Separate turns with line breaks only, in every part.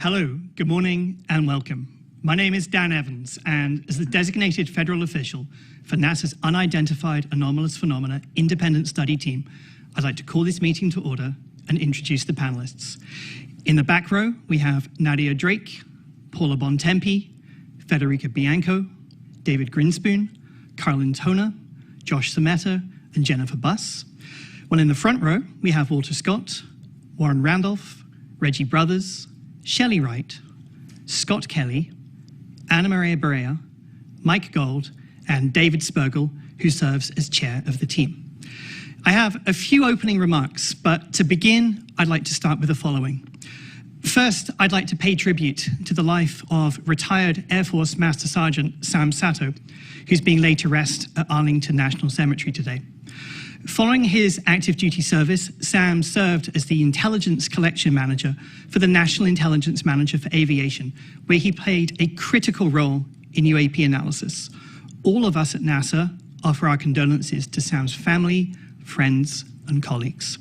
Hello, good morning, and welcome. My name is Dan Evans, and as the designated federal official for NASA's Unidentified Anomalous Phenomena Independent Study Team, I'd like to call this meeting to order and introduce the panelists. In the back row, we have Nadia Drake, Paula Bontempi, Federica Bianco, David Grinspoon, Carlin Toner, Josh Sameta, and Jennifer Buss. While in the front row, we have Walter Scott, Warren Randolph, Reggie Brothers, Shelley Wright, Scott Kelly, Anna Maria Barea, Mike Gold, and David Spergel, who serves as chair of the team. I have a few opening remarks, but to begin, I'd like to start with the following. First, I'd like to pay tribute to the life of retired Air Force Master Sergeant Sam Sato, who's being laid to rest at Arlington National Cemetery today. Following his active duty service, Sam served as the intelligence collection manager for the National Intelligence Manager for Aviation, where he played a critical role in UAP analysis. All of us at NASA offer our condolences to Sam's family, friends, and colleagues.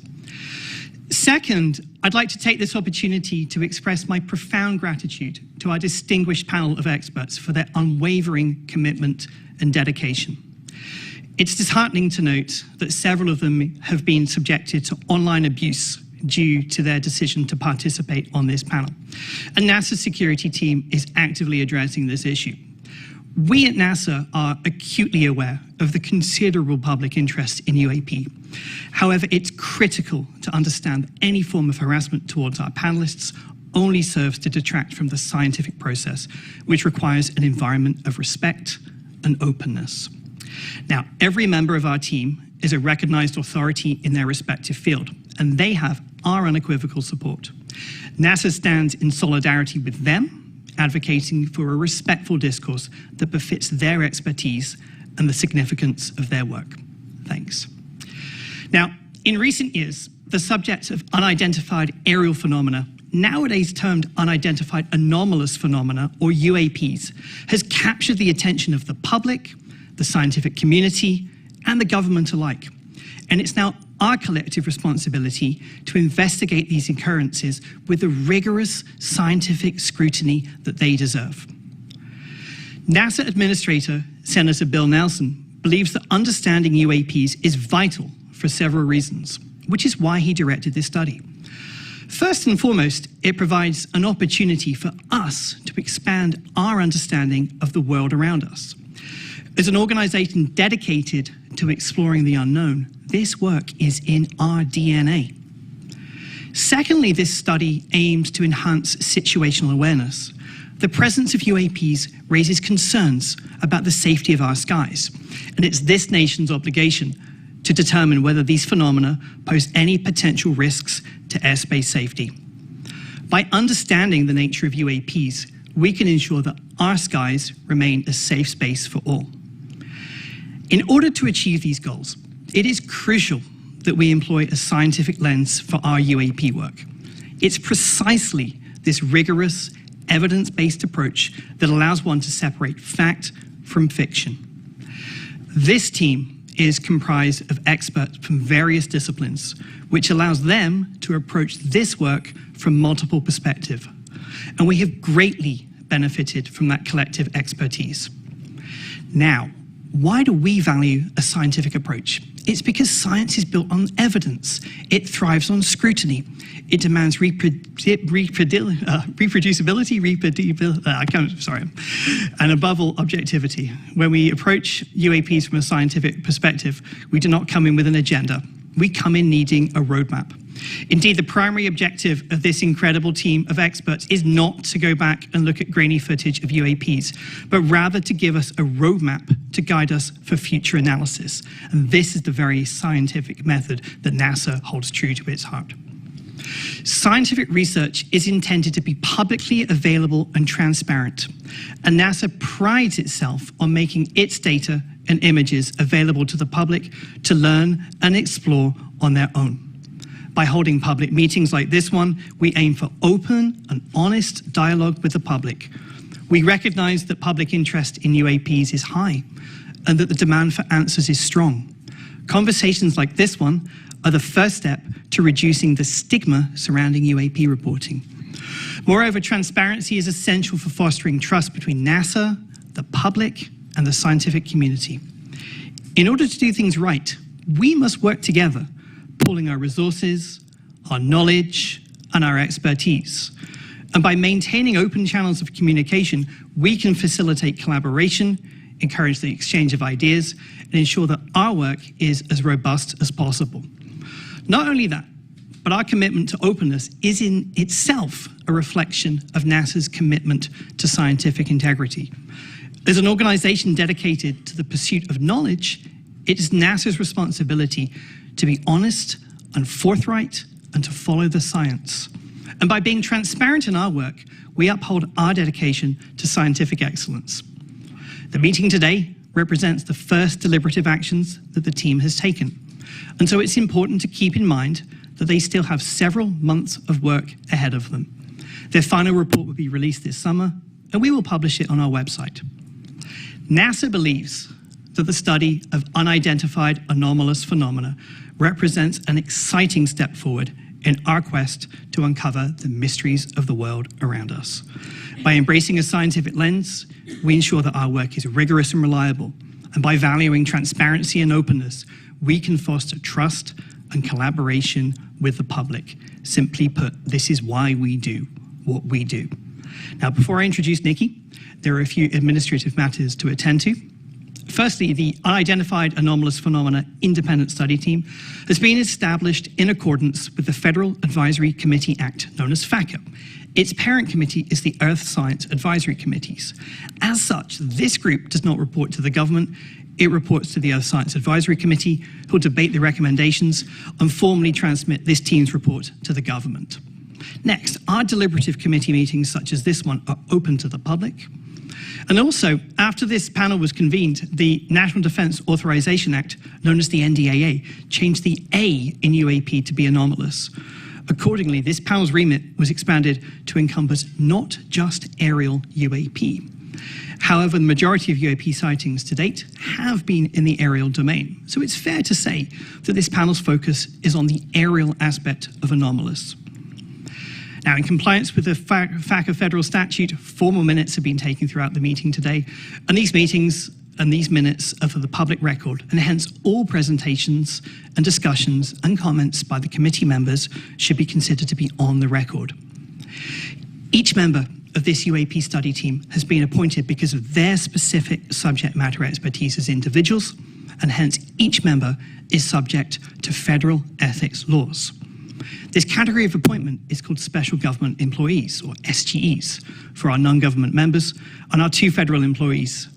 Second, I'd like to take this opportunity to express my profound gratitude to our distinguished panel of experts for their unwavering commitment and dedication. It's disheartening to note that several of them have been subjected to online abuse due to their decision to participate on this panel. And NASA's security team is actively addressing this issue. We at NASA are acutely aware of the considerable public interest in UAP. However, it's critical to understand any form of harassment towards our panelists only serves to detract from the scientific process, which requires an environment of respect and openness. Now, every member of our team is a recognized authority in their respective field, and they have our unequivocal support. NASA stands in solidarity with them, advocating for a respectful discourse that befits their expertise and the significance of their work. Thanks. Now, in recent years, the subject of unidentified aerial phenomena, nowadays termed unidentified anomalous phenomena, or UAPs, has captured the attention of the public, the scientific community, and the government alike. And it's now our collective responsibility to investigate these occurrences with the rigorous scientific scrutiny that they deserve. NASA Administrator Senator Bill Nelson believes that understanding UAPs is vital for several reasons, which is why he directed this study. First and foremost, it provides an opportunity for us to expand our understanding of the world around us. As an organization dedicated to exploring the unknown, this work is in our DNA. Secondly, this study aims to enhance situational awareness. The presence of UAPs raises concerns about the safety of our skies, and it's this nation's obligation to determine whether these phenomena pose any potential risks to airspace safety. By understanding the nature of UAPs, we can ensure that our skies remain a safe space for all. In order to achieve these goals, it is crucial that we employ a scientific lens for our UAP work. It's precisely this rigorous, evidence-based approach that allows one to separate fact from fiction. This team is comprised of experts from various disciplines, which allows them to approach this work from multiple perspectives. And we have greatly benefited from that collective expertise. Now, why do we value a scientific approach? It's because science is built on evidence. It thrives on scrutiny. It demands reproducibility, and above all, objectivity. When we approach UAPs from a scientific perspective, we do not come in with an agenda. We come in needing a roadmap. Indeed, the primary objective of this incredible team of experts is not to go back and look at grainy footage of UAPs, but rather to give us a roadmap to guide us for future analysis. And this is the very scientific method that NASA holds true to its heart. Scientific research is intended to be publicly available and transparent, and NASA prides itself on making its data and images available to the public to learn and explore on their own. By holding public meetings like this one, we aim for open and honest dialogue with the public. We recognize that public interest in UAPs is high and that the demand for answers is strong. Conversations like this one are the first step to reducing the stigma surrounding UAP reporting. Moreover, transparency is essential for fostering trust between NASA, the public, and the scientific community. In order to do things right, we must work together, pooling our resources, our knowledge, and our expertise. And by maintaining open channels of communication, we can facilitate collaboration, encourage the exchange of ideas, and ensure that our work is as robust as possible. Not only that, but our commitment to openness is in itself a reflection of NASA's commitment to scientific integrity. As an organization dedicated to the pursuit of knowledge, it is NASA's responsibility to be honest and forthright and to follow the science. And by being transparent in our work, we uphold our dedication to scientific excellence. The meeting today represents the first deliberative actions that the team has taken. And so it's important to keep in mind that they still have several months of work ahead of them. Their final report will be released this summer, and we will publish it on our website. NASA believes that the study of unidentified anomalous phenomena represents an exciting step forward in our quest to uncover the mysteries of the world around us. By embracing a scientific lens, we ensure that our work is rigorous and reliable. And by valuing transparency and openness, we can foster trust and collaboration with the public. Simply put, this is why we do what we do. Now, before I introduce Nikki, there are a few administrative matters to attend to. Firstly, the Unidentified Anomalous Phenomena Independent Study Team has been established in accordance with the Federal Advisory Committee Act, known as FACO. Its parent committee is the Earth Science Advisory Committees. As such, this group does not report to the government. It reports to the Earth Science Advisory Committee, who will debate the recommendations and formally transmit this team's report to the government. Next, our deliberative committee meetings, such as this one, are open to the public. And also, after this panel was convened, the National Defense Authorization Act, known as the NDAA, changed the A in UAP to be anomalous. Accordingly, this panel's remit was expanded to encompass not just aerial UAP. However, the majority of UAP sightings to date have been in the aerial domain. So it's fair to say that this panel's focus is on the aerial aspect of anomalous. Now, in compliance with the FACA federal statute, formal minutes have been taken throughout the meeting today, and these meetings and these minutes are for the public record, and hence all presentations and discussions and comments by the committee members should be considered to be on the record. Each member of this UAP study team has been appointed because of their specific subject matter expertise as individuals, and hence each member is subject to federal ethics laws. This category of appointment is called Special Government Employees, or SGEs, for our non-government members, and our 2 federal employees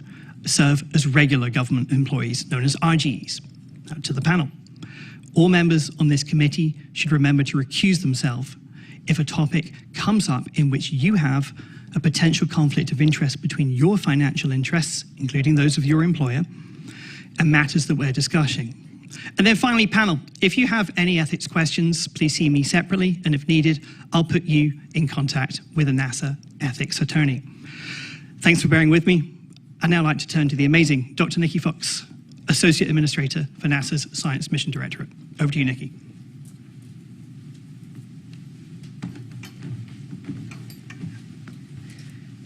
serve as regular government employees, known as RGEs. Now to the panel. All members on this committee should remember to recuse themselves if a topic comes up in which you have a potential conflict of interest between your financial interests, including those of your employer, and matters that we're discussing. And then finally, panel, if you have any ethics questions, please see me separately, and if needed, I'll put you in contact with a NASA ethics attorney. Thanks for bearing with me. I'd now like to turn to the amazing Dr. Nikki Fox, Associate Administrator for NASA's Science Mission Directorate. Over to you, Nikki.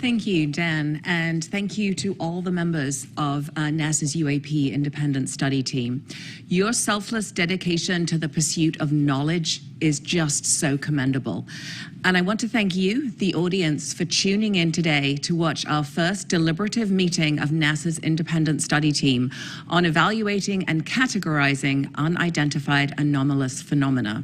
Thank you, Dan, and thank you to all the members of NASA's UAP Independent Study Team. Your selfless dedication to the pursuit of knowledge is just so commendable. And I want to thank you, the audience, for tuning in today to watch our first deliberative meeting of NASA's Independent Study Team on evaluating and categorizing unidentified anomalous phenomena.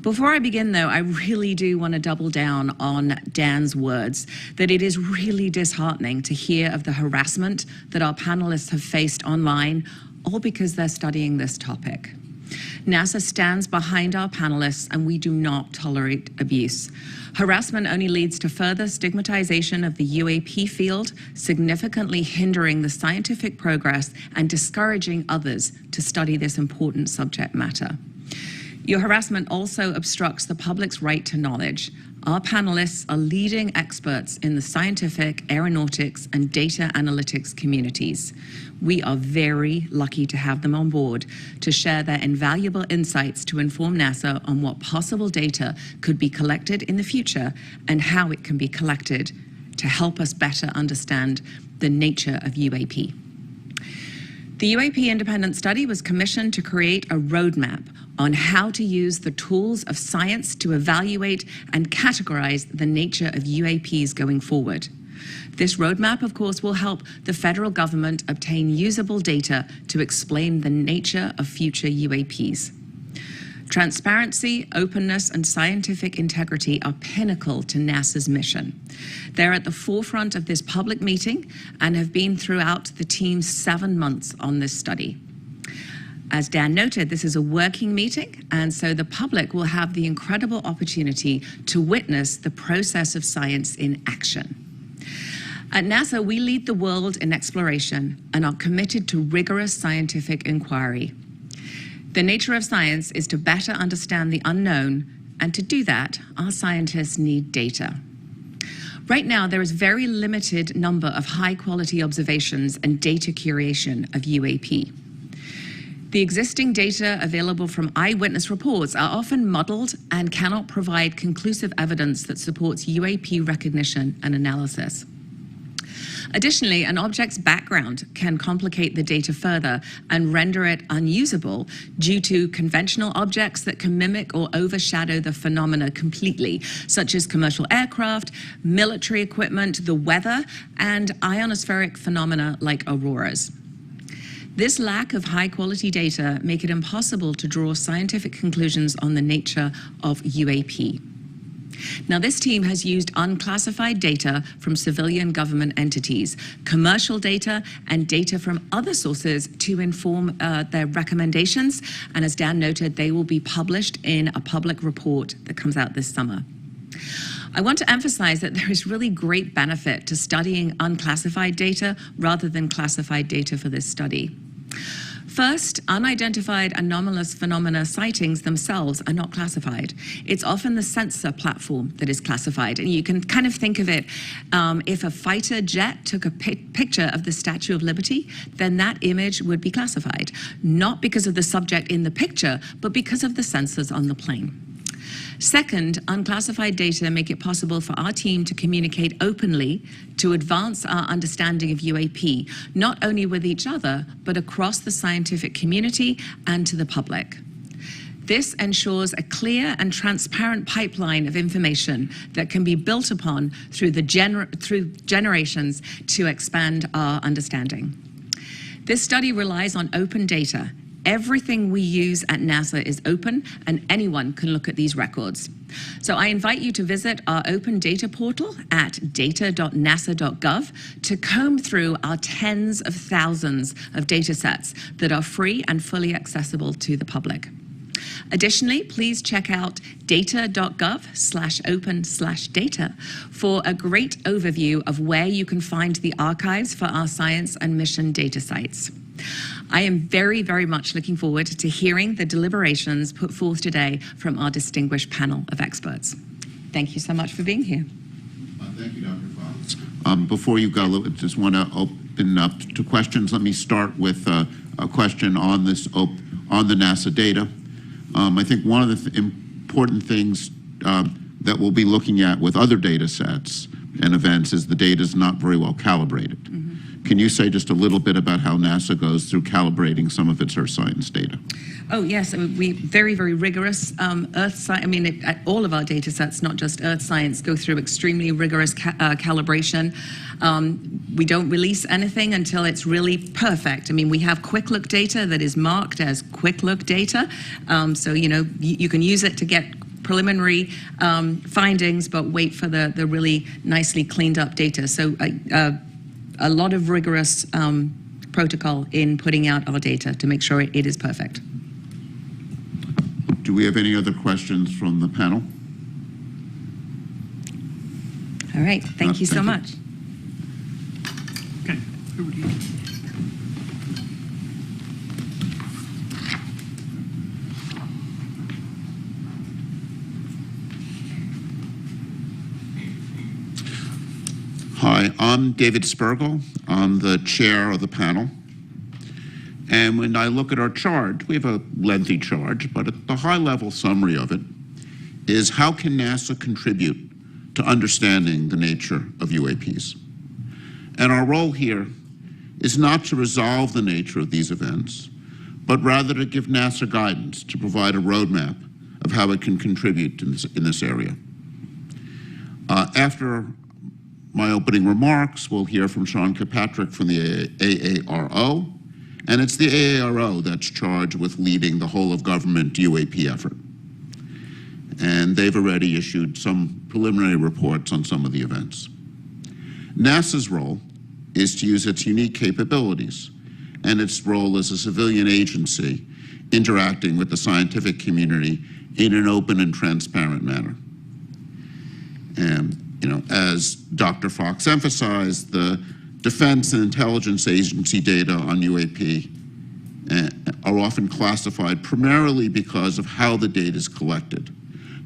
Before I begin, though, I really do want to double down on Dan's words that it is really disheartening to hear of the harassment that our panelists have faced online, all because they're studying this topic. NASA stands behind our panelists, and we do not tolerate abuse. Harassment only leads to further stigmatization of the UAP field, significantly hindering the scientific progress and discouraging others to study this important subject matter. Your harassment also obstructs the public's right to knowledge. Our panelists are leading experts in the scientific, aeronautics, and data analytics communities. We are very lucky to have them on board to share their invaluable insights to inform NASA on what possible data could be collected in the future and how it can be collected to help us better understand the nature of UAP. The UAP Independent Study was commissioned to create a roadmap on how to use the tools of science to evaluate and categorize the nature of UAPs going forward. This roadmap, of course, will help the federal government obtain usable data to explain the nature of future UAPs. Transparency, openness, and scientific integrity are pinnacle to NASA's mission. They're at the forefront of this public meeting and have been throughout the team's 7 months on this study. As Dan noted, this is a working meeting, and so the public will have the incredible opportunity to witness the process of science in action. At NASA, we lead the world in exploration and are committed to rigorous scientific inquiry. The nature of science is to better understand the unknown, and to do that, our scientists need data. Right now, there is very limited number of high-quality observations and data curation of UAP. The existing data available from eyewitness reports are often muddled and cannot provide conclusive evidence that supports UAP recognition and analysis. Additionally, an object's background can complicate the data further and render it unusable due to conventional objects that can mimic or overshadow the phenomena completely, such as commercial aircraft, military equipment, the weather, and ionospheric phenomena like auroras. This lack of high-quality data makes it impossible to draw scientific conclusions on the nature of UAP. Now, this team has used unclassified data from civilian government entities, commercial data, and data from other sources to inform their recommendations. And as Dan noted, they will be published in a public report that comes out this summer. I want to emphasize that there is really great benefit to studying unclassified data rather than classified data for this study. First, unidentified anomalous phenomena sightings themselves are not classified. It's often the sensor platform that is classified. And you can kind of think of it, if a fighter jet took a picture of the Statue of Liberty, then that image would be classified, not because of the subject in the picture, but because of the sensors on the plane. Second, unclassified data make it possible for our team to communicate openly to advance our understanding of UAP, not only with each other, but across the scientific community and to the public. This ensures a clear and transparent pipeline of information that can be built upon through generations to expand our understanding. This study relies on open data. Everything we use at NASA is open, and anyone can look at these records. So I invite you to visit our open data portal at data.nasa.gov to comb through our tens of thousands of data sets that are free and fully accessible to the public. Additionally, please check out data.gov/open/data for a great overview of where you can find the archives for our science and mission data sites. I am very, very much looking forward to hearing the deliberations put forth today from our distinguished panel of experts. Thank you so much for being here.
Thank you, Dr. Fox. Before you go, I just want to open up to questions. Let me start with a question on the NASA data. I think one of the important things that we'll be looking at with other data sets and events is the data is not very well calibrated. Can you say just a little bit about how NASA goes through calibrating some of its Earth science data?
Oh, yes. I mean, we very, very rigorous Earth science. I mean, all of our data sets, not just Earth science, go through extremely rigorous calibration. We don't release anything until it's really perfect. I mean, we have quick look data that is marked as quick look data. So, you know, you can use it to get preliminary findings, but wait for the really nicely cleaned up data. So a lot of rigorous protocol in putting out our data to make sure it is perfect.
Do we have any other questions from the panel?
All right, thank you so much.
Okay, over to you.
Hi, I'm David Spergel. I'm the chair of the panel. And when I look at our chart, we have a lengthy chart, but the high-level summary of it is how can NASA contribute to understanding the nature of UAPs? And our role here is not to resolve the nature of these events, but rather to give NASA guidance to provide a roadmap of how it can contribute in this area. After my opening remarks, we'll hear from Sean Kirkpatrick from the AARO, and it's the AARO that's charged with leading the whole of government UAP effort. And they've already issued some preliminary reports on some of the events. NASA's role is to use its unique capabilities and its role as a civilian agency interacting with the scientific community in an open and transparent manner. And you know, as Dr. Fox emphasized, the Defense and Intelligence Agency data on UAP are often classified primarily because of how the data is collected,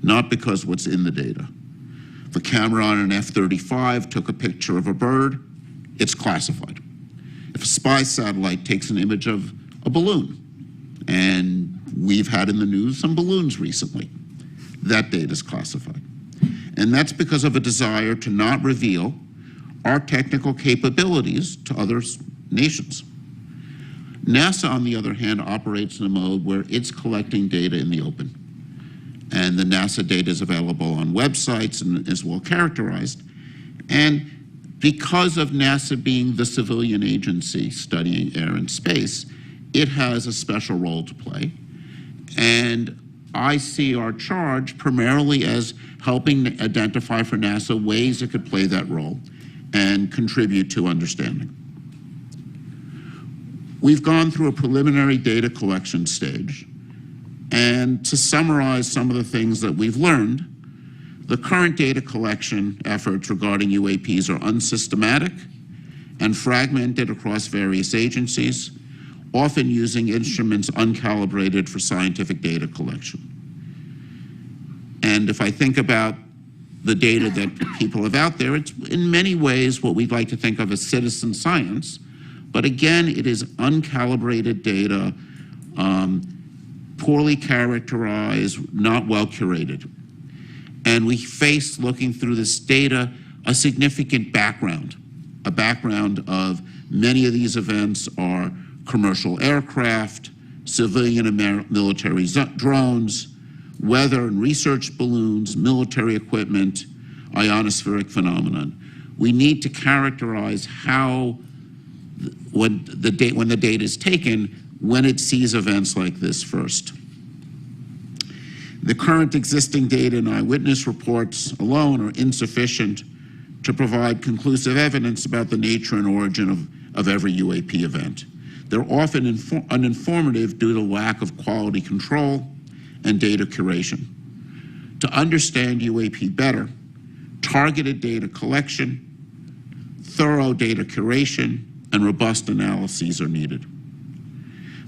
not because what's in the data. If a camera on an F-35 took a picture of a bird, it's classified. If a spy satellite takes an image of a balloon, and we've had in the news some balloons recently, that data is classified. And that's because of a desire to not reveal our technical capabilities to other nations. NASA, on the other hand, operates in a mode where it's collecting data in the open. And the NASA data is available on websites and is well characterized. And because of NASA being the civilian agency studying air and space, it has a special role to play. And I see our charge primarily as helping identify for NASA ways it could play that role and contribute to understanding. We've gone through a preliminary data collection stage, and to summarize some of the things that we've learned, the current data collection efforts regarding UAPs are unsystematic and fragmented across various agencies, often using instruments uncalibrated for scientific data collection. And if I think about the data that people have out there, it's in many ways what we'd like to think of as citizen science, but again, it is uncalibrated data, poorly characterized, not well curated. And we face, looking through this data, a significant background, a background of many of these events are commercial aircraft, civilian and military drones, weather and research balloons, military equipment, ionospheric phenomenon. We need to characterize how, when the data is taken, when it sees events like this first. The current existing data and eyewitness reports alone are insufficient to provide conclusive evidence about the nature and origin of every UAP event. They're often uninformative due to lack of quality control and data curation. To understand UAP better, targeted data collection, thorough data curation, and robust analyses are needed.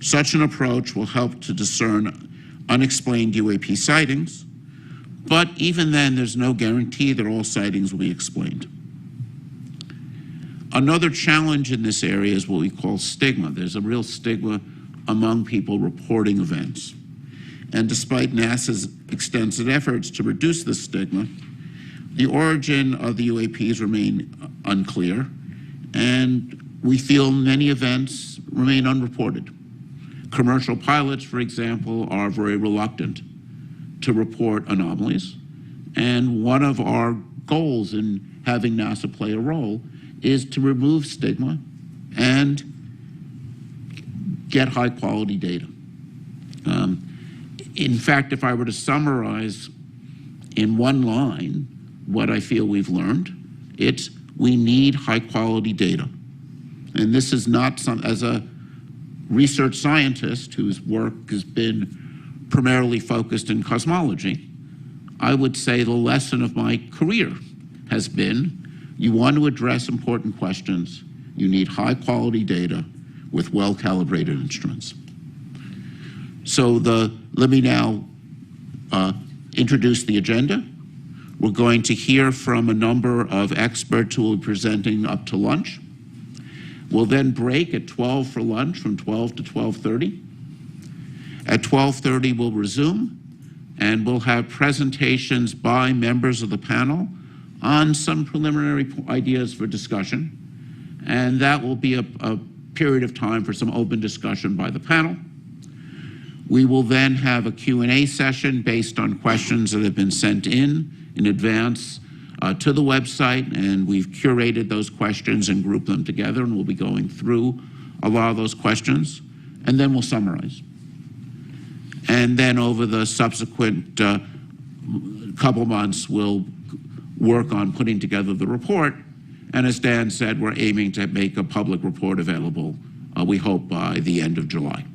Such an approach will help to discern unexplained UAP sightings, but even then, there's no guarantee that all sightings will be explained. Another challenge in this area is what we call stigma. There's a real stigma among people reporting events. And despite NASA's extensive efforts to reduce this stigma, the origin of the UAPs remain unclear, and we feel many events remain unreported. Commercial pilots, for example, are very reluctant to report anomalies, and one of our goals in having NASA play a role is to remove stigma and get high quality data. In fact, if I were to summarize in one line what I feel we've learned, it's we need high quality data. And this is not as a research scientist whose work has been primarily focused in cosmology, I would say the lesson of my career has been you want to address important questions, you need high quality data with well calibrated instruments. So let me now introduce the agenda. We're going to hear from a number of experts who will be presenting up to lunch. We'll then break at 12 for lunch, from 12 to 12:30. At 12:30, we'll resume, and we'll have presentations by members of the panel on some preliminary ideas for discussion. And that will be a period of time for some open discussion by the panel. We will then have a Q&A session based on questions that have been sent in advance to the website, and we've curated those questions and grouped them together, and we'll be going through a lot of those questions, and then we'll summarize. And then over the subsequent couple months, we'll work on putting together the report, and as Dan said, we're aiming to make a public report available, we hope, by the end of July.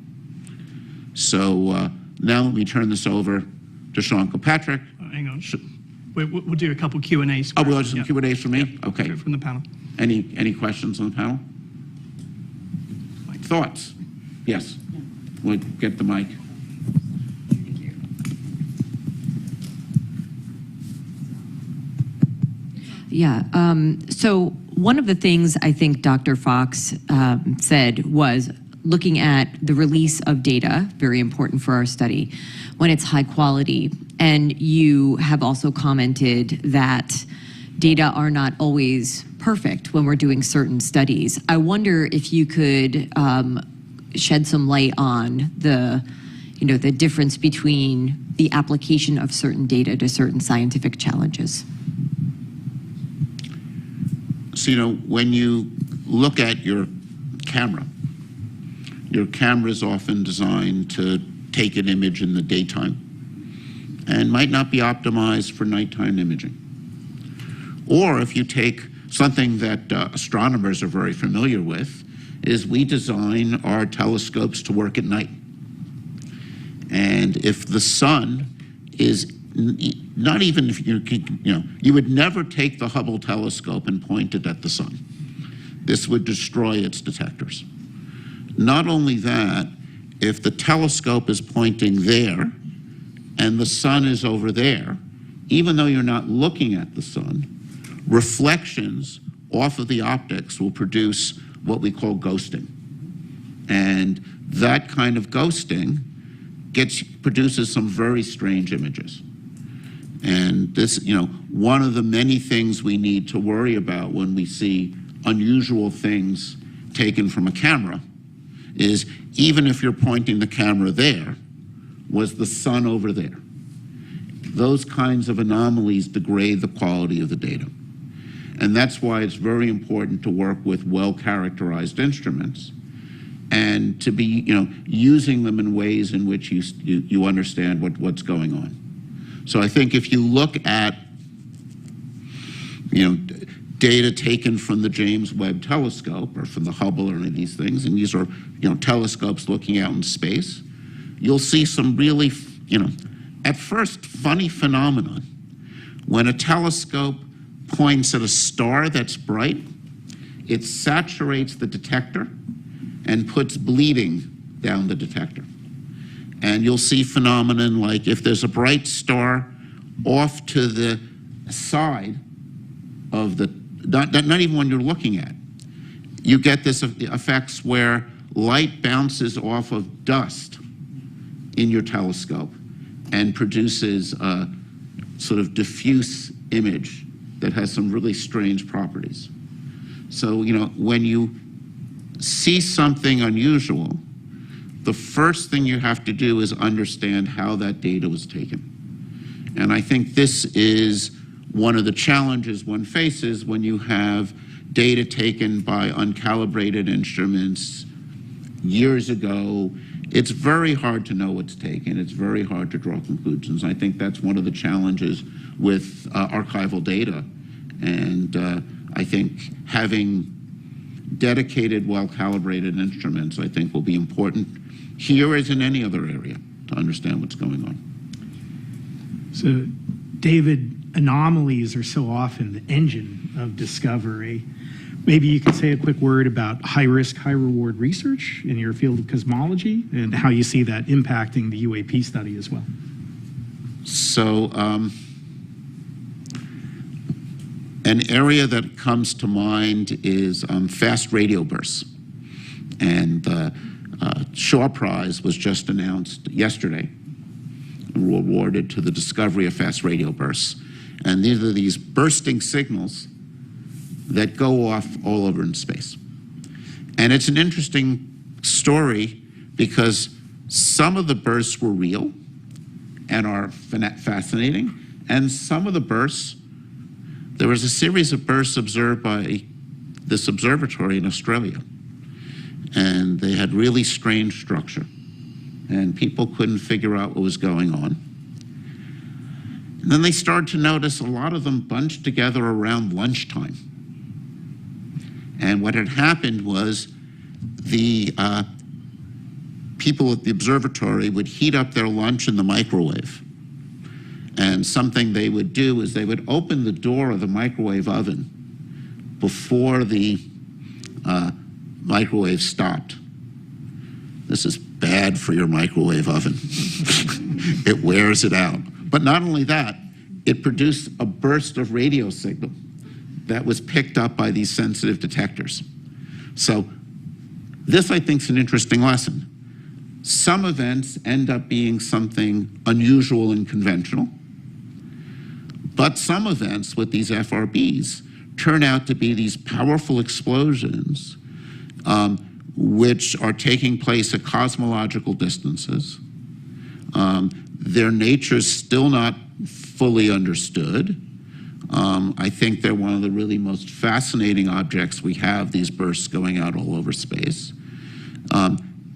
So now let me turn this over to Sean Kilpatrick.
Hang on. We'll do a couple Q&As.
Oh, we'll have some Q&As from me?
Yep.
Okay.
From the panel.
Any questions on the panel? Thoughts? Yes. We'll get the mic.
Thank you.
Yeah, so one of the things I think Dr. Fox said was looking at the release of data, very important for our study, when it's high quality. And you have also commented that data are not always perfect when we're doing certain studies. I wonder if you could shed some light on the difference between the application of certain data to certain scientific challenges.
So, when you look at your camera is often designed to take an image in the daytime and might not be optimized for nighttime imaging. Or if you take something that astronomers are very familiar with, is we design our telescopes to work at night. And if the sun is not even if you would never take the Hubble telescope and point it at the sun. This would destroy its detectors. Not only that, if the telescope is pointing there and the sun is over there, even though you're not looking at the sun, reflections off of the optics will produce what we call ghosting. And that kind of ghosting produces some very strange images. And this, one of the many things we need to worry about when we see unusual things taken from a camera is, even if you're pointing the camera there, was the sun over there? Those kinds of anomalies degrade the quality of the data. And that's why it's very important to work with well-characterized instruments and to be, using them in ways in which you understand what's going on. So I think if you look at, data taken from the James Webb Telescope or from the Hubble or any of these things, and these are, telescopes looking out in space, you'll see some really, at first funny phenomenon. When a telescope points at a star that's bright, it saturates the detector and puts bleeding down the detector. And you'll see phenomenon like if there's a bright star off to the side of the, not even when you're looking at it, you get this effects where light bounces off of dust in your telescope and produces a sort of diffuse image that has some really strange properties. So, when you see something unusual, the first thing you have to do is understand how that data was taken. And I think this is one of the challenges one faces when you have data taken by uncalibrated instruments years ago. It's very hard to know what's taken. It's very hard to draw conclusions. I think that's one of the challenges with archival data. And I think having dedicated, well-calibrated instruments, I think, will be important here as in any other area to understand what's going on.
So, David, anomalies are so often the engine of discovery. Maybe you could say a quick word about high-risk, high-reward research in your field of cosmology and how you see that impacting the UAP study as well.
So, an area that comes to mind is fast radio bursts. And the Shaw Prize was just announced yesterday and awarded to the discovery of fast radio bursts. And these are these bursting signals that go off all over in space. And it's an interesting story because some of the bursts were real and are fascinating, and some of the bursts, there was a series of bursts observed by this observatory in Australia, and they had really strange structure, and people couldn't figure out what was going on. And then they started to notice a lot of them bunched together around lunchtime. And what had happened was the people at the observatory would heat up their lunch in the microwave. And something they would do is they would open the door of the microwave oven before the microwave stopped. This is bad for your microwave oven. It wears it out. But not only that, it produced a burst of radio signal that was picked up by these sensitive detectors. So this, I think, is an interesting lesson. Some events end up being something unusual and conventional, but some events with these FRBs turn out to be these powerful explosions which are taking place at cosmological distances. Their nature's still not fully understood. I think they're one of the really most fascinating objects we have, these bursts going out all over space.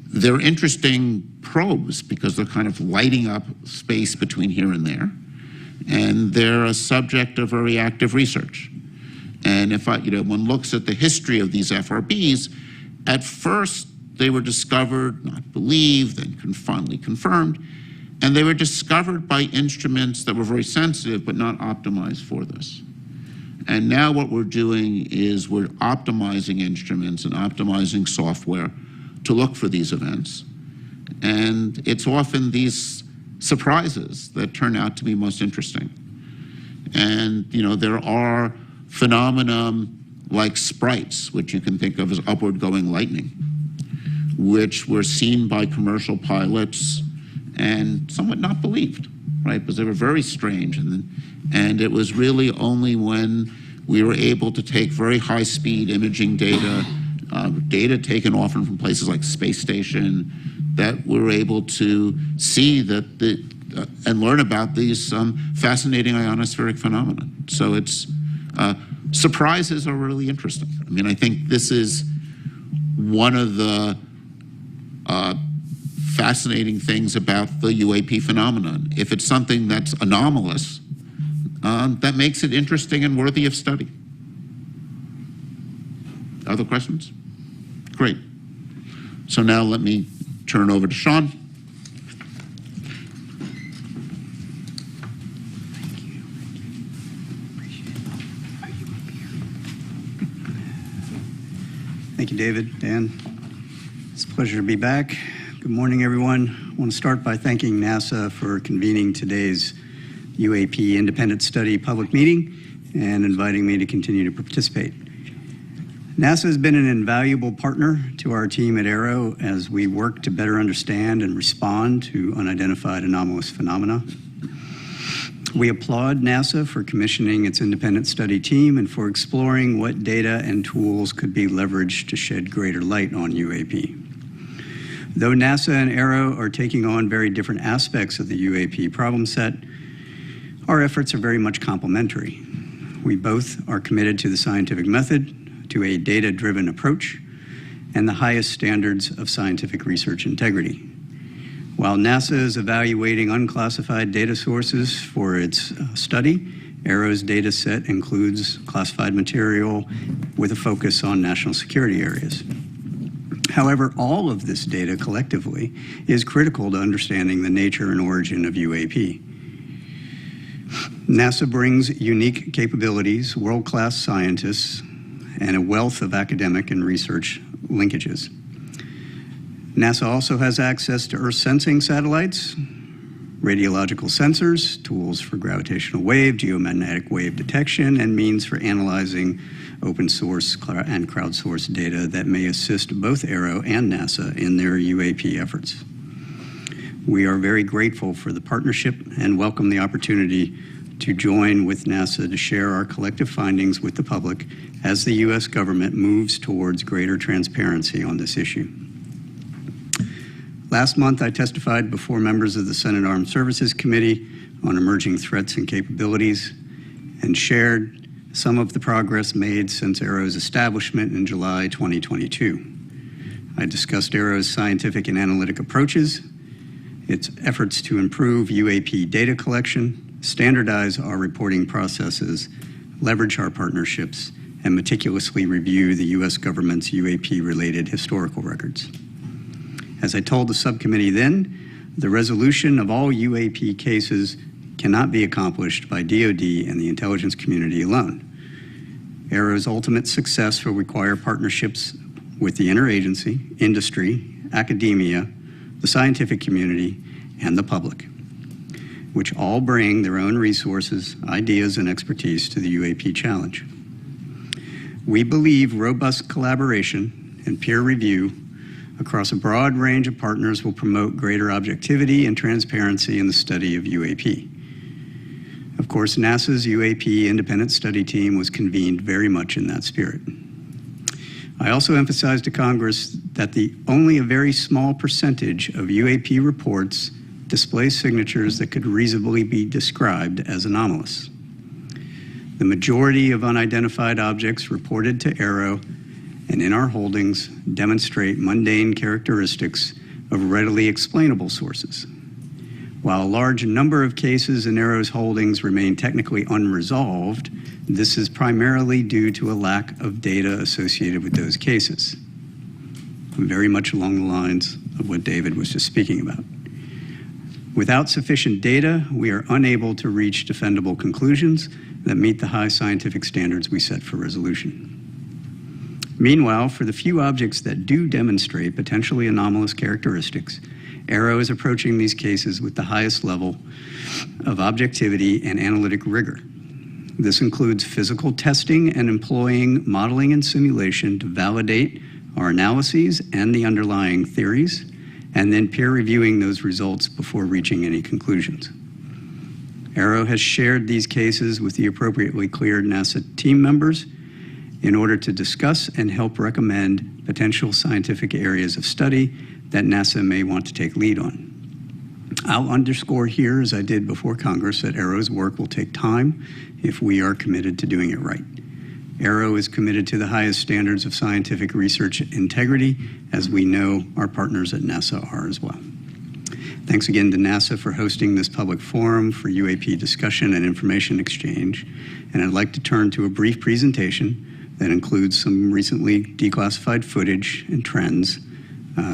They're interesting probes because they're kind of lighting up space between here and there. And they're a subject of very active research. And if one looks at the history of these FRBs, at first they were discovered, not believed, then finally confirmed, and they were discovered by instruments that were very sensitive but not optimized for this. And now what we're doing is we're optimizing instruments and optimizing software to look for these events. And it's often these surprises that turn out to be most interesting. And there are phenomena like sprites, which you can think of as upward going lightning, which were seen by commercial pilots and somewhat not believed, right? Because they were very strange. And it was really only when we were able to take very high speed imaging data, data taken often from places like space station, that we're able to see that and learn about these fascinating ionospheric phenomena. So it's surprises are really interesting. I mean, I think this is one of the fascinating things about the UAP phenomenon. If it's something that's anomalous, that makes it interesting and worthy of study. Other questions? Great. So now let me turn over to Shen.
Thank you, David, Dan. It's a pleasure to be back. Good morning, everyone. I want to start by thanking NASA for convening today's UAP Independent Study public meeting and inviting me to continue to participate. NASA has been an invaluable partner to our team at AARO as we work to better understand and respond to unidentified anomalous phenomena. We applaud NASA for commissioning its independent study team and for exploring what data and tools could be leveraged to shed greater light on UAP. Though NASA and AARO are taking on very different aspects of the UAP problem set, our efforts are very much complementary. We both are committed to the scientific method, to a data-driven approach, and the highest standards of scientific research integrity. While NASA is evaluating unclassified data sources for its study, AARO's data set includes classified material with a focus on national security areas. However, all of this data collectively is critical to understanding the nature and origin of UAP. NASA brings unique capabilities, world-class scientists, and a wealth of academic and research linkages. NASA also has access to Earth sensing satellites, radiological sensors, tools for gravitational wave, geomagnetic wave detection, and means for analyzing open source and crowdsourced data that may assist both AARO and NASA in their UAP efforts. We are very grateful for the partnership and welcome the opportunity to join with NASA to share our collective findings with the public as the U.S. government moves towards greater transparency on this issue. Last month, I testified before members of the Senate Armed Services Committee on emerging threats and capabilities and shared some of the progress made since AARO's establishment in July 2022. I discussed AARO's scientific and analytic approaches, its efforts to improve UAP data collection, standardize our reporting processes, leverage our partnerships, and meticulously review the U.S. government's UAP-related historical records. As I told the subcommittee then, the resolution of all UAP cases cannot be accomplished by DoD and the intelligence community alone. AARO's ultimate success will require partnerships with the interagency, industry, academia, the scientific community, and the public, which all bring their own resources, ideas, and expertise to the UAP challenge. We believe robust collaboration and peer review across a broad range of partners will promote greater objectivity and transparency in the study of UAP. Of course, NASA's UAP independent study team was convened very much in that spirit. I also emphasized to Congress that only a very small percentage of UAP reports display signatures that could reasonably be described as anomalous. The majority of unidentified objects reported to AARO and in our holdings demonstrate mundane characteristics of readily explainable sources. While a large number of cases in AARO's holdings remain technically unresolved, this is primarily due to a lack of data associated with those cases. Very much along the lines of what David was just speaking about. Without sufficient data, we are unable to reach defendable conclusions that meet the high scientific standards we set for resolution. Meanwhile, for the few objects that do demonstrate potentially anomalous characteristics, AARO is approaching these cases with the highest level of objectivity and analytic rigor. This includes physical testing and employing modeling and simulation to validate our analyses and the underlying theories, and then peer reviewing those results before reaching any conclusions. AARO has shared these cases with the appropriately cleared NASA team members in order to discuss and help recommend potential scientific areas of study that NASA may want to take lead on. I'll underscore here, as I did before Congress, that AARO's work will take time if we are committed to doing it right. AARO is committed to the highest standards of scientific research integrity, as we know our partners at NASA are as well. Thanks again to NASA for hosting this public forum for UAP discussion and information exchange. And I'd like to turn to a brief presentation that includes some recently declassified footage and trends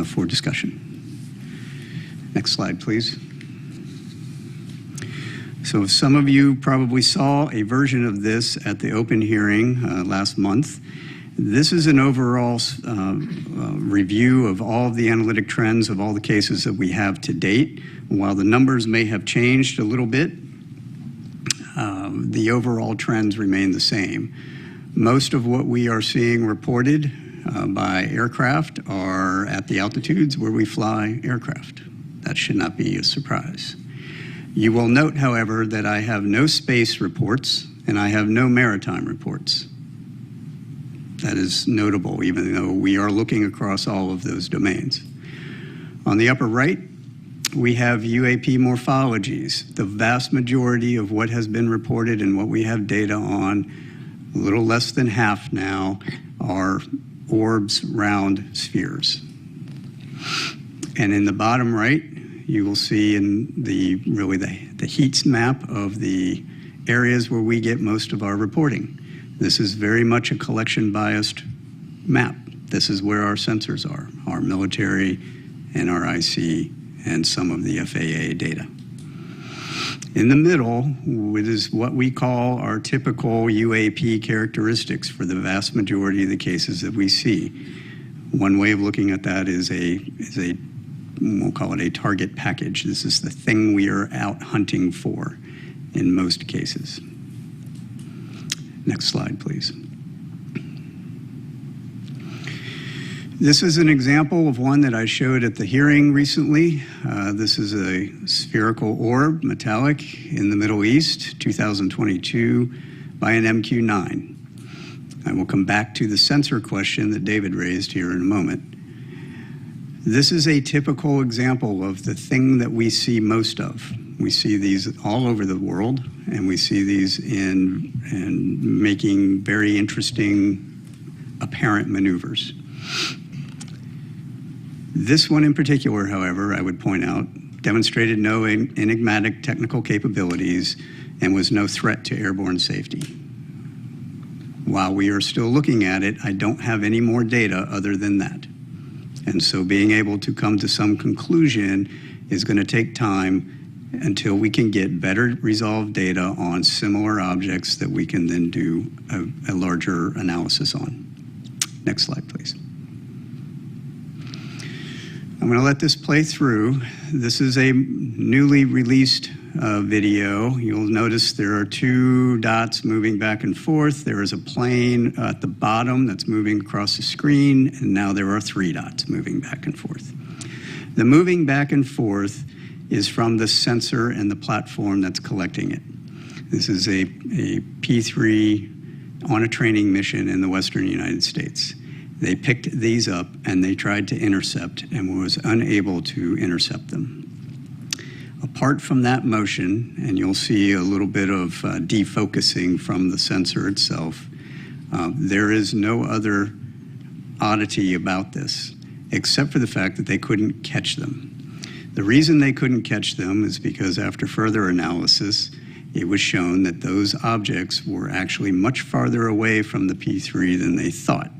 for discussion. Next slide, please. So some of you probably saw a version of this at the open hearing last month. This is an overall review of all of the analytic trends of all the cases that we have to date. While the numbers may have changed a little bit, the overall trends remain the same. Most of what we are seeing reported by aircraft are at the altitudes where we fly aircraft. That should not be a surprise. You will note, however, that I have no space reports and I have no maritime reports. That is notable, even though we are looking across all of those domains. On the upper right, we have UAP morphologies. The vast majority of what has been reported and what we have data on, a little less than half now, are orbs, round spheres. And in the bottom right, you will see in the heat map of the areas where we get most of our reporting. This is very much a collection biased map. This is where our sensors are, our military and our IC and some of the FAA data. In the middle, it is what we call our typical UAP characteristics for the vast majority of the cases that we see. One way of looking at that is we'll call it a target package. This is the thing we are out hunting for in most cases. Next slide, please. This is an example of one that I showed at the hearing recently. This is a spherical orb, metallic, in the Middle East, 2022, by an MQ-9. I will come back to the sensor question that David raised here in a moment. This is a typical example of the thing that we see most of. We see these all over the world, and we see these in making very interesting apparent maneuvers. This one in particular, however, I would point out, demonstrated no enigmatic technical capabilities and was no threat to airborne safety. While we are still looking at it, I don't have any more data other than that. And so being able to come to some conclusion is going to take time until we can get better resolved data on similar objects that we can then do a larger analysis on. Next slide, please. I'm going to let this play through. This is a newly released video. You'll notice there are two dots moving back and forth. There is a plane at the bottom that's moving across the screen, and now there are three dots moving back and forth. The moving back and forth is from the sensor and the platform that's collecting it. This is a P-3 on a training mission in the Western United States. They picked these up and they tried to intercept and was unable to intercept them. Apart from that motion, and you'll see a little bit of defocusing from the sensor itself, there is no other oddity about this. except for the fact that they couldn't catch them. The reason they couldn't catch them is because after further analysis, it was shown that those objects were actually much farther away from the P3 than they thought.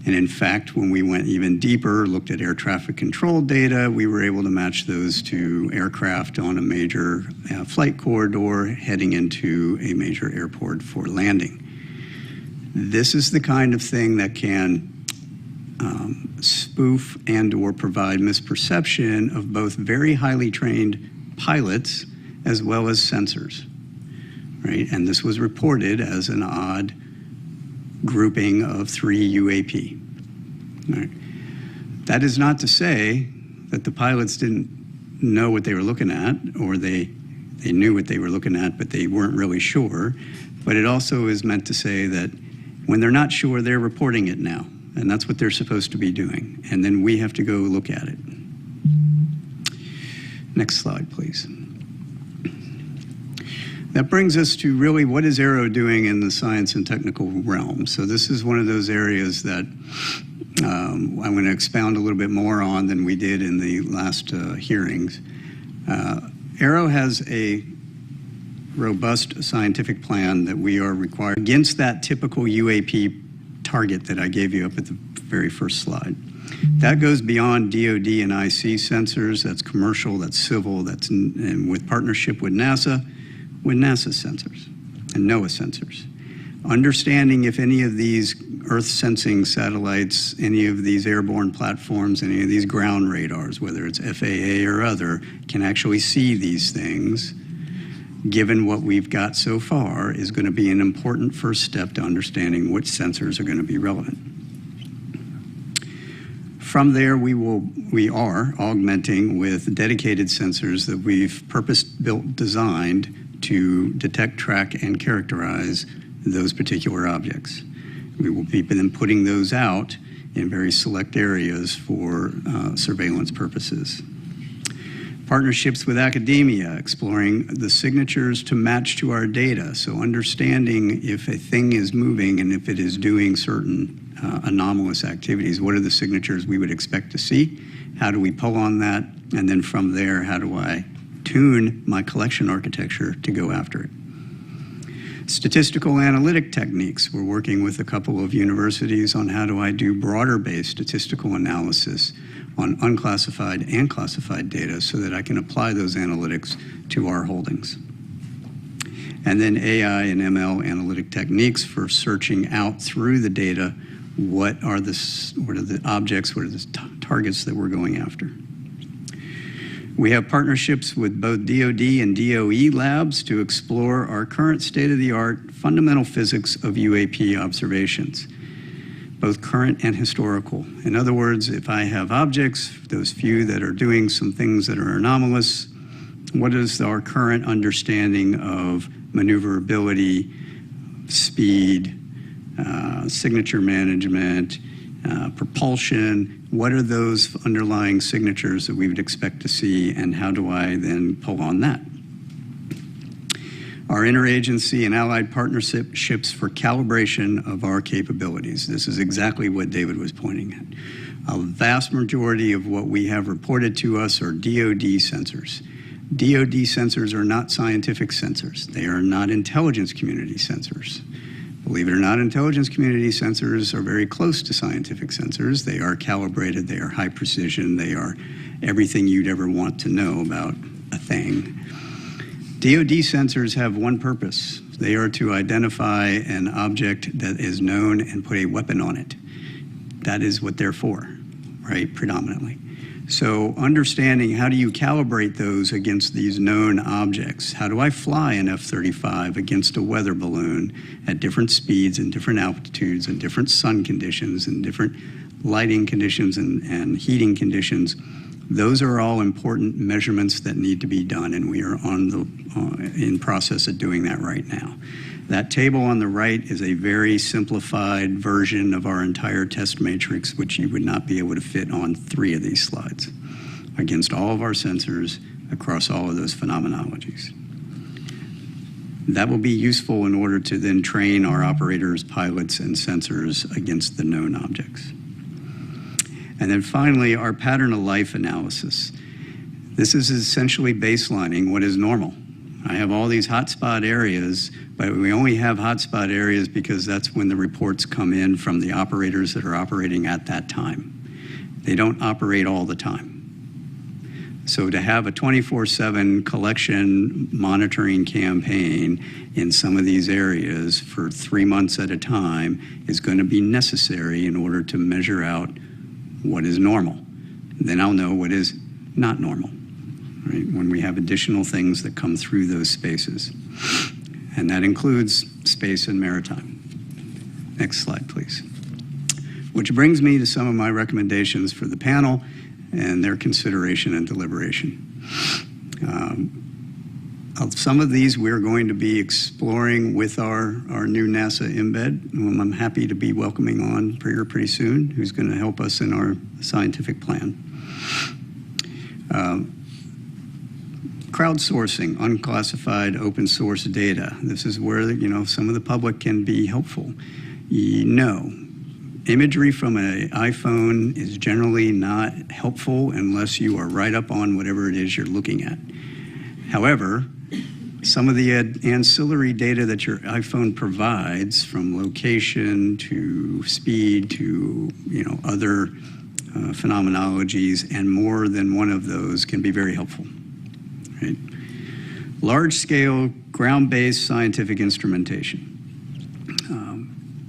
And in fact, when we went even deeper, looked at air traffic control data, we were able to match those to aircraft on a major flight corridor heading into a major airport for landing. This is the kind of thing that can spoof and or provide misperception of both very highly trained pilots as well as sensors, right? And this was reported as an odd grouping of 3 UAP. Right. That is not to say that the pilots didn't know what they were looking at, or they knew what they were looking at, but they weren't really sure. But it also is meant to say that when they're not sure, they're reporting it now. And that's what they're supposed to be doing. And then we have to go look at it. Next slide, please. That brings us to really what is AARO doing in the science and technical realm. So this is one of those areas that I'm going to expound a little bit more on than we did in the last hearings. AARO has a robust scientific plan that we are required against that typical UAP target that I gave you up at the very first slide. That goes beyond DoD and IC sensors. That's commercial, that's civil, that's and with partnership with NASA sensors and NOAA sensors. Understanding if any of these Earth sensing satellites, any of these airborne platforms, any of these ground radars, whether it's FAA or other, can actually see these things, given what we've got so far, is going to be an important first step to understanding which sensors are going to be relevant. From there, we are augmenting with dedicated sensors that we've purpose-built, designed to detect, track, and characterize those particular objects. We will be then putting those out in very select areas for surveillance purposes. Partnerships with academia, exploring the signatures to match to our data. So understanding if a thing is moving and if it is doing certain anomalous activities, what are the signatures we would expect to see? How do we pull on that? And then from there, how do I tune my collection architecture to go after it? Statistical analytic techniques. We're working with a couple of universities on how do I do broader-based statistical analysis on unclassified and classified data so that I can apply those analytics to our holdings. And then AI and ML analytic techniques for searching out through the data what are the objects, what are the targets that we're going after. We have partnerships with both DoD and DOE labs to explore our current state-of-the-art fundamental physics of UAP observations, both current and historical. In other words, if I have objects, those few that are doing some things that are anomalous, what is our current understanding of maneuverability, speed, signature management, propulsion? What are those underlying signatures that we would expect to see, and how do I then pull on that? Our interagency and allied partnerships for calibration of our capabilities. This is exactly what David was pointing at. A vast majority of what we have reported to us are DoD sensors. DoD sensors are not scientific sensors. They are not intelligence community sensors. Believe it or not, intelligence community sensors are very close to scientific sensors. They are calibrated, they are high precision, they are everything you'd ever want to know about a thing. DoD sensors have one purpose. They are to identify an object that is known and put a weapon on it. That is what they're for, right, predominantly. So understanding how do you calibrate those against these known objects? How do I fly an F-35 against a weather balloon at different speeds and different altitudes and different sun conditions and different lighting conditions and heating conditions? Those are all important measurements that need to be done, and we are in process of doing that right now. That table on the right is a very simplified version of our entire test matrix, which you would not be able to fit on 3 of these slides, against all of our sensors across all of those phenomenologies. That will be useful in order to then train our operators, pilots, and sensors against the known objects. And then finally, our pattern of life analysis. This is essentially baselining what is normal. I have all these hotspot areas, but we only have hotspot areas because that's when the reports come in from the operators that are operating at that time. They don't operate all the time. So to have a 24/7 collection monitoring campaign in some of these areas for 3 months at a time is going to be necessary in order to measure out what is normal. Then I'll know what is not normal, right? When we have additional things that come through those spaces. And that includes space and maritime. Next slide, please. Which brings me to some of my recommendations for the panel and their consideration and deliberation. Some of these we're going to be exploring with our new NASA embed, whom I'm happy to be welcoming on pretty soon, who's going to help us in our scientific plan. Crowdsourcing unclassified open source data. This is where some of the public can be helpful. Imagery from an iPhone is generally not helpful unless you are right up on whatever it is you're looking at. However, some of the ancillary data that your iPhone provides, from location to speed to other phenomenologies, and more than one of those can be very helpful. Right? Large-scale, ground-based scientific instrumentation.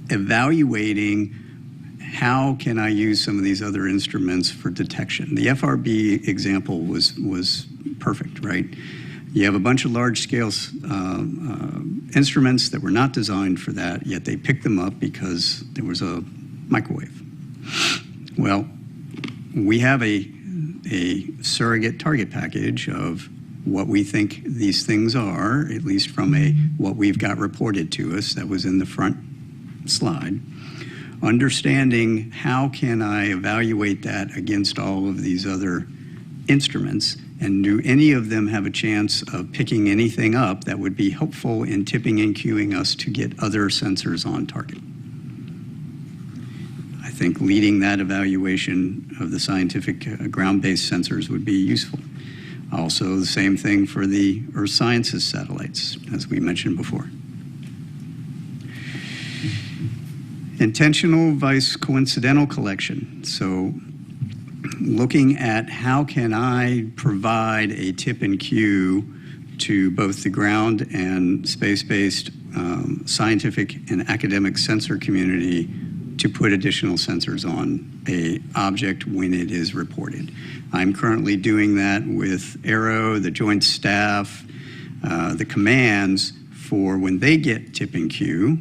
Evaluating how can I use some of these other instruments for detection. The FRB example was perfect, right? You have a bunch of large-scale instruments that were not designed for that, yet they picked them up because there was a microwave. Well, we have a surrogate target package of what we think these things are, at least from what we've got reported to us that was in the front slide. Understanding how can I evaluate that against all of these other instruments, and do any of them have a chance of picking anything up that would be helpful in tipping and cueing us to get other sensors on target. I think leading that evaluation of the scientific ground-based sensors would be useful. Also, the same thing for the Earth Sciences satellites, as we mentioned before. Intentional vice coincidental collection. So looking at how can I provide a tip and cue to both the ground and space-based scientific and academic sensor community to put additional sensors on a object when it is reported. I'm currently doing that with AARO, the Joint Staff, the commands for when they get tip and cue,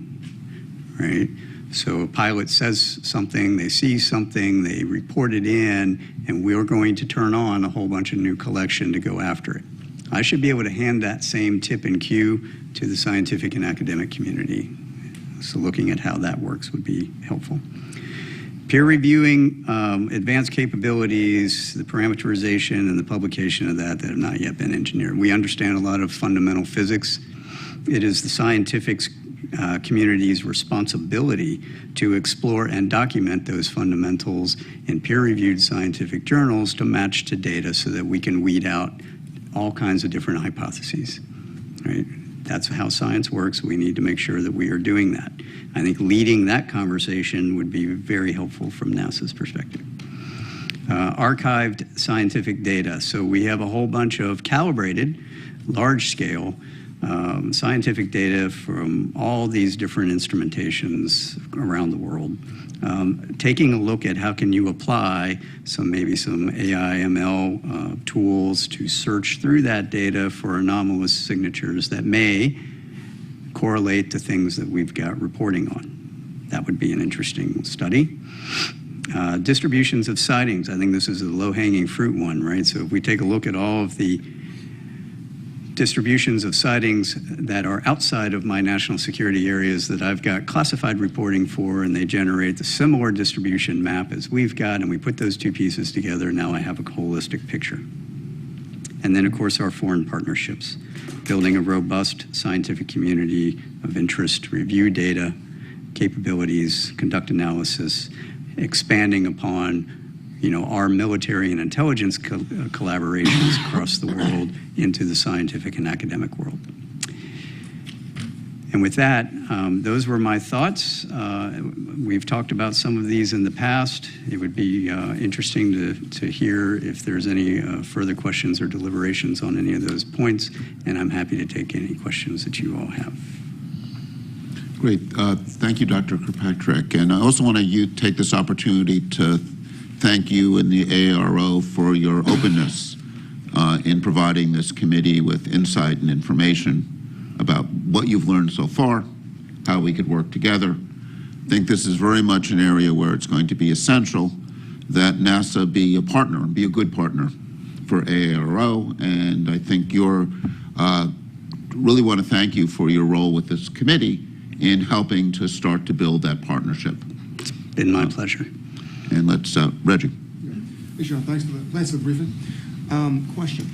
right? So a pilot says something, they see something, they report it in, and we're going to turn on a whole bunch of new collection to go after it. I should be able to hand that same tip and cue to the scientific and academic community. So looking at how that works would be helpful. Peer reviewing advanced capabilities, the parameterization and the publication of that have not yet been engineered. We understand a lot of fundamental physics. It is the scientific community's responsibility to explore and document those fundamentals in peer-reviewed scientific journals to match to data so that we can weed out all kinds of different hypotheses, right? That's how science works. We need to make sure that we are doing that. I think leading that conversation would be very helpful from NASA's perspective. Archived scientific data. So we have a whole bunch of calibrated, large-scale scientific data from all these different instrumentations around the world. Taking a look at how can you apply maybe some AI, ML tools to search through that data for anomalous signatures that may correlate to things that we've got reporting on. That would be an interesting study. Distributions of sightings. I think this is a low-hanging fruit one, right? So if we take a look at all of the distributions of sightings that are outside of my national security areas that I've got classified reporting for, and they generate the similar distribution map as we've got, and we put those two pieces together, now I have a holistic picture. And then, of course, our foreign partnerships, building a robust scientific community of interest, review data, capabilities, conduct analysis, expanding upon our military and intelligence collaborations across the world into the scientific and academic world. And with that, those were my thoughts. We've talked about some of these in the past. It would be interesting to hear if there's any further questions or deliberations on any of those points, and I'm happy to take any questions that you all have.
Great. Thank you, Dr. Kirkpatrick. And I also want to take this opportunity to thank you and the AARO for your openness in providing this committee with insight and information about what you've learned so far, how we could work together. I think this is very much an area where it's going to be essential that NASA be a partner and be a good partner for AARO. And I think really want to thank you for your role with this committee in helping to start to build that partnership.
It's been my pleasure.
And let's, Reggie.
Hey, Sean, thanks for the briefing. Question.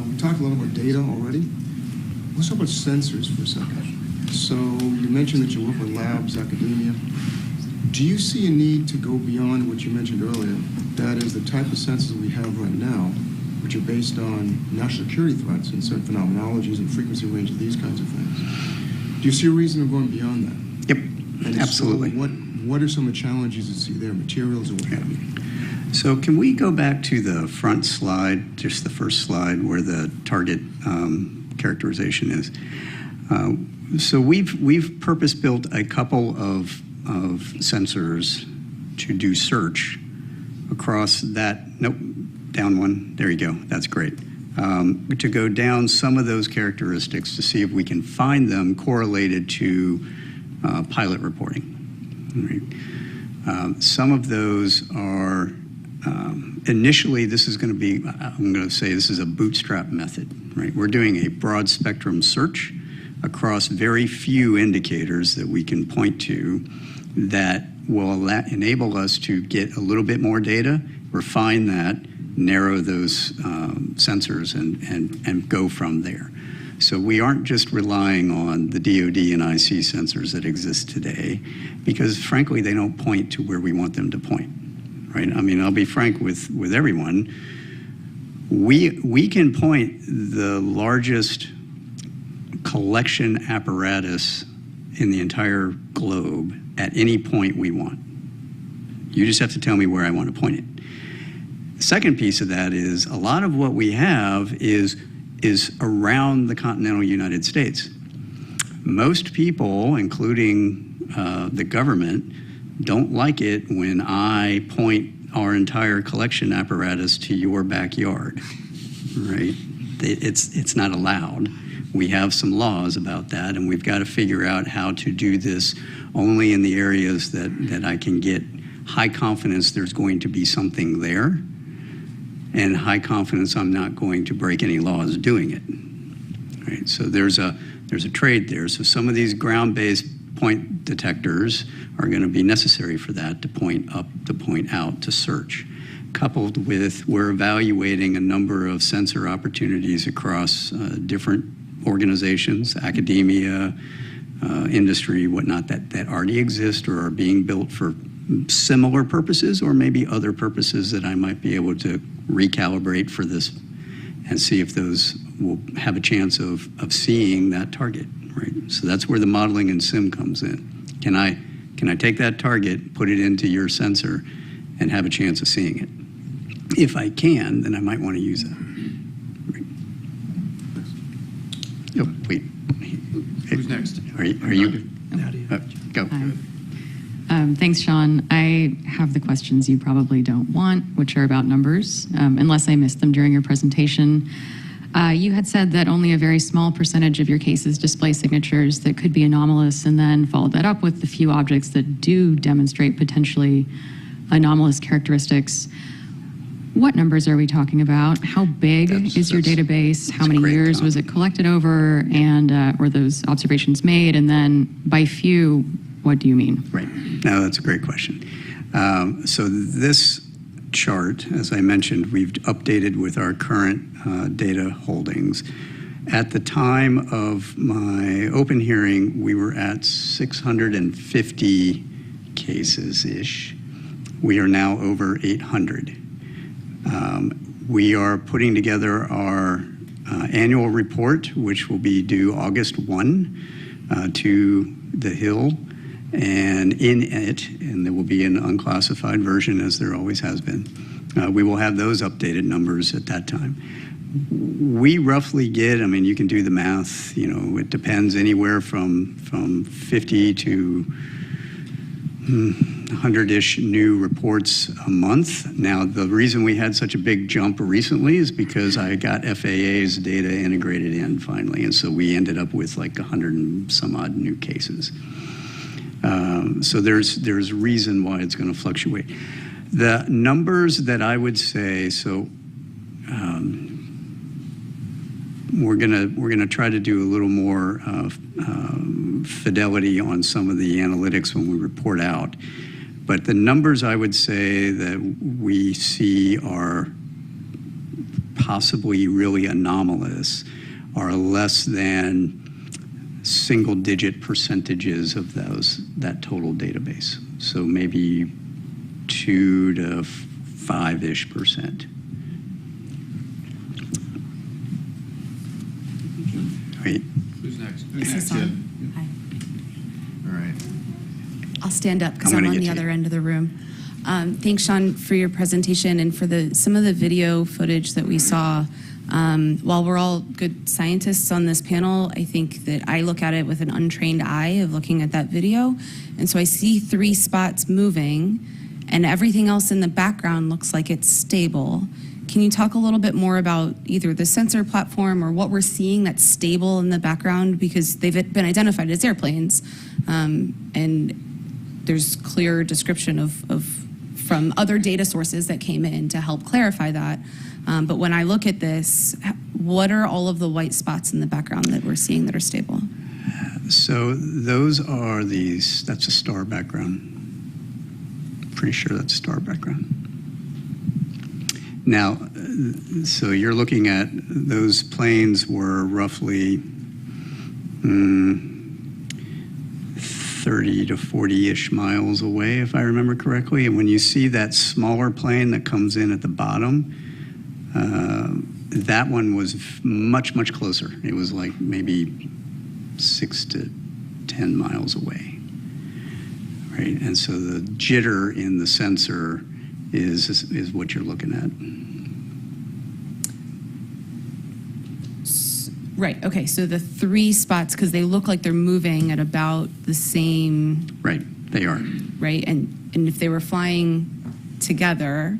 We talked a lot about data already. Let's talk about sensors for a second. So you mentioned that you work with labs, academia. Do you see a need to go beyond what you mentioned earlier? That is the type of sensors we have right now, which are based on national security threats and certain phenomenologies and frequency range of these kinds of things. Do you see a reason of going beyond that?
Yep,
And
absolutely.
So what are some of the challenges you see there, materials or what have you?
So can we go back to the front slide, just the first slide where the target characterization is? So we've purpose-built a couple of sensors to do search across that. Nope, down one. There you go. That's great. To go down some of those characteristics to see if we can find them correlated to pilot reporting. Right. Some of those are initially. This is going to be. I'm going to say this is a bootstrap method. Right. We're doing a broad spectrum search across very few indicators that we can point to that will enable us to get a little bit more data, refine that, narrow those sensors, and go from there. So we aren't just relying on the DoD and IC sensors that exist today, because frankly, they don't point to where we want them to point, right? I mean, I'll be frank with everyone. We can point the largest collection apparatus in the entire globe at any point we want. You just have to tell me where I want to point it. The second piece of that is a lot of what we have is around the continental United States. Most people, including the government, don't like it when I point our entire collection apparatus to your backyard, right? It's not allowed. We have some laws about that, and we've got to figure out how to do this only in the areas that I can get high confidence there's going to be something there, and high confidence I'm not going to break any laws doing it. Right? So there's a trade there. So some of these ground-based point detectors are going to be necessary for that, to point up, to point out, to search. Coupled with, we're evaluating a number of sensor opportunities across different organizations, academia, industry, whatnot, that already exist or are being built for similar purposes, or maybe other purposes that I might be able to recalibrate for this and see if those will have a chance of seeing that target, right? So that's where the modeling and sim comes in. Can I take that target, put it into your sensor, and have a chance of seeing it? If I can, then I might want to use that. Right. Oh, wait.
Who's next?
Are you? Go.
Thanks, Sean. I have the questions you probably don't want, which are about numbers, unless I missed them during your presentation. You had said that only a very small percentage of your cases display signatures that could be anomalous, and then followed that up with the few objects that do demonstrate potentially anomalous characteristics. What numbers are we talking about? How big is your database? How many years was it collected over, and were those observations made? And then by few, what do you mean?
Right. No, that's a great question. So this chart, as I mentioned, we've updated with our current data holdings. At the time of my open hearing, we were at 650 cases-ish, We are now over 800. We are putting together our annual report, which will be due August 1 to the Hill. And in it, and there will be an unclassified version, as there always has been, we will have those updated numbers at that time. We roughly get, I mean, you can do the math, you know, it depends anywhere from 50 to 100-ish new reports a month. Now, the reason we had such a big jump recently is because I got FAA's data integrated in finally, and so we ended up with like 100 and some odd new cases. So there's reason why it's going to fluctuate. The numbers that I would say, so we're gonna try to do a little more fidelity on some of the analytics when we report out. But the numbers I would say that we see are possibly really anomalous are less than single-digit percentages of that total database. So maybe 2 to 5-ish%. Wait.
Who's next?
Is this on? Hi.
All right.
I'll stand up because
I'm
I'm
gonna
on
get
the
to
other
you.
end of the room. Thanks, Sean, for your presentation and for some of the video footage that we saw. While we're all good scientists on this panel, I think that I look at it with an untrained eye of looking at that video. And so I see 3 spots moving and everything else in the background looks like it's stable. Can you talk a little bit more about either the sensor platform or what we're seeing that's stable in the background? Because they've been identified as airplanes, and there's clear description of from other data sources that came in to help clarify that. But when I look at this, what are all of the white spots in the background that we're seeing that are stable?
So those are that's a star background. Pretty sure that's a star background. Now, so you're looking at those planes were roughly 30 to 40-ish miles away, if I remember correctly. And when you see that smaller plane that comes in at the bottom, that one was much, much closer. It was like maybe 6 to 10 miles away, right? And so the jitter in the sensor is what you're looking at.
Right, okay, so the 3 spots, because they look like they're moving at about the same,
Right, they are.
right? And if they were flying together,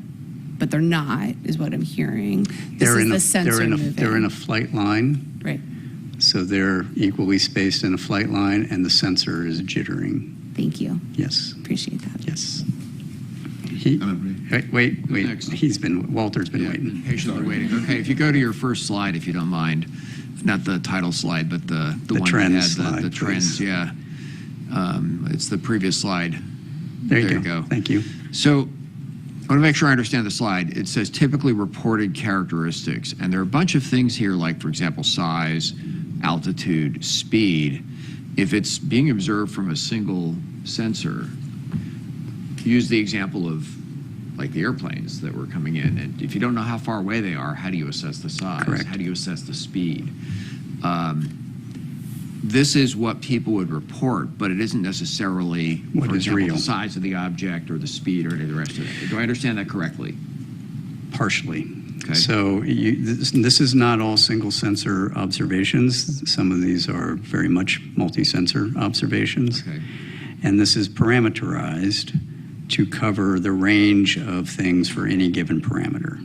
but they're not, is what I'm hearing. This is the sensor moving.
They're in a flight line.
Right,
So they're equally spaced in a flight line, and the sensor is jittering.
thank you,
Yes,
appreciate that.
yes. Wait.
Next.
Walter's been waiting.
Patiently waiting. Okay, if you go to your first slide, if you don't mind, not the title slide, but the one
trend
that had
slide,
the trends.
please.
Yeah, it's the previous slide.
There you go. Thank you.
So I want to make sure I understand the slide. It says typically reported characteristics, and there are a bunch of things here, like, for example, size, altitude, speed. If it's being observed from a single sensor, use the example of like the airplanes that were coming in, and if you don't know how far away they are, how do you assess the size?
Correct.
How do you assess the speed? This is what people would report, but it isn't necessarily,
What
for
is
example,
real.
the size of the object or the speed or any of the rest of it. Do I understand that correctly?
Partially.
Okay.
So this is not all single sensor observations. Some of these are very much multi-sensor observations.
Okay.
And this is parameterized to cover the range of things for any given parameter,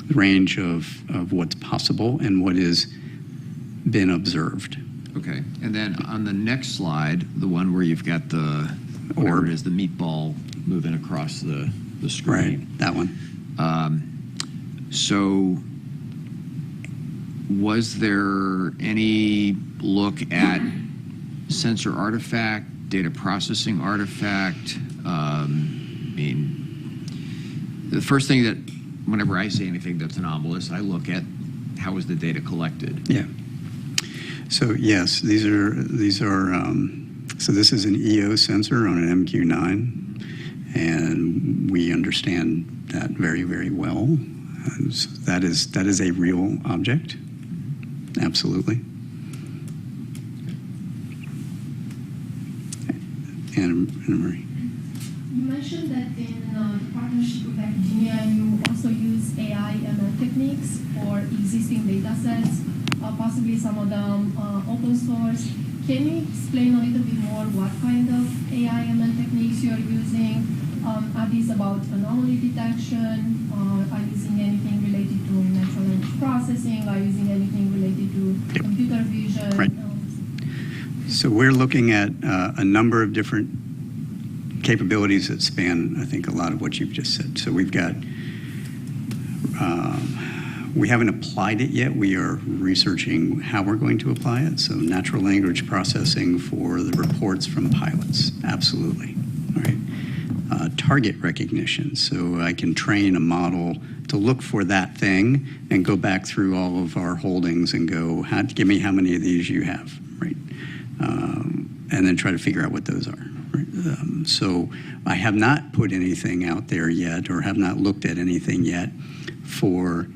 the range of what's possible and what has been observed.
Okay, and then on the next slide, the one where you've got the, whatever
Orb.
it is, the meatball moving across the screen.
Right, that one.
So was there any look at sensor artifact, data processing artifact? I mean, the first thing that, whenever I see anything that's anomalous, I look at how was the data collected.
Yeah. So yes, these are so this is an EO sensor on an MQ-9, And we understand that very, very well. So that is a real object, absolutely. Anna Marie.
You mentioned that in partnership with academia, you also use AI ML techniques for existing data sets, possibly some of them open source. Can you explain a little bit more what kind of AI ML techniques you're using? Are these about anomaly detection? Are you using anything related to natural language processing? Are you using anything related to computer vision?
Right. So we're looking at a number of different capabilities that span, I think, a lot of what you've just said. So we've got, we haven't applied it yet. We are researching how we're going to apply it. So natural language processing for the reports from pilots, absolutely. All right. Target recognition, so I can train a model to look for that thing and go back through all of our holdings and go, give me how many of these you have, right? And then try to figure out what those are. Right? So I have not put anything out there yet, or have not looked at anything yet for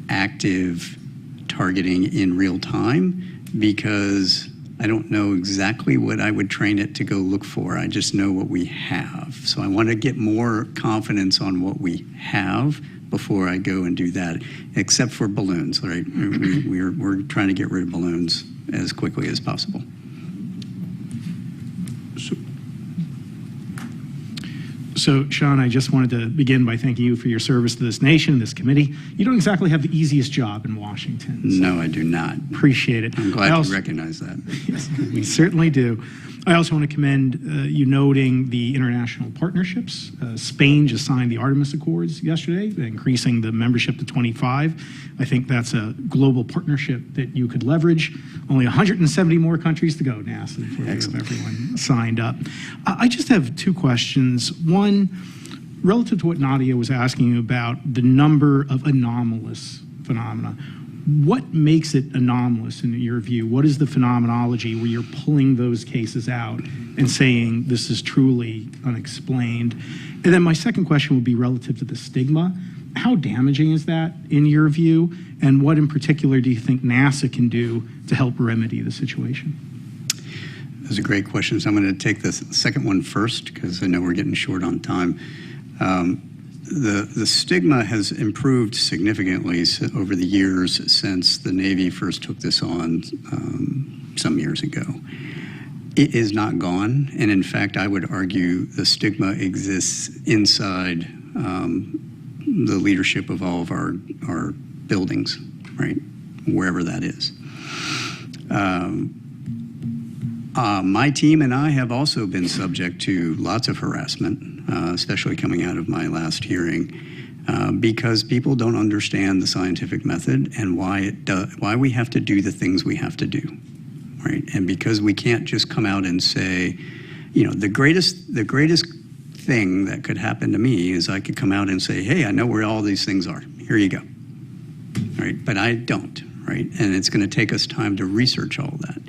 active targeting in real time, because I don't know exactly what I would train it to go look for. I just know what we have. So I want to get more confidence on what we have before I go and do that, except for balloons, right? We're trying to get rid of balloons as quickly as possible.
So, Sean, I just wanted to begin by thanking you for your service to this nation, this committee. You don't exactly have the easiest job in Washington. So
no, I do not.
Appreciate it.
I'm glad you recognize that.
Yes, we certainly do. I also want to commend you noting the international partnerships. Spain just signed the Artemis Accords yesterday, increasing the membership to 25. I think that's a global partnership that you could leverage. Only 170 more countries to go, NASA, before we have everyone signed up. I just have two questions. One, relative to what Nadia was asking you about the number of anomalous phenomena. What makes it anomalous in your view? What is the phenomenology where you're pulling those cases out and saying this is truly unexplained? And then my second question would be relative to the stigma. How damaging is that in your view? And what in particular do you think NASA can do to help remedy the situation?
Those are great questions. I'm going to take the second one first because I know we're getting short on time. The stigma has improved significantly over the years since the Navy first took this on some years ago. It is not gone, and in fact, I would argue the stigma exists inside the leadership of all of our buildings, right, wherever that is. My team and I have also been subject to lots of harassment, especially coming out of my last hearing, because people don't understand the scientific method and why we have to do the things we have to do, right? And because we can't just come out and say, you know, the greatest thing that could happen to me is I could come out and say, hey, I know where all these things are. Here you go, right? But I don't, right? And it's going to take us time to research all that.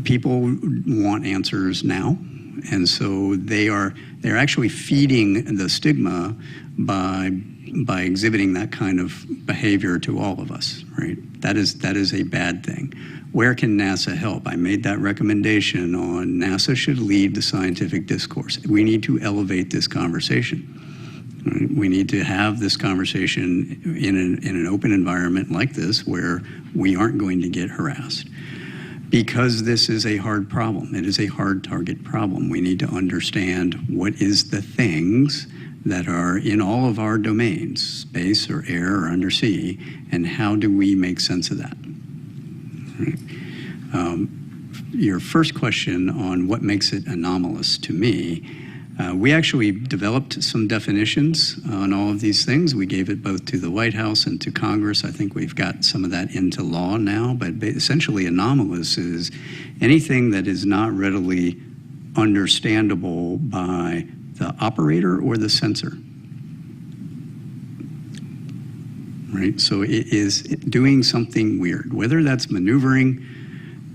People want answers now, and so they're actually feeding the stigma by exhibiting that kind of behavior to all of us, right? That is a bad thing. Where can NASA help? I made that recommendation on NASA should lead the scientific discourse. We need to elevate this conversation. Right? We need to have this conversation in an open environment like this where we aren't going to get harassed. Because this is a hard problem. It is a hard target problem. We need to understand what is the things that are in all of our domains, space or air or undersea, and how do we make sense of that? Right. Your first question on what makes it anomalous to me, we actually developed some definitions on all of these things. We gave it both to the White House and to Congress. I think we've got some of that into law now, but essentially anomalous is anything that is not readily understandable by the operator or the sensor. Right? So it is doing something weird, whether that's maneuvering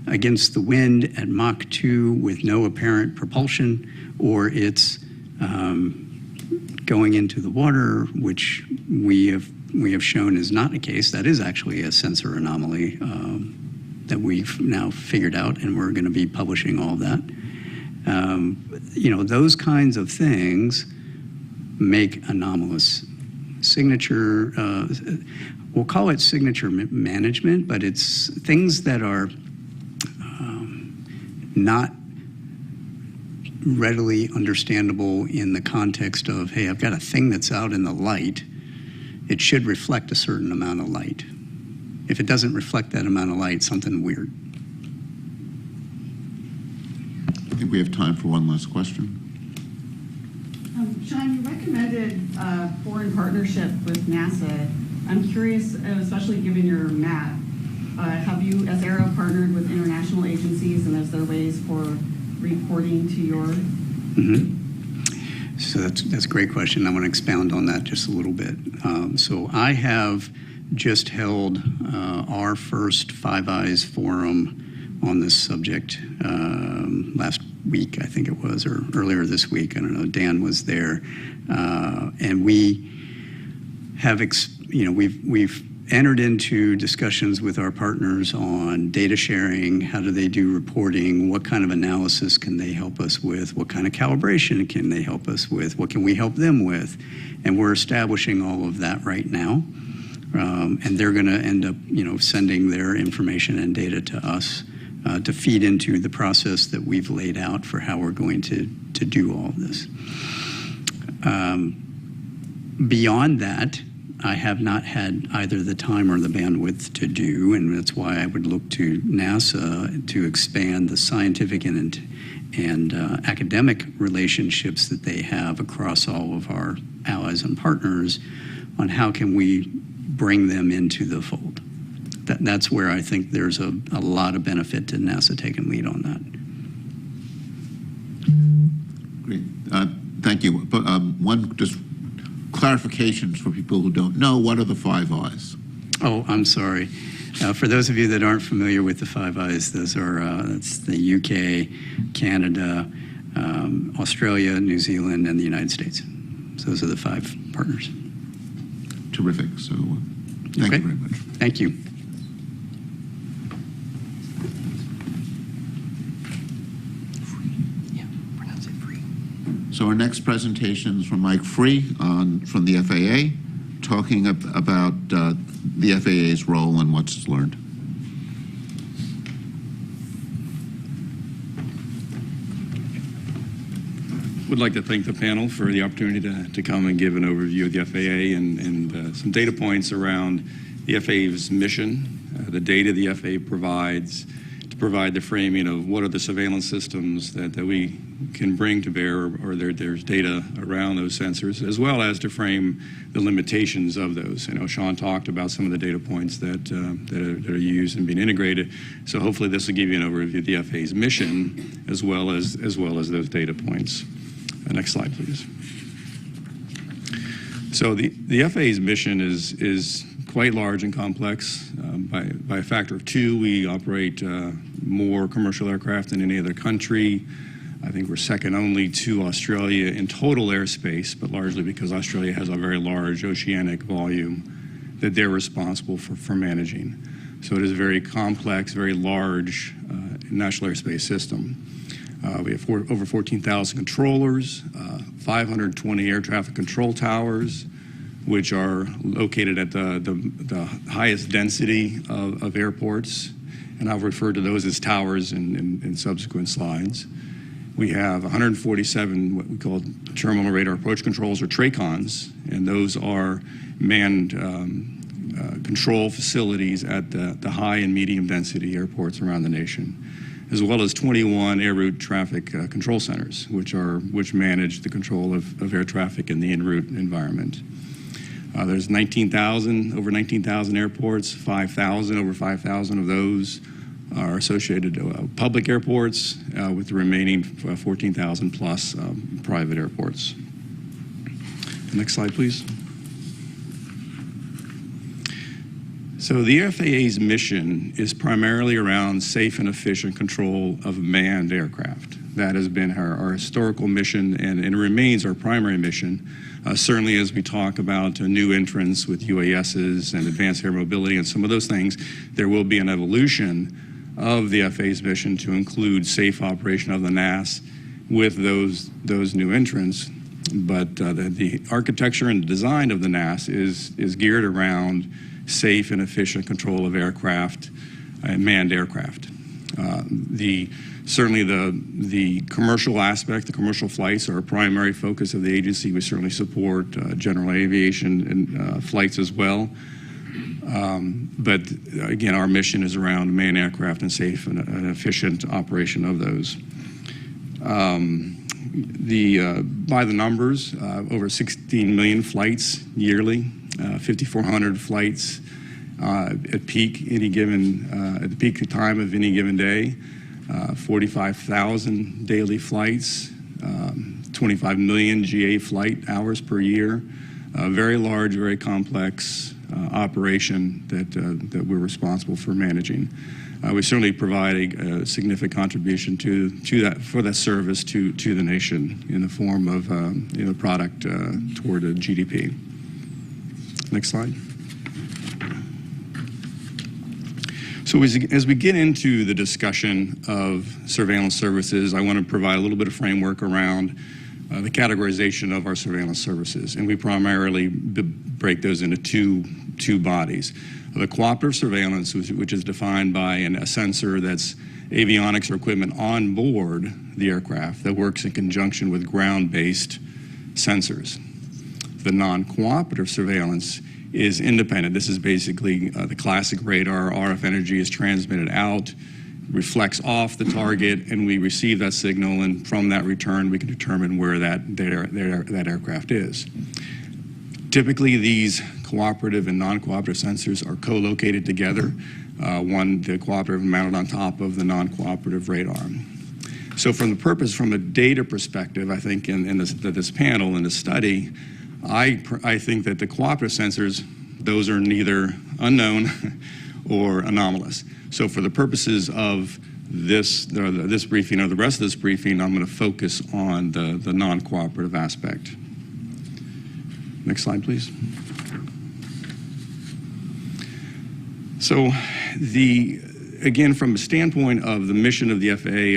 against the wind at Mach 2 with no apparent propulsion, or it's going into the water, which we have shown is not the case. That is actually a sensor anomaly that we've now figured out, and we're going to be publishing all of that. Those kinds of things make anomalous signature, we'll call it signature management, but it's things that are not readily understandable in the context of, hey, I've got a thing that's out in the light. It should reflect a certain amount of light. If it doesn't reflect that amount of light, something weird.
I think we have time for one last question.
Shen, you recommended foreign partnership with NASA. I'm curious, especially given your map, have you, as AARO, partnered with international agencies, and is there ways for reporting to your?
So that's a great question. I want to expound on that just a little bit. So I have just held our first Five Eyes forum on this subject last week, I think it was, or earlier this week. I don't know. Dan was there, and we have, we've entered into discussions with our partners on data sharing. How do they do reporting? What kind of analysis can they help us with? What kind of calibration can they help us with? What can we help them with? And we're establishing all of that right now. And they're going to end up, sending their information and data to us to feed into the process that we've laid out for how we're going to do all of this. Beyond that, I have not had either the time or the bandwidth to do, and that's why I would look to NASA to expand the scientific and academic relationships that they have across all of our allies and partners on how can we bring them into the fold. That's where I think there's a lot of benefit to NASA taking lead on that.
Great. Thank you. But one just clarifications for people who don't know, what are the Five Eyes?
Oh, I'm sorry. For those of you that aren't familiar with the Five Eyes, those are that's the UK, Canada, Australia, New Zealand, and the United States. So those are the 5 partners.
Terrific. So thank you very much.
Thank you.
So our next presentation is from Mike Free from the FAA, talking about the FAA's role and what's learned.
Would like to thank the panel for the opportunity to come and give an overview of the FAA and some data points around the FAA's mission, the data the FAA provides, to provide the framing of what are the surveillance systems that we can bring to bear, or there's data around those sensors, as well as to frame the limitations of those. Shen talked about some of the data points that are used and being integrated. So hopefully this will give you an overview of the FAA's mission, as well as those data points. Next slide, please. So the FAA's mission is quite large and complex. By a factor of 2, we operate more commercial aircraft than any other country. I think we're second only to Australia in total airspace, but largely because Australia has a very large oceanic volume that they're responsible for managing. So it is a very complex, very large national airspace system. We have over 14,000 controllers, 520 air traffic control towers, which are located at the highest density of airports, and I'll refer to those as towers in subsequent slides. We have 147 what we call terminal radar approach controls, or TRACONs, and those are manned control facilities at the high and medium density airports around the nation, as well as 21 air route traffic control centers, which manage the control of air traffic in the en route environment. There's over 19,000 airports, over 5,000 of those are associated public airports, with the remaining 14,000 plus private airports. Next slide, please. So the FAA's mission is primarily around safe and efficient control of manned aircraft. That has been our historical mission, and it remains our primary mission. Certainly as we talk about new entrants with UASs and advanced air mobility and some of those things, there will be an evolution of the FAA's mission to include safe operation of the NAS with those new entrants. But the architecture and design of the NAS is geared around safe and efficient control of aircraft and manned aircraft. Certainly the commercial aspect, the commercial flights are a primary focus of the agency. We certainly support general aviation and flights as well. But again, our mission is around manned aircraft and safe and efficient operation of those. By the numbers, over 16 million flights yearly, 5,400 flights at the peak time of any given day, 45,000 daily flights, 25 million GA flight hours per year. A very large, very complex operation that we're responsible for managing. We certainly provide a significant contribution to that service to the nation in the form of product toward a GDP. Next slide. So as we get into the discussion of surveillance services, I want to provide a little bit of framework around the categorization of our surveillance services, and we primarily break those into two bodies. The cooperative surveillance, which is defined by a sensor that's avionics or equipment on board the aircraft that works in conjunction with ground-based sensors. The non-cooperative surveillance is independent. This is basically the classic radar. RF energy is transmitted out, reflects off the target, and we receive that signal, and from that return, we can determine where that aircraft is. Typically, these cooperative and non-cooperative sensors are co-located together. The cooperative mounted on top of the non-cooperative radar. So from a data perspective, I think in this panel, in this study, I think that the cooperative sensors, those are neither unknown or anomalous. So for the purposes of this briefing or the rest of this briefing, I'm going to focus on the non-cooperative aspect. Next slide, please. So again, from a standpoint of the mission of the FAA,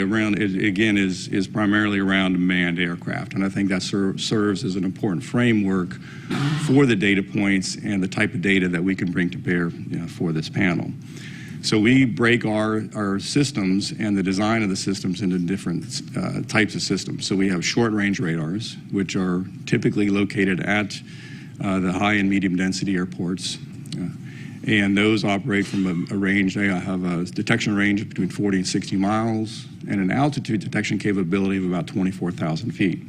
is primarily around manned aircraft, and I think that serves as an important framework for the data points and the type of data that we can bring to bear for this panel. So we break our systems and the design of the systems into different types of systems. So we have short-range radars, which are typically located at the high and medium density airports. And those operate from a range. They have a detection range of between 40 and 60 miles and an altitude detection capability of about 24,000 feet.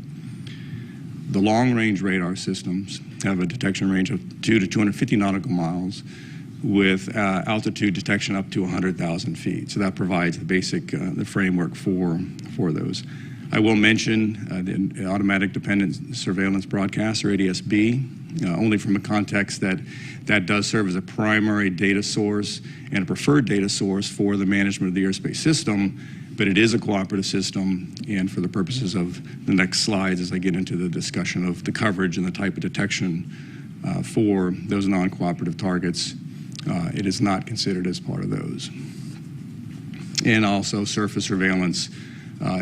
The long-range radar systems have a detection range of 2 to 250 nautical miles with altitude detection up to 100,000 feet. So that provides the basic the framework for those. I will mention the Automatic Dependent Surveillance Broadcast, or ADS-B, only from a context that does serve as a primary data source and a preferred data source for the management of the airspace system, but it is a cooperative system, and for the purposes of the next slides as I get into the discussion of the coverage and the type of detection for those non-cooperative targets, it is not considered as part of those. And also surface surveillance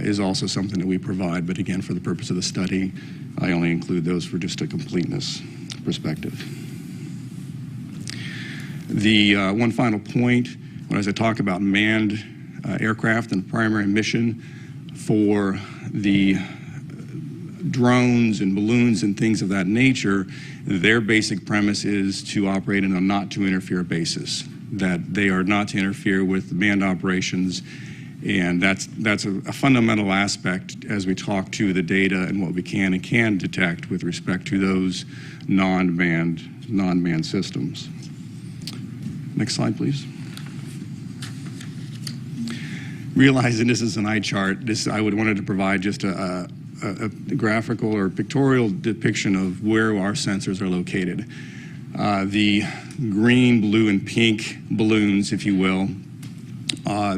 is also something that we provide, but again, for the purpose of the study, I only include those for just a completeness perspective. The one final point, as I talk about manned aircraft and primary mission for the drones and balloons and things of that nature, their basic premise is to operate on a not to interfere basis, that they are not to interfere with manned operations. And that's a fundamental aspect as we talk to the data and what we can and can detect with respect to those non-manned systems. Next slide, please. Realizing this is an eye chart, I wanted to provide just a graphical or pictorial depiction of where our sensors are located. The green, blue, and pink balloons, if you will,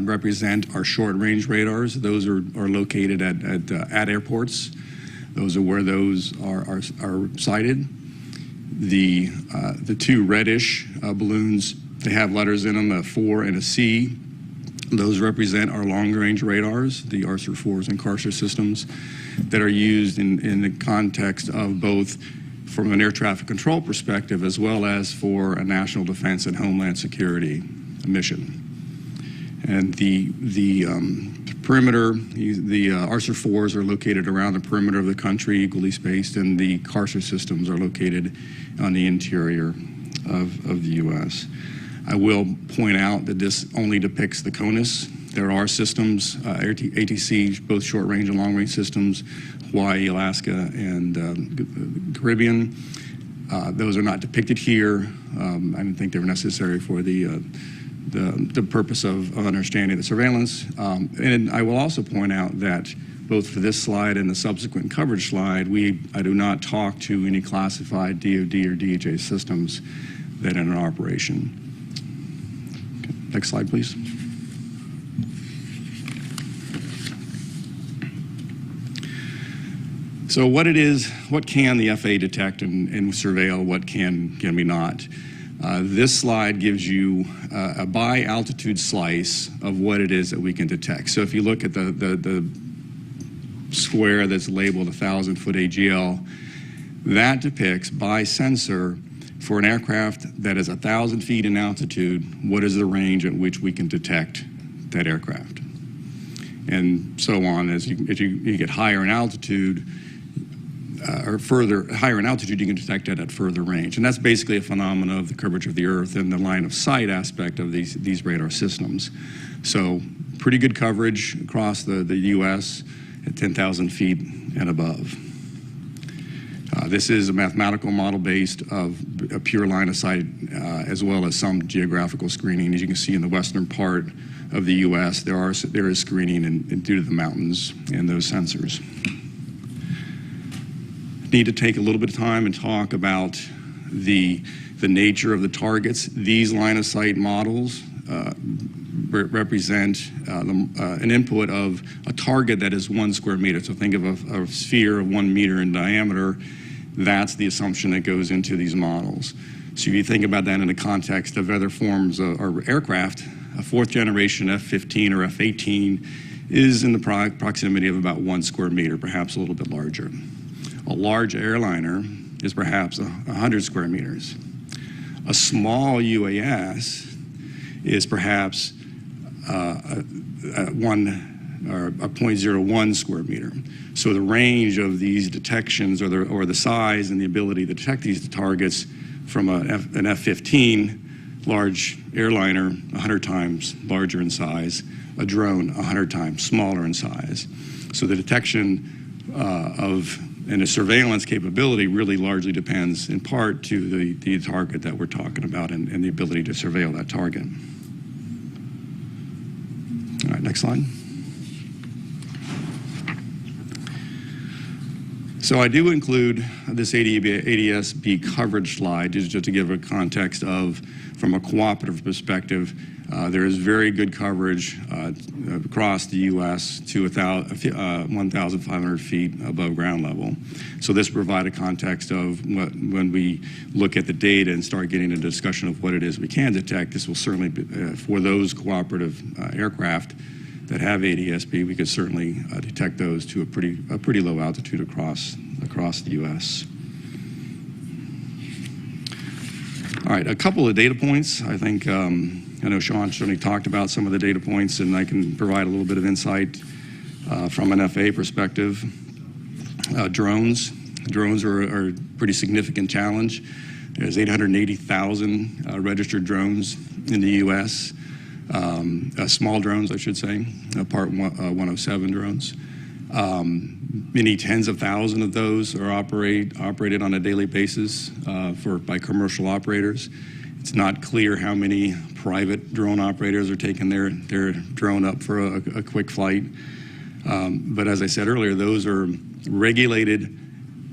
represent our short-range radars. Those are located at airports. Those are where those are sited. The two reddish balloons, they have letters in them, a 4 and a C. Those represent our long-range radars, the ARSR-4s and CARSR systems that are used in the context of both from an air traffic control perspective as well as for a national defense and homeland security mission. And the perimeter, the ARSR-4s are located around the perimeter of the country, equally spaced, and the CARSR systems are located on the interior of the U.S. I will point out that this only depicts the CONUS. There are systems, ATC, both short-range and long-range systems, Hawaii, Alaska, and Caribbean. Those are not depicted here. I didn't think they were necessary for the purpose of understanding the surveillance. And I will also point out that both for this slide and the subsequent coverage slide, I do not talk to any classified DoD or DHA systems that are in operation. Okay, next slide, please. So what can the FAA detect and surveil, what can we not? This slide gives you a by altitude slice of what it is that we can detect. So if you look at the square that's labeled 1,000-foot AGL, that depicts by sensor for an aircraft that is 1,000 feet in altitude, what is the range at which we can detect that aircraft? And so on, as you get higher in altitude, or higher in altitude, you can detect it at further range. And that's basically a phenomenon of the curvature of the Earth and the line of sight aspect of these radar systems. So pretty good coverage across the U.S. at 10,000 feet and above. This is a mathematical model based of a pure line of sight as well as some geographical screening. As you can see in the western part of the U.S., there is screening due to the mountains and those sensors. Need to take a little bit of time and talk about the nature of the targets. These line of sight models represent an input of a target that is 1 square meter. So think of a sphere of 1 meter in diameter. That's the assumption that goes into these models. So if you think about that in the context of other forms or aircraft, a 4th generation F-15 or F-18 is in the proximity of about 1 square meter, perhaps a little bit larger. A large airliner is perhaps 100 square meters. A small UAS is perhaps a 0.01 square meter. So the range of these detections or the size and the ability to detect these targets from an F-15, large airliner, 100 times larger in size, a drone 100 times smaller in size. So the detection and the surveillance capability really largely depends in part to the target that we're talking about and the ability to surveil that target. All right, next slide. So I do include this ADS-B coverage slide just to give a context of, from a cooperative perspective, there is very good coverage across the U.S. to 1,500 feet above ground level. So this provides a context of when we look at the data and start getting into discussion of what it is we can detect, this will certainly be, for those cooperative aircraft that have ADS-B, we could certainly detect those to a pretty low altitude across the U.S. All right, a couple of data points. I think I know Sean certainly talked about some of the data points, and I can provide a little bit of insight from an FAA perspective. Drones are a pretty significant challenge. There's 880,000 registered drones in the U.S. Small drones, I should say, Part 107 drones. Many tens of thousands of those are operated on a daily basis by commercial operators. It's not clear how many private drone operators are taking their drone up for a quick flight. But as I said earlier, those are regulated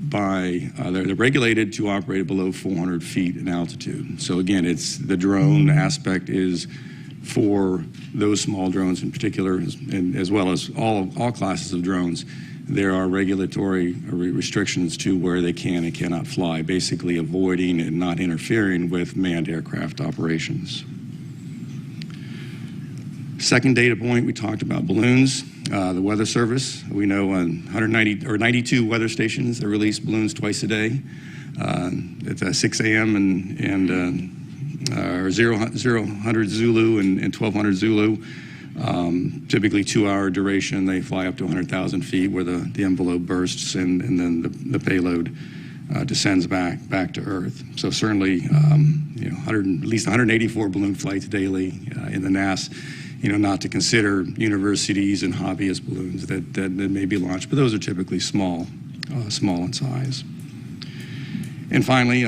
by, they're regulated to operate below 400 feet in altitude. So again, it's the drone aspect is for those small drones in particular, and as well as all classes of drones. There are regulatory restrictions to where they can and cannot fly, basically avoiding and not interfering with manned aircraft operations. Second data point, we talked about balloons. The Weather Service, we know on 92 weather stations that release balloons twice a day. At 6 a.m. and 0000 Zulu and 1200 Zulu. Typically 2-hour duration. They fly up to 100,000 feet where the envelope bursts and then the payload descends back to Earth. So certainly, at least 184 balloon flights daily in the NAS. Not to consider universities and hobbyist balloons that may be launched, but those are typically small in size. And finally,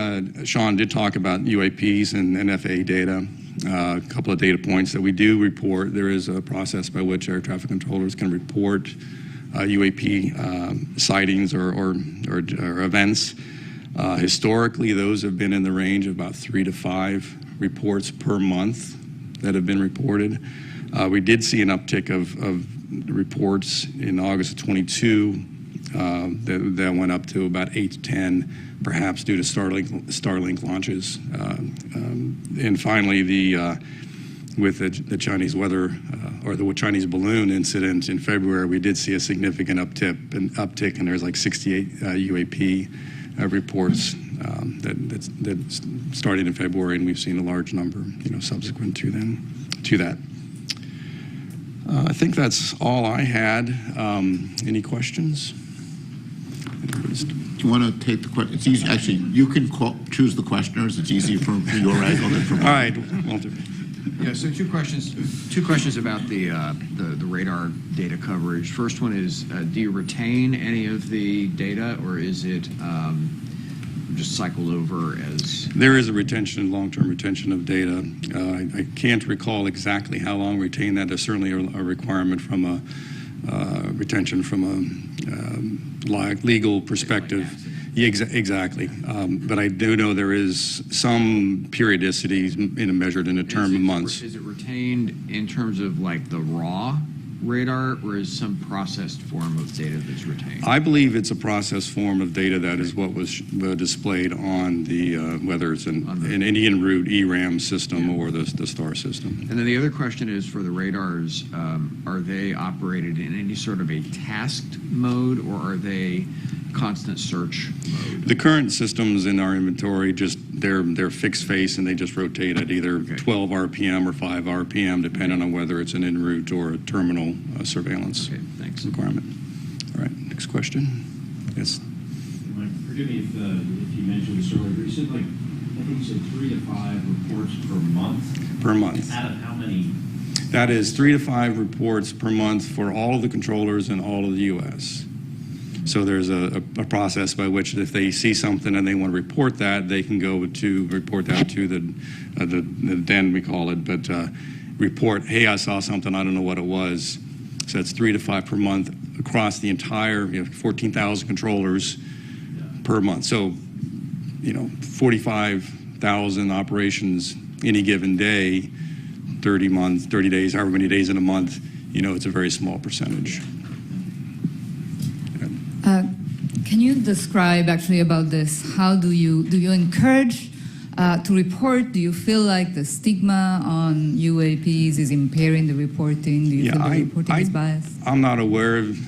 Sean did talk about UAPs and FAA data. A couple of data points that we do report. There is a process by which air traffic controllers can report UAP sightings or events. Historically, those have been in the range of about 3 to 5 reports per month that have been reported. We did see an uptick of reports in August of 22 that went up to about 8 to 10, perhaps due to Starlink launches. And finally, with the Chinese weather or the Chinese balloon incident in February, we did see a significant uptick, and there's like 68 UAP reports that started in February, and we've seen a large number, subsequent to that. I think that's all I had. Any questions?
Do you want to take the question? It's easy. Actually, you can choose the questioners. It's easier from your angle than from mine.
All right, Walter.
Yeah, so two questions about the radar data coverage. First one is, do you retain any of the data, or is it just cycled over as?
There is a long-term retention of data. I can't recall exactly how long we retain that. There's certainly a requirement from a retention from a legal perspective. Yeah, exactly. But I do know there is some periodicity measured in a term of months.
Is it retained in terms of like the raw radar, or is some processed form of data that's retained?
I believe it's a processed form of data that is what was displayed on the, whether it's an Indian route ERAM system or the STAR system.
And then the other question is for the radars, are they operated in any sort of a tasked mode, or are they constant search mode?
The current systems in our inventory, they're fixed face, and they just rotate at either 12 RPM or 5 RPM, depending on whether it's an en route or a terminal surveillance requirement. All right, next question. Yes.
Forgive me if you mentioned this earlier, but you said I think you said 3 to 5 reports per month.
Per month.
Out of how many?
That is 3 to 5 reports per month for all of the controllers in all of the U.S. So there's a process by which if they see something and they want to report that, they can go to report that to the den, we call it, but report, hey, I saw something, I don't know what it was. So that's 3 to 5 per month across the entire 14,000 controllers per month. So 45,000 operations any given day, 30 days, however many days in a month, it's a very small percentage.
Can you describe actually about this? How do you encourage to report? Do you feel like the stigma on UAPs is impairing the reporting? Do you feel the reporting is biased?
I'm not aware of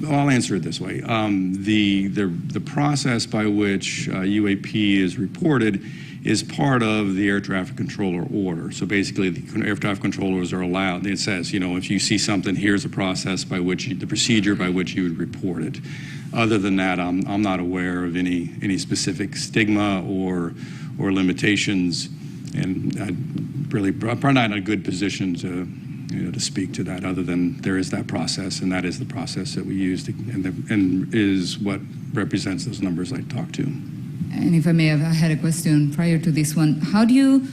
I'll answer it this way. The process by which UAP is reported is part of the air traffic controller order. So basically, the air traffic controllers are allowed. It says, if you see something, here's the process by which the procedure by which you would report it. Other than that, I'm not aware of any specific stigma or limitations, and I'm probably not in a good position to speak to that. Other than there is that process, and that is the process that we use, and is what represents those numbers I talked to.
And if I may have, I had a question prior to this one. How do you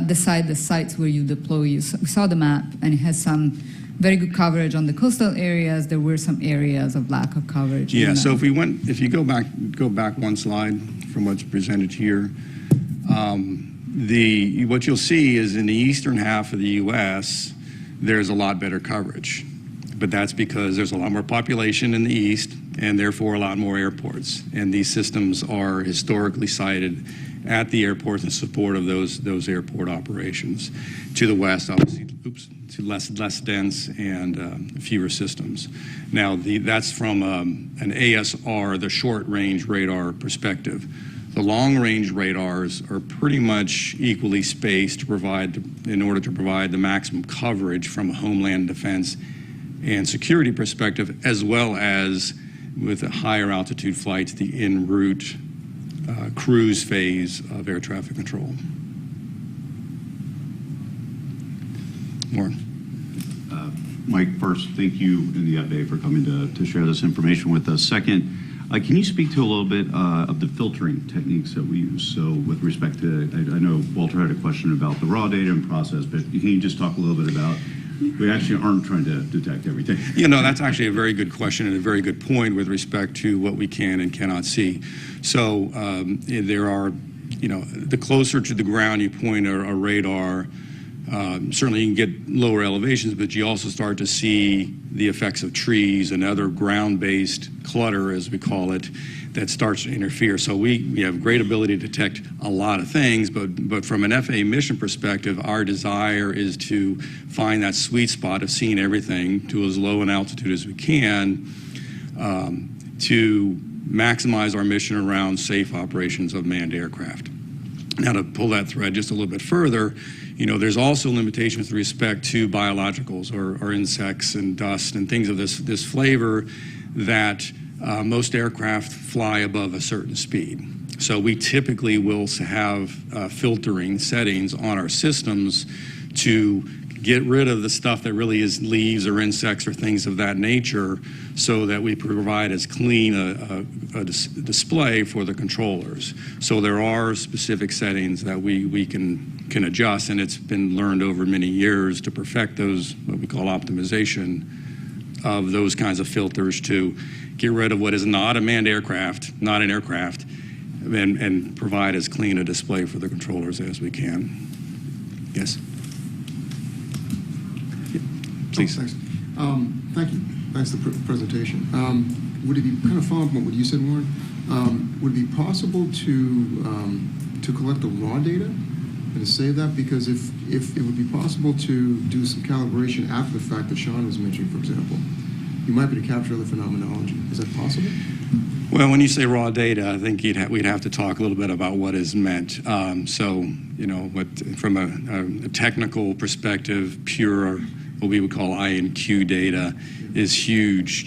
decide the sites where you deploy? We saw the map, and it has some very good coverage on the coastal areas. There were some areas of lack of coverage.
Yeah, so if you go back one slide from what's presented here, what you'll see is in the eastern half of the U.S., there's a lot better coverage. But that's because there's a lot more population in the east and therefore a lot more airports. And these systems are historically sited at the airports in support of those airport operations. To the west, obviously, to less dense and fewer systems. Now, that's from an ASR, the short-range radar perspective. The long-range radars are pretty much equally spaced in order to provide the maximum coverage from a homeland defense and security perspective, as well as with a higher altitude flights, the en route cruise phase of air traffic control. Warren.
Mike, first, thank you and the FAA for coming to share this information with us. Second, can you speak to a little bit of the filtering techniques that we use? So with respect to, I know Walter had a question about the raw data and process, but can you just talk a little bit about, we actually aren't trying to detect everything.
That's actually a very good question and a very good point with respect to what we can and cannot see. So there are, the closer to the ground you point a radar, certainly you can get lower elevations, but you also start to see the effects of trees and other ground-based clutter, as we call it, that starts to interfere. So we have great ability to detect a lot of things, but from an FAA mission perspective, our desire is to find that sweet spot of seeing everything to as low an altitude as we can to maximize our mission around safe operations of manned aircraft. Now, to pull that thread just a little bit further, there's also limitations with respect to biologicals or insects and dust and things of this flavor that most aircraft fly above a certain speed. So we typically will have filtering settings on our systems to get rid of the stuff that really is leaves or insects or things of that nature so that we provide as clean a display for the controllers. So there are specific settings that we can adjust, and it's been learned over many years to perfect those, what we call optimization of those kinds of filters to get rid of what is not a manned aircraft, not an aircraft, and provide as clean a display for the controllers as we can. Yes? Please.
Thanks. Thank you. Thanks for the presentation. Would it be kind of following up on what you said, Warren? Would it be possible to collect the raw data and to save that? Because if it would be possible to do some calibration after the fact that Shen was mentioning, for example, you might be to capture other phenomenology. Is that possible?
Well, when you say raw data, I think we'd have to talk a little bit about what is meant. From a technical perspective, pure, what we would call INQ data is huge,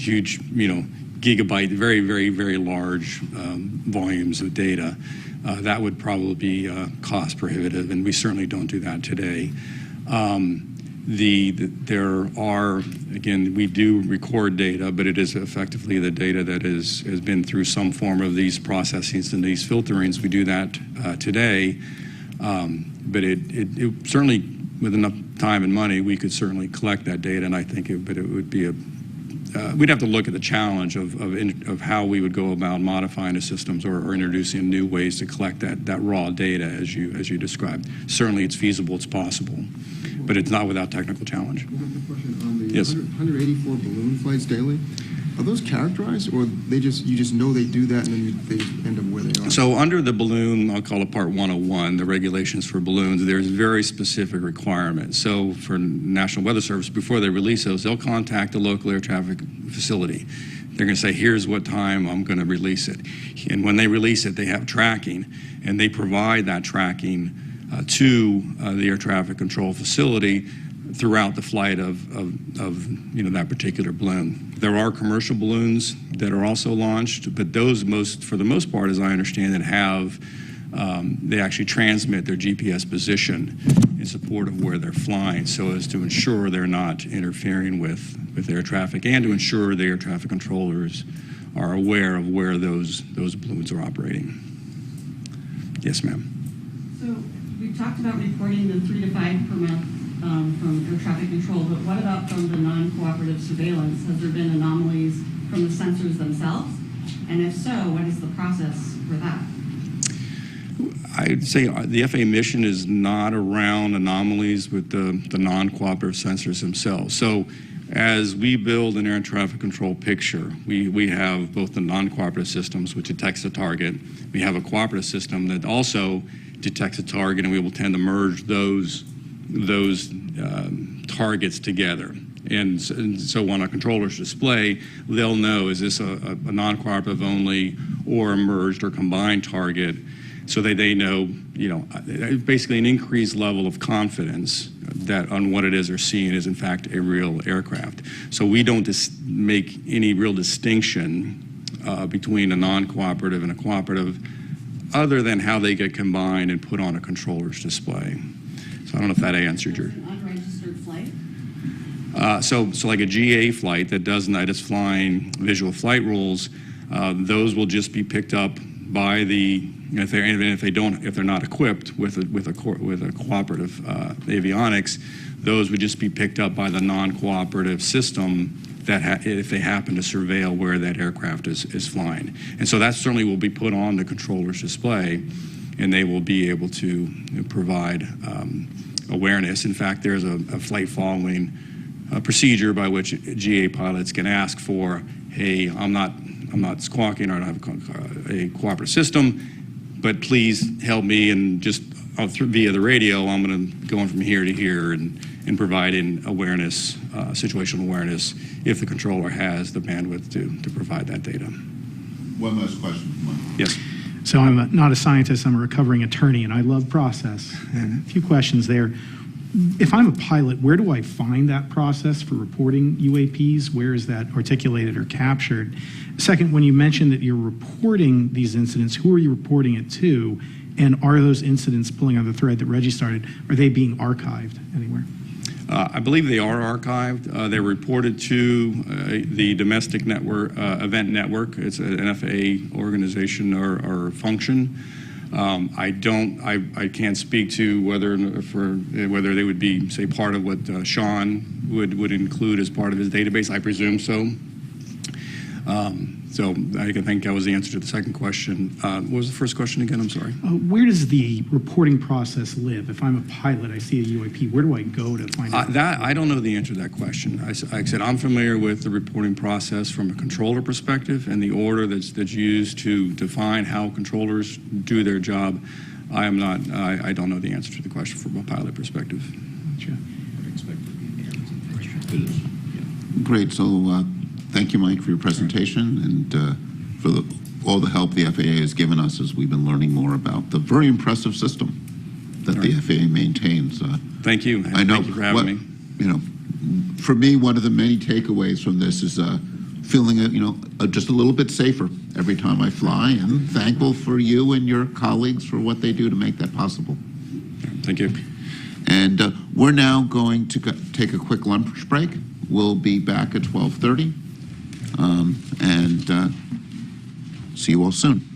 gigabyte, very, very, very large volumes of data. That would probably be cost prohibitive, and we certainly don't do that today. There are, again, we do record data, but it is effectively the data that has been through some form of these processings and these filterings. We do that today, but it certainly, with enough time and money, we could certainly collect that data, and I think it would be we'd have to look at the challenge of how we would go about modifying the systems or introducing new ways to collect that raw data as you described. Certainly it's feasible, it's possible, but it's not without technical challenge.
One question on the
Yes.
184 balloon flights daily. Are those characterized, or you just know they do that and then they end up where they are?
So under the balloon, I'll call it Part 101, the regulations for balloons, there's very specific requirements. So for National Weather Service, before they release those, they'll contact the local air traffic facility. They're going to say, here's what time I'm going to release it. And when they release it, they have tracking, and they provide that tracking to the air traffic control facility throughout the flight of that particular balloon. There are commercial balloons that are also launched, but those for the most part, as I understand it, they actually transmit their GPS position in support of where they're flying, so as to ensure they're not interfering with air traffic and to ensure the air traffic controllers are aware of where those balloons are operating. Yes, ma'am.
So we've talked about reporting the 3 to 5 per month from air traffic control, but what about from the non-cooperative surveillance? Has there been anomalies from the sensors themselves? And if so, what is the process for that?
I'd say the FAA mission is not around anomalies with the non-cooperative sensors themselves. So as we build an air traffic control picture, we have both the non-cooperative systems, which detects the target. We have a cooperative system that also detects a target, and we will tend to merge those targets together. And so on a controller's display, they'll know, is this a non-cooperative only or a merged or combined target, so that they know, basically an increased level of confidence that on what it is they're seeing is in fact a real aircraft. So we don't make any real distinction between a non-cooperative and a cooperative, other than how they get combined and put on a controller's display. So I don't know if that answered your...
An unregistered flight?
So like a GA flight that is flying visual flight rules, those will just be picked up by the, if they're not equipped with a cooperative avionics, those would just be picked up by the non-cooperative system that if they happen to surveil where that aircraft is flying. And so that certainly will be put on the controller's display, and they will be able to provide awareness. In fact, there's a flight following procedure by which GA pilots can ask for, hey, I'm not squawking, or I don't have a cooperative system, but please help me, and just via the radio, I'm going to go from here to here and providing awareness, situational awareness, if the controller has the bandwidth to provide that data.
One last question.
Yes.
So I'm not a scientist, I'm a recovering attorney, and I love process. And a few questions there. If I'm a pilot, where do I find that process for reporting UAPs? Where is that articulated or captured? Second, when you mentioned that you're reporting these incidents, who are you reporting it to? And are those incidents, pulling on the thread that Reggie started, are they being archived anywhere?
I believe they are archived. They're reported to the domestic network, event network. It's an FAA organization or function. I can't speak to whether they would be, say, part of what Sean would include as part of his database. I presume so. So I think that was the answer to the second question. What was the first question again? I'm sorry.
Where does the reporting process live? If I'm a pilot, I see a UAP, where do I go to find out?
I don't know the answer to that question. Like I said, I'm familiar with the reporting process from a controller perspective and the order that's used to define how controllers do their job. I don't know the answer to the question from a pilot perspective.
Gotcha.
Great. So thank you, Mike, for your presentation and for all the help the FAA has given us as we've been learning more about the very impressive system that the FAA maintains.
Thank you.
I know.
Thank you for having me.
For me, one of the many takeaways from this is feeling, just a little bit safer every time I fly, and thankful for you and your colleagues for what they do to make that possible.
Thank you.
And we're now going to take a quick lunch break. We'll be back at 12:30, and see you all soon.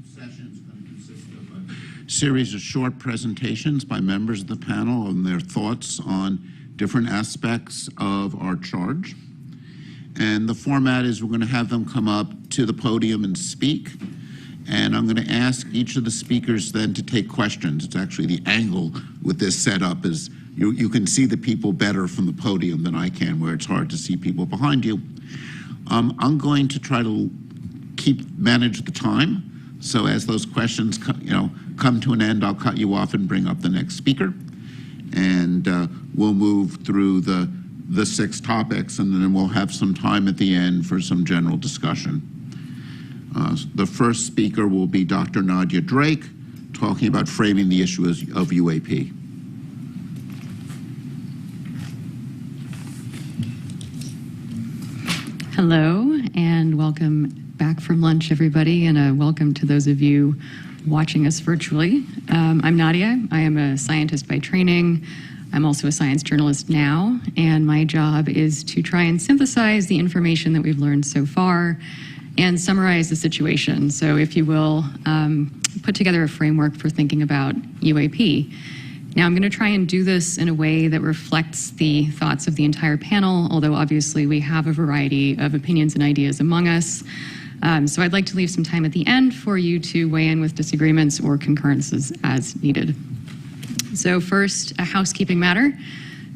session is going to consist of a series of short presentations by members of the panel on their thoughts on different aspects of our charge. And the format is we're going to have them come up to the podium and speak. And I'm going to ask each of the speakers then to take questions. It's actually the angle with this setup is you can see the people better from the podium than I can, where it's hard to see people behind you. I'm going to try to manage the time. So as those questions come to an end, I'll cut you off and bring up the next speaker. And we'll move through the 6 topics, and then we'll have some time at the end for some general discussion. The first speaker will be Dr. Nadia Drake, talking about framing the issue of UAP.
Hello, and welcome back from lunch, everybody, and a welcome to those of you watching us virtually. I'm Nadia. I am a scientist by training. I'm also a science journalist now, and my job is to try and synthesize the information that we've learned so far and summarize the situation. So if you will, put together a framework for thinking about UAP. Now, I'm going to try and do this in a way that reflects the thoughts of the entire panel, although obviously we have a variety of opinions and ideas among us. So I'd like to leave some time at the end for you to weigh in with disagreements or concurrences as needed. So first, a housekeeping matter.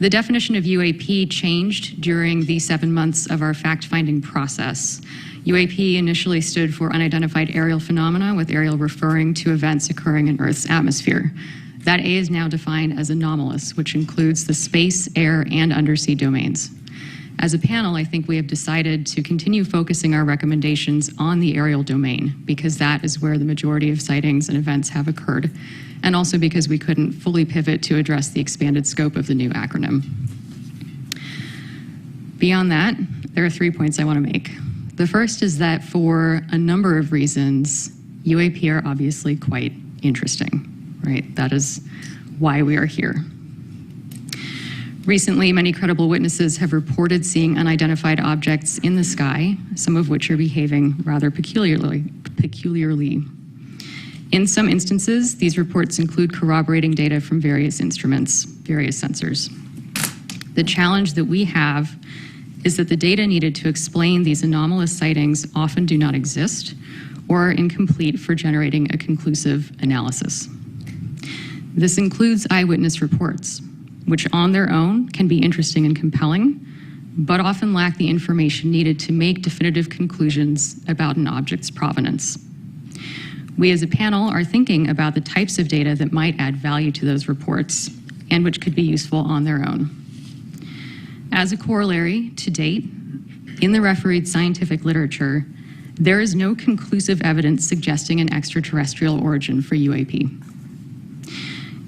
The definition of UAP changed during the 7 months of our fact-finding process. UAP initially stood for unidentified aerial phenomena, with aerial referring to events occurring in Earth's atmosphere. That A is now defined as anomalous, which includes the space, air, and undersea domains. As a panel, I think we have decided to continue focusing our recommendations on the aerial domain, because that is where the majority of sightings and events have occurred, and also because we couldn't fully pivot to address the expanded scope of the new acronym. Beyond that, there are 3 points I want to make. The first is that for a number of reasons, UAP are obviously quite interesting. Right? That is why we are here. Recently, many credible witnesses have reported seeing unidentified objects in the sky, some of which are behaving rather peculiarly. In some instances, these reports include corroborating data from various instruments, various sensors. The challenge that we have is that the data needed to explain these anomalous sightings often do not exist or are incomplete for generating a conclusive analysis. This includes eyewitness reports, which on their own can be interesting and compelling, but often lack the information needed to make definitive conclusions about an object's provenance. We as a panel are thinking about the types of data that might add value to those reports and which could be useful on their own. As a corollary, to date, in the refereed scientific literature, there is no conclusive evidence suggesting an extraterrestrial origin for UAP.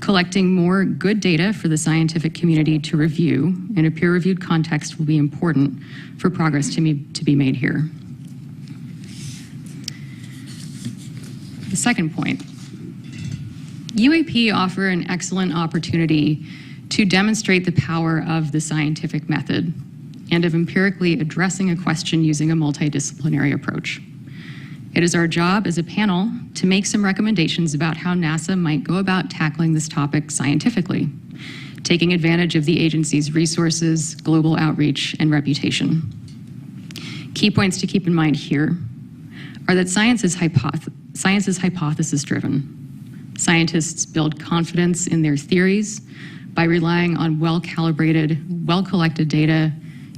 Collecting more good data for the scientific community to review in a peer-reviewed context will be important for progress to be made here. The second point, UAP offer an excellent opportunity to demonstrate the power of the scientific method and of empirically addressing a question using a multidisciplinary approach. It is our job as a panel to make some recommendations about how NASA might go about tackling this topic scientifically, taking advantage of the agency's resources, global outreach, and reputation. Key points to keep in mind here are that science is hypothesis-driven. Scientists build confidence in their theories by relying on well-calibrated, well-collected data,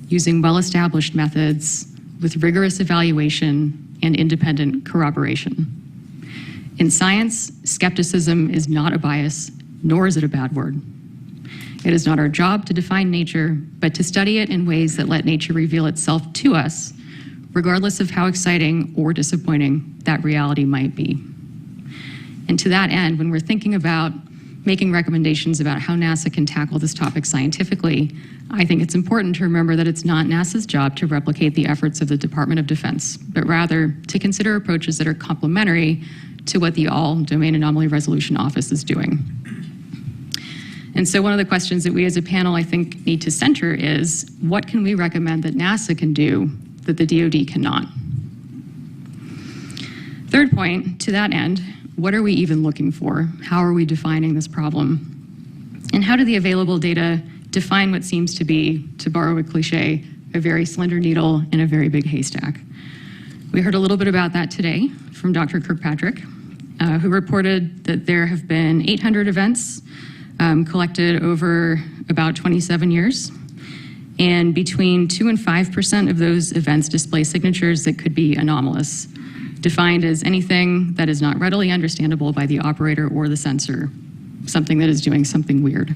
using well-established methods with rigorous evaluation and independent corroboration. In science, skepticism is not a bias, nor is it a bad word. It is not our job to define nature, but to study it in ways that let nature reveal itself to us, regardless of how exciting or disappointing that reality might be. And to that end, when we're thinking about making recommendations about how NASA can tackle this topic scientifically, I think it's important to remember that it's not NASA's job to replicate the efforts of the Department of Defense, but rather to consider approaches that are complementary to what the All-Domain Anomaly Resolution Office is doing. And so one of the questions that we as a panel, I think, need to center is, what can we recommend that NASA can do that the DoD cannot? Third point, to that end, what are we even looking for? How are we defining this problem? And how do the available data define what seems to be, to borrow a cliche, a very slender needle in a very big haystack? We heard a little bit about that today from Dr. Kirkpatrick, who reported that there have been 800 events collected over about 27 years. And between 2 and 5% of those events display signatures that could be anomalous, defined as anything that is not readily understandable by the operator or the sensor, something that is doing something weird.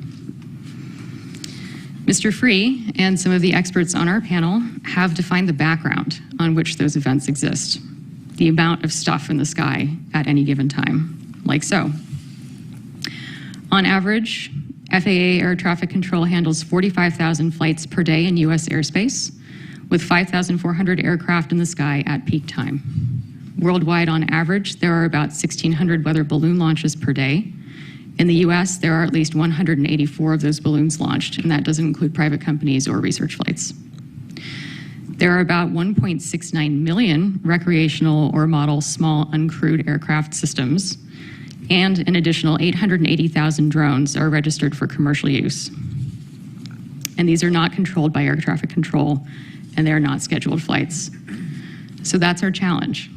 Mr. Free and some of the experts on our panel have defined the background on which those events exist, the amount of stuff in the sky at any given time, like so. On average, FAA air traffic control handles 45,000 flights per day in U.S. airspace, with 5,400 aircraft in the sky at peak time. Worldwide, on average, there are about 1,600 weather balloon launches per day. In the U.S., there are at least 184 of those balloons launched, and that doesn't include private companies or research flights. There are about 1.69 million recreational or model small uncrewed aircraft systems, and an additional 880,000 drones are registered for commercial use. And these are not controlled by air traffic control, and they are not scheduled flights. So that's our challenge.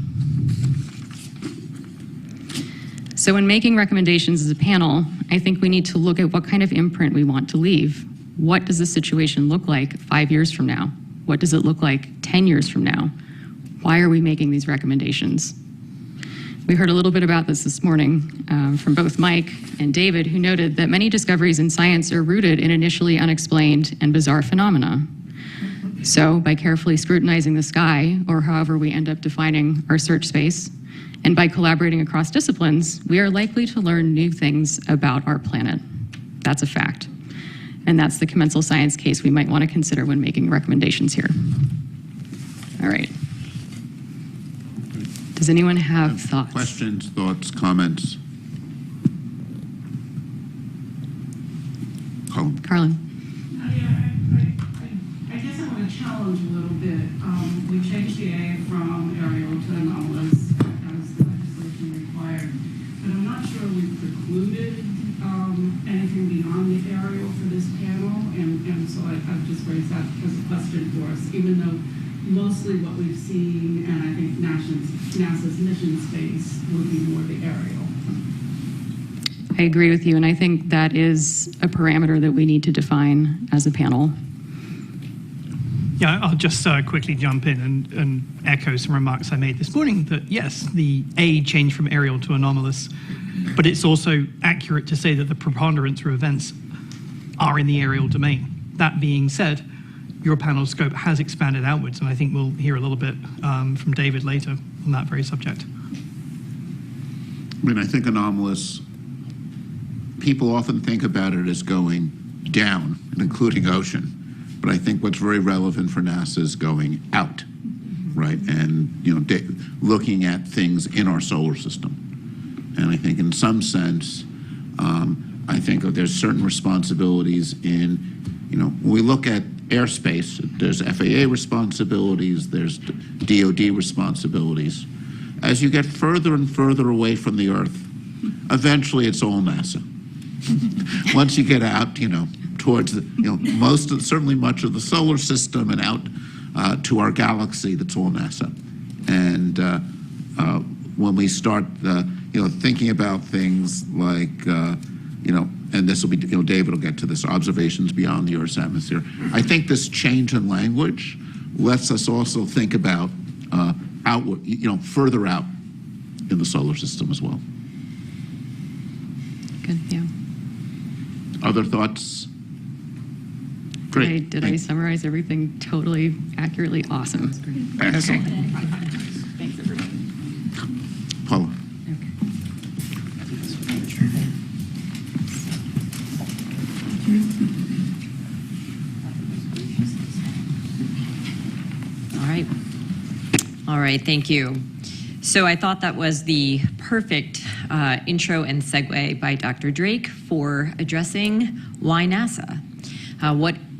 So in making recommendations as a panel, I think we need to look at what kind of imprint we want to leave. What does the situation look like 5 years from now? What does it look like 10 years from now? Why are we making these recommendations? We heard a little bit about this morning from both Mike and David, who noted that many discoveries in science are rooted in initially unexplained and bizarre phenomena. So by carefully scrutinizing the sky, or however we end up defining our search space, and by collaborating across disciplines, we are likely to learn new things about our planet. That's a fact. And that's the commensal science case we might want to consider when making recommendations here. All right. Does anyone have thoughts?
Questions, thoughts, comments?
Carlin.
I guess I want to challenge a little bit. We changed the A from aerial to anomalous as the legislation required. But I'm not sure we've precluded anything beyond the aerial for this panel. And so I've just raised that as a question for us, even though mostly what we've seen, and I think NASA's mission space would be more the aerial.
I agree with you, and I think that is a parameter that we need to define as a panel.
Yeah, I'll just quickly jump in and echo some remarks I made this morning that yes, the A changed from aerial to anomalous, but it's also accurate to say that the preponderance of events are in the aerial domain. That being said, your panel scope has expanded outwards, and I think we'll hear a little bit from David later on that very subject.
I mean, I think anomalous, people often think about it as going down, including ocean. But I think what's very relevant for NASA is going out, right? And, you know, looking at things in our solar system. And I think in some sense, I think there's certain responsibilities in, you know, when we look at airspace, there's FAA responsibilities, there's DoD responsibilities. As you get further and further away from the Earth, eventually it's all NASA. Once you get out, you know, towards the, you know, certainly much of the solar system and out to our galaxy, that's all NASA. And when we start, you know, thinking about things like, you know, and this will be, you know, David will get to this, observations beyond the Earth's atmosphere. I think this change in language lets us also think about outward, you know, further out in the solar system as well.
Good, yeah.
Other thoughts? Great.
Did I summarize everything totally accurately? Awesome.
Excellent.
Okay. Thanks, everybody.
Paula.
All right, thank you. So I thought that was the perfect intro and segue by Dr. Drake for addressing why NASA.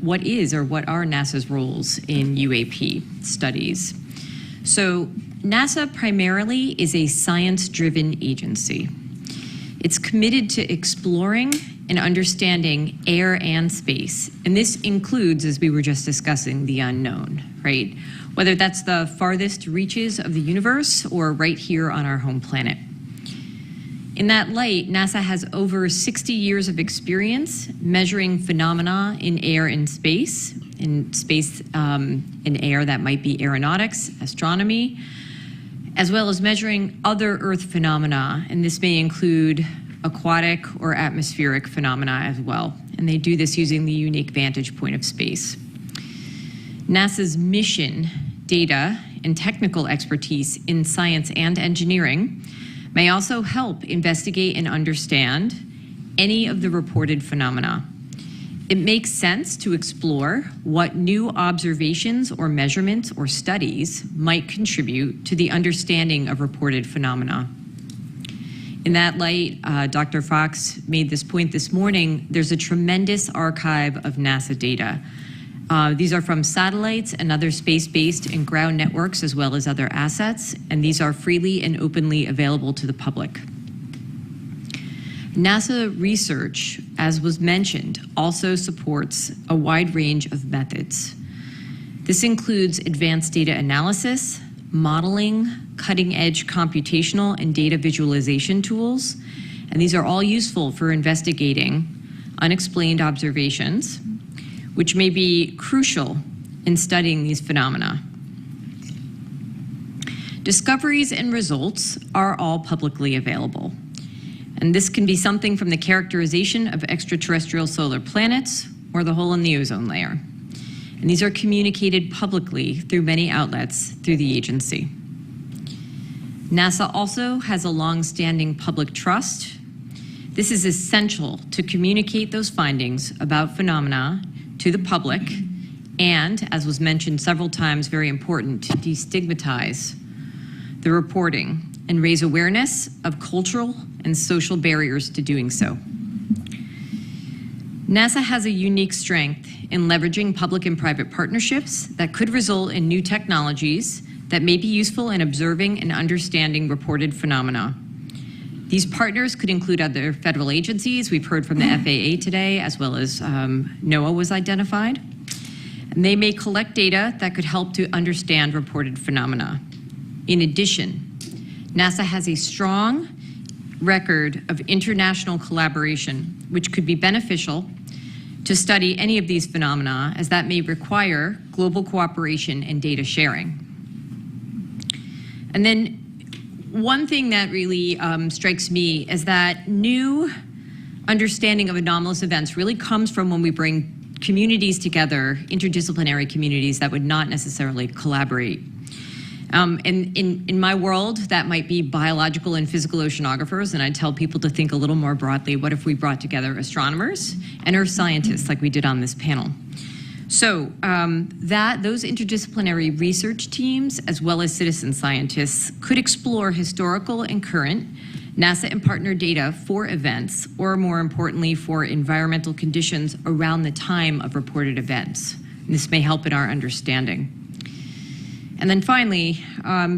What is or what are NASA's roles in UAP studies? So NASA primarily is a science-driven agency. It's committed to exploring and understanding air and space. And this includes, as we were just discussing, the unknown, right? Whether that's the farthest reaches of the universe or right here on our home planet. In that light, NASA has over 60 years of experience measuring phenomena in air and space, in air that might be aeronautics, astronomy, as well as measuring other Earth phenomena, and this may include aquatic or atmospheric phenomena as well. And they do this using the unique vantage point of space. NASA's mission, data, and technical expertise in science and engineering may also help investigate and understand any of the reported phenomena. It makes sense to explore what new observations or measurements or studies might contribute to the understanding of reported phenomena. In that light, Dr. Fox made this point this morning, there's a tremendous archive of NASA data. These are from satellites and other space-based and ground networks, as well as other assets, and these are freely and openly available to the public. NASA research, as was mentioned, also supports a wide range of methods. This includes advanced data analysis, modeling, cutting-edge computational and data visualization tools, and these are all useful for investigating unexplained observations, which may be crucial in studying these phenomena. Discoveries and results are all publicly available. And this can be something from the characterization of extraterrestrial solar planets or the hole in the ozone layer. And these are communicated publicly through many outlets through the agency. NASA also has a long-standing public trust. This is essential to communicate those findings about phenomena to the public and, as was mentioned several times, very important, to destigmatize the reporting and raise awareness of cultural and social barriers to doing so. NASA has a unique strength in leveraging public and private partnerships that could result in new technologies that may be useful in observing and understanding reported phenomena. These partners could include other federal agencies. We've heard from the FAA today, as well as NOAA was identified. And they may collect data that could help to understand reported phenomena. In addition, NASA has a strong record of international collaboration, which could be beneficial to study any of these phenomena, as that may require global cooperation and data sharing. And then one thing that really strikes me is that new understanding of anomalous events really comes from when we bring communities together, interdisciplinary communities that would not necessarily collaborate. And in my world, that might be biological and physical oceanographers, and I tell people to think a little more broadly, what if we brought together astronomers and earth scientists like we did on this panel? So those interdisciplinary research teams, as well as citizen scientists, could explore historical and current NASA and partner data for events, or more importantly, for environmental conditions around the time of reported events. And this may help in our understanding. And then finally,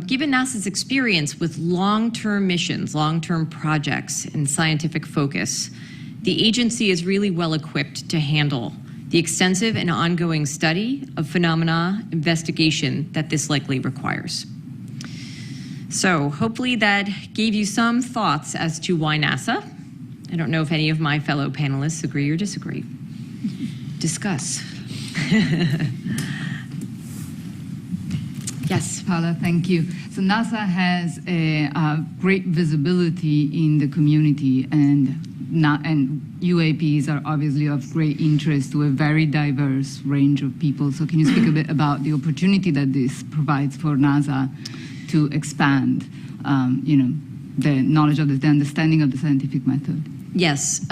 given NASA's experience with long-term missions, long-term projects, and scientific focus, the agency is really well equipped to handle the extensive and ongoing study of phenomena investigation that this likely requires. So hopefully that gave you some thoughts as to why NASA. I don't know if any of my fellow panelists agree or disagree. Discuss.
Yes, Paula, thank you. So NASA has a great visibility in the community, and UAPs are obviously of great interest to a very diverse range of people. So can you speak a bit about the opportunity that this provides for NASA to expand, the knowledge of the understanding of the scientific method?
Yes,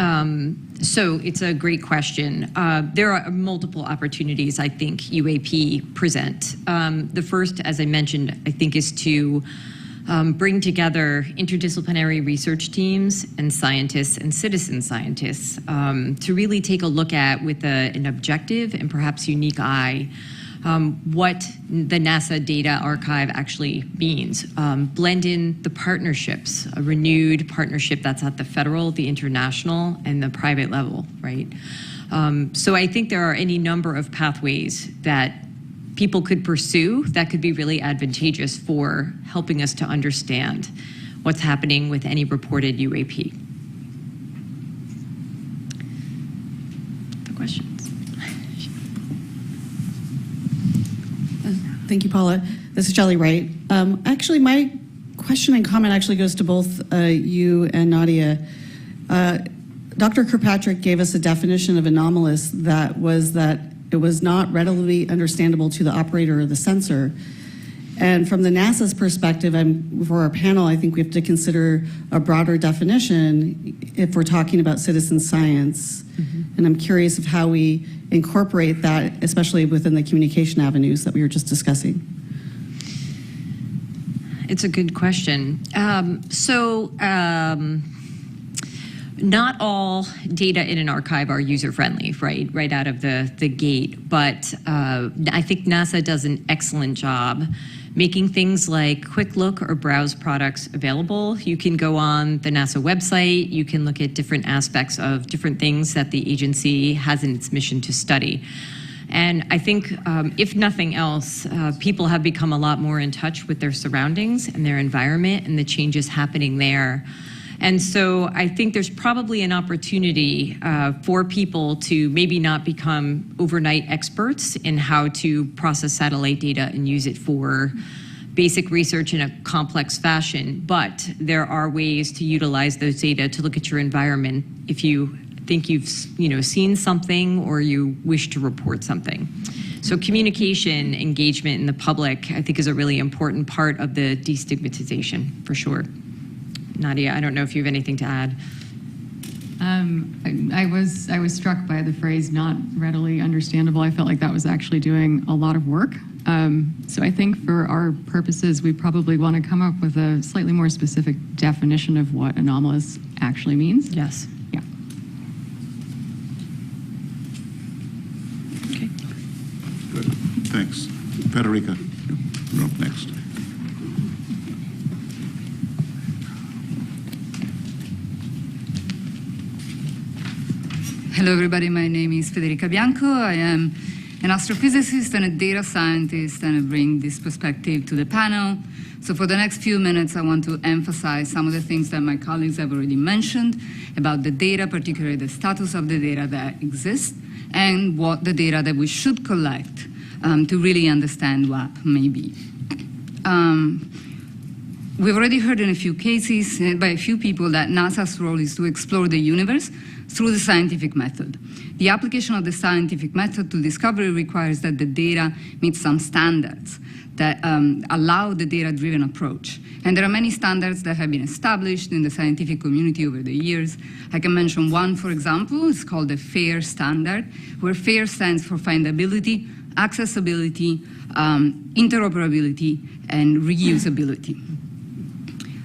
so it's a great question. There are multiple opportunities I think UAP present. The first, as I mentioned, I think is to bring together interdisciplinary research teams and scientists and citizen scientists to really take a look at, with an objective and perhaps unique eye, what the NASA Data Archive actually means. Blend in the partnerships, a renewed partnership that's at the federal, the international, and the private level, right? So I think there are any number of pathways that people could pursue that could be really advantageous for helping us to understand what's happening with any reported UAP. The questions.
Thank you, Paula. This is Jelly Wright. Actually, my question and comment actually goes to both you and Nadia. Dr. Kirkpatrick gave us a definition of anomalous that it was not readily understandable to the operator or the sensor. And from the NASA's perspective, for our panel, I think we have to consider a broader definition if we're talking about citizen science. Mm-hmm. And I'm curious of how we incorporate that, especially within the communication avenues that we were just discussing.
It's a good question. Not all data in an archive are user-friendly, right out of the gate. But I think NASA does an excellent job making things like quick look or browse products available. You can go on the NASA website, you can look at different aspects of different things that the agency has in its mission to study. And I think, if nothing else, people have become a lot more in touch with their surroundings and their environment and the changes happening there. And so I think there's probably an opportunity for people to maybe not become overnight experts in how to process satellite data and use it for basic research in a complex fashion, but there are ways to utilize those data to look at your environment if you think you've seen something or you wish to report something. So communication, engagement in the public, I think is a really important part of the destigmatization, for sure. Nadia, I don't know if you have anything to add.
I was struck by the phrase "not readily understandable." I felt like that was actually doing a lot of work. So I think for our purposes, we probably want to come up with a slightly more specific definition of what anomalous actually means.
Yes.
Yeah.
Okay.
Good. Thanks. Federica, you're up next.
Hello, everybody. My name is Federica Bianco. I am an astrophysicist and a data scientist, and I bring this perspective to the panel. So for the next few minutes, I want to emphasize some of the things that my colleagues have already mentioned about the data, particularly the status of the data that exists, and what the data that we should collect to really understand WAP may be. We've already heard in a few cases by a few people that NASA's role is to explore the universe through the scientific method. The application of the scientific method to discovery requires that the data meet some standards that allow the data-driven approach. And there are many standards that have been established in the scientific community over the years. I can mention one, for example. It's called the FAIR standard, where FAIR stands for findability, accessibility, interoperability, and reusability.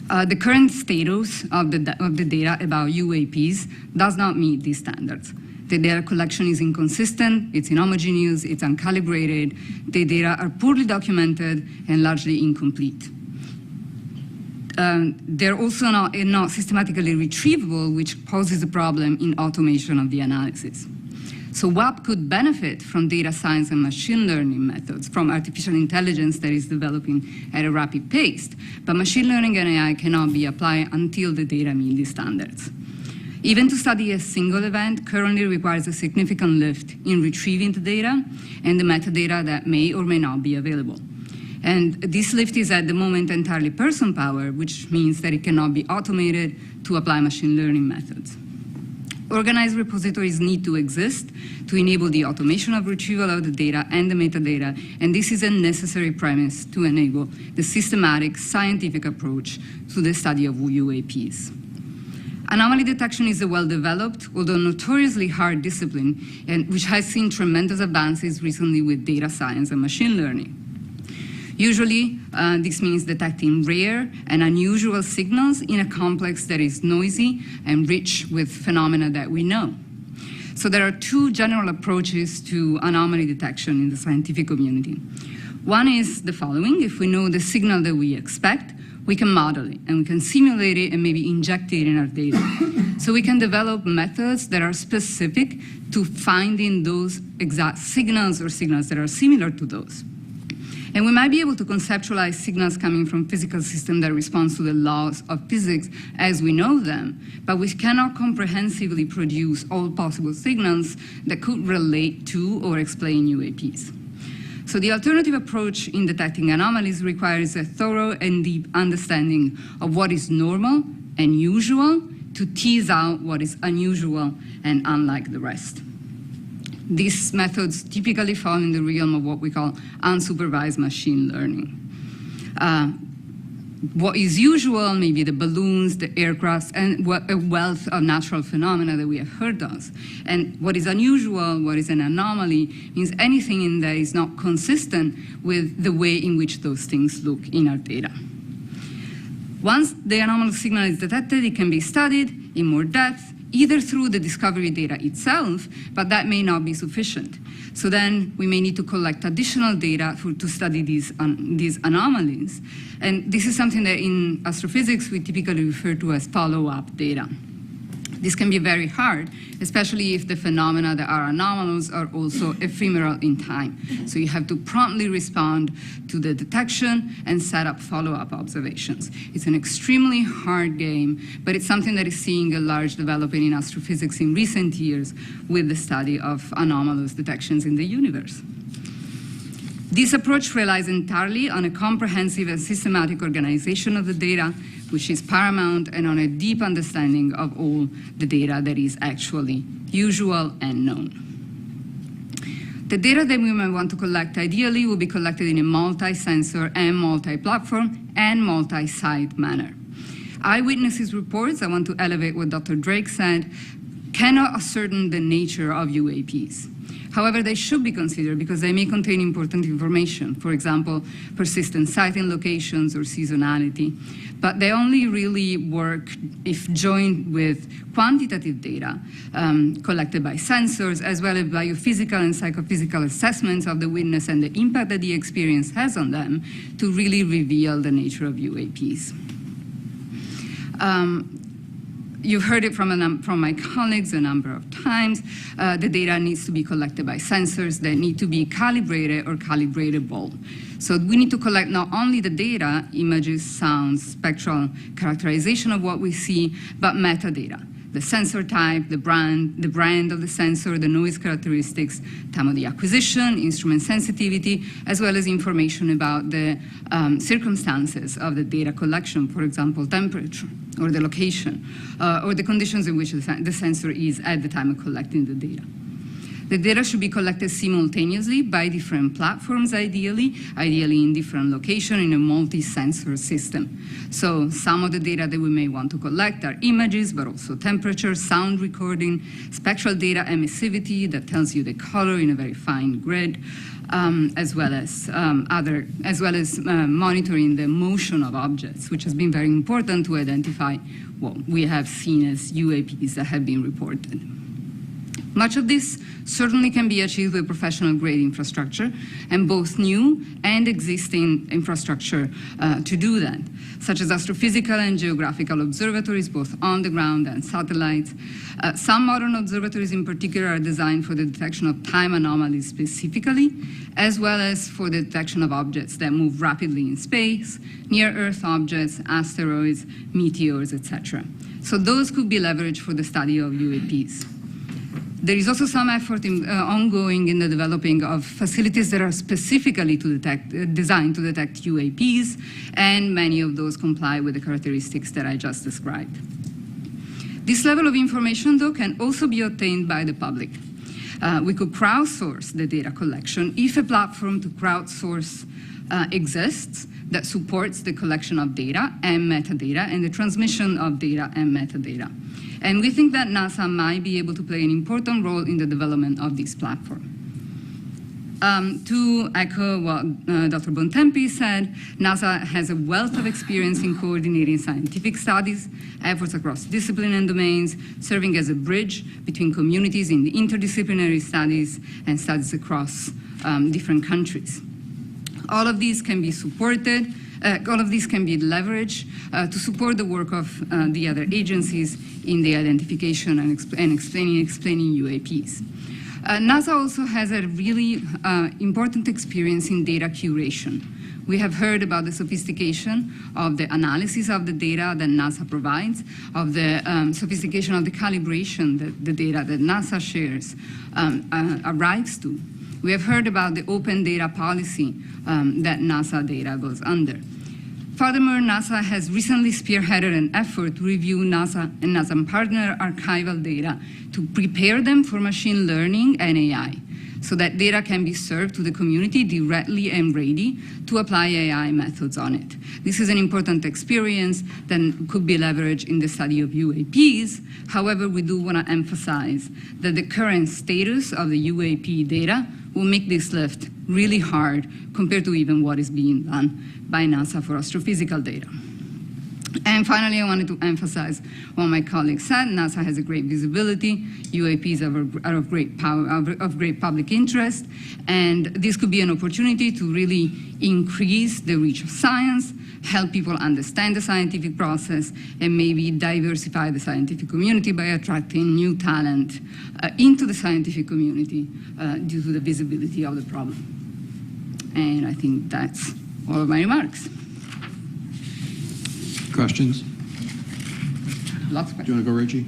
The current status of the data about UAPs does not meet these standards. The data collection is inconsistent, it's inhomogeneous, it's uncalibrated, the data are poorly documented and largely incomplete. They're also not systematically retrievable, which poses a problem in automation of the analysis. So WAP could benefit from data science and machine learning methods, from artificial intelligence that is developing at a rapid pace. But machine learning and AI cannot be applied until the data meet these standards. Even to study a single event currently requires a significant lift in retrieving the data and the metadata that may or may not be available. And this lift is at the moment entirely person power, which means that it cannot be automated to apply machine learning methods. Organized repositories need to exist to enable the automation of retrieval of the data and the metadata, and this is a necessary premise to enable the systematic scientific approach to the study of UAPs. Anomaly detection is a well-developed, although notoriously hard discipline, and which has seen tremendous advances recently with data science and machine learning. Usually, this means detecting rare and unusual signals in a complex that is noisy and rich with phenomena that we know.
So there are two general approaches to anomaly detection in the scientific community. One is the following: if we know the signal that we expect, we can model it, and we can simulate it and maybe inject it in our data. So we can develop methods that are specific to finding those exact signals or signals that are similar to those. And we might be able to conceptualize signals coming from physical systems that respond to the laws of physics as we know them, but we cannot comprehensively produce all possible signals that could relate to or explain UAPs. So the alternative approach in detecting anomalies requires a thorough and deep understanding of what is normal and usual to tease out what is unusual and unlike the rest. These methods typically fall in the realm of what we call unsupervised machine learning. What is usual, maybe the balloons, the aircrafts, and a wealth of natural phenomena that we have heard of. And what is unusual, what is an anomaly, means anything in there is not consistent with the way in which those things look in our data. Once the anomalous signal is detected, it can be studied in more depth, either through the discovery data itself, but that may not be sufficient. So then we may need to collect additional data to study these anomalies. And this is something that in astrophysics we typically refer to as follow-up data. This can be very hard, especially if the phenomena that are anomalous are also ephemeral in time. So you have to promptly respond to the detection and set up follow-up observations. It's an extremely hard game, but it's something that is seeing a large development in astrophysics in recent years with the study of anomalous detections in the universe. This approach relies entirely on a comprehensive and systematic organization of the data, which is paramount, and on a deep understanding of all the data that is actually usual and known. The data that we might want to collect ideally will be collected in a multi-sensor and multi-platform and multi-site manner. Eyewitnesses reports, I want to elevate what Dr. Drake said, cannot ascertain the nature of UAPs. However, they should be considered because they may contain important information, for example, persistent sighting locations or seasonality. But they only really work if joined with quantitative data collected by sensors, as well as biophysical and psychophysical assessments of the witness and the impact that the experience has on them to really reveal the nature of UAPs. You've heard it from my colleagues a number of times. The data needs to be collected by sensors that need to be calibrated or calibratable. So we need to collect not only the data, images, sounds, spectral characterization of what we see, but metadata. The sensor type, the brand of the sensor, the noise characteristics, time of the acquisition, instrument sensitivity, as well as information about the circumstances of the data collection, for example, temperature, or the location, or the conditions in which the sensor is at the time of collecting the data. The data should be collected simultaneously by different platforms, ideally in different locations in a multi-sensor system. So some of the data that we may want to collect are images, but also temperature, sound recording, spectral data emissivity that tells you the color in a very fine grid, as well as monitoring the motion of objects, which has been very important to identify what we have seen as UAPs that have been reported. Much of this certainly can be achieved with professional-grade infrastructure, and both new and existing infrastructure to do that, such as astrophysical and geographical observatories, both on the ground and satellites. Some modern observatories in particular are designed for the detection of time anomalies specifically, as well as for the detection of objects that move rapidly in space, near-Earth objects, asteroids, meteors, etc. So those could be leveraged for the study of UAPs. There is also some effort ongoing in the developing of facilities that are specifically designed to detect UAPs, and many of those comply with the characteristics that I just described. This level of information, though, can also be obtained by the public. We could crowdsource the data collection if a platform to crowdsource exists that supports the collection of data and metadata and the transmission of data and metadata. And we think that NASA might be able to play an important role in the development of this platform. To echo what Dr. Bontempi said, NASA has a wealth of experience in coordinating scientific studies, efforts across discipline and domains, serving as a bridge between communities in the interdisciplinary studies and studies across different countries. All of these can be supported, all of these can be leveraged to support the work of the other agencies in the identification and explaining UAPs. NASA also has a really important experience in data curation. We have heard about the sophistication of the analysis of the data that NASA provides, of the sophistication of the calibration that the data that NASA shares arrives to. We have heard about the open data policy that NASA data goes under. Furthermore, NASA has recently spearheaded an effort to review NASA and NASA partner archival data to prepare them for machine learning and AI, so that data can be served to the community directly and ready to apply AI methods on it. This is an important experience that could be leveraged in the study of UAPs. However, we do want to emphasize that the current status of the UAP data will make this lift really hard compared to even what is being done by NASA for astrophysical data. And finally, I wanted to emphasize what my colleague said. NASA has a great visibility. UAPs are of great power, of great public interest, and this could be an opportunity to really increase the reach of science, help people understand the scientific process, and maybe diversify the scientific community by attracting new talent into the scientific community due to the visibility of the problem. And I think that's all of my remarks.
Questions?
Lots of questions.
Do you want to go, Reggie?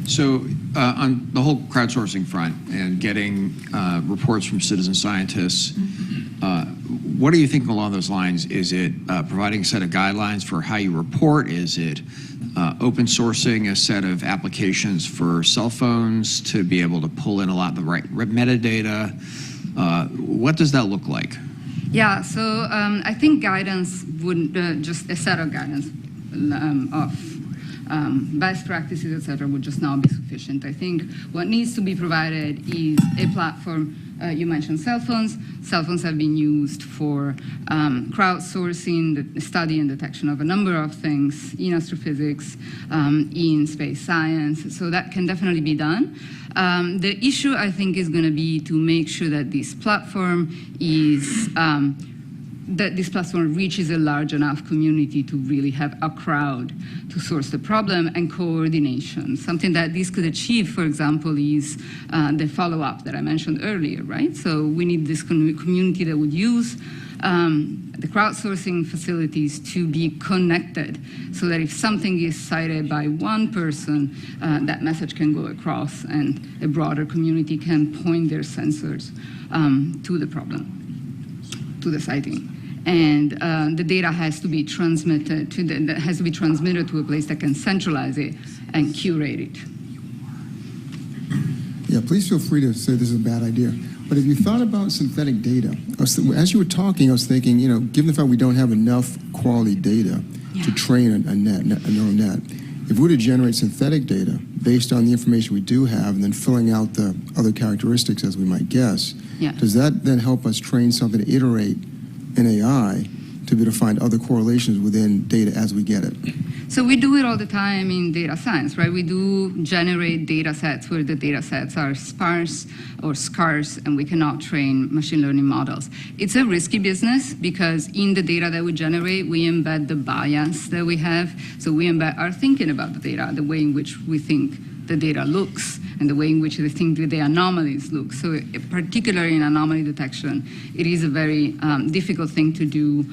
So on the whole crowdsourcing front and getting reports from citizen scientists, what are you thinking along those lines? Is it providing a set of guidelines for how you report? Is it open sourcing a set of applications for cell phones to be able to pull in a lot of the right metadata? What does that look like?
Yeah, so I think guidance would, just a set of guidance of best practices, et cetera, would just not be sufficient. I think what needs to be provided is a platform. You mentioned cell phones. Cell phones have been used for crowdsourcing, the study and detection of a number of things in astrophysics, in space science. So that can definitely be done. The issue, I think, is going to be to make sure that this platform is reaches a large enough community to really have a crowd to source the problem and coordination. Something that this could achieve, for example, is the follow-up that I mentioned earlier, right? So we need this community that would use the crowdsourcing facilities to be connected so that if something is cited by one person, that message can go across and a broader community can point their sensors to the problem, to the sighting. And the data has to be transmitted to a place that can centralize it and curate it.
Yeah, please feel free to say this is a bad idea. But if you thought about synthetic data, as you were talking, I was thinking, given the fact we don't have enough quality data to train a neural net, if we were to generate synthetic data based on the information we do have and then filling out the other characteristics as we might guess, does that then help us train something to iterate in AI to be able to find other correlations within data as we get it?
So we do it all the time in data science, right? We do generate data sets where the data sets are sparse or scarce and we cannot train machine learning models. It's a risky business because in the data that we generate, we embed the bias that we have. So we embed our thinking about the data, the way in which we think the data looks and the way in which we think the anomalies look. So particularly in anomaly detection, it is a very difficult thing to do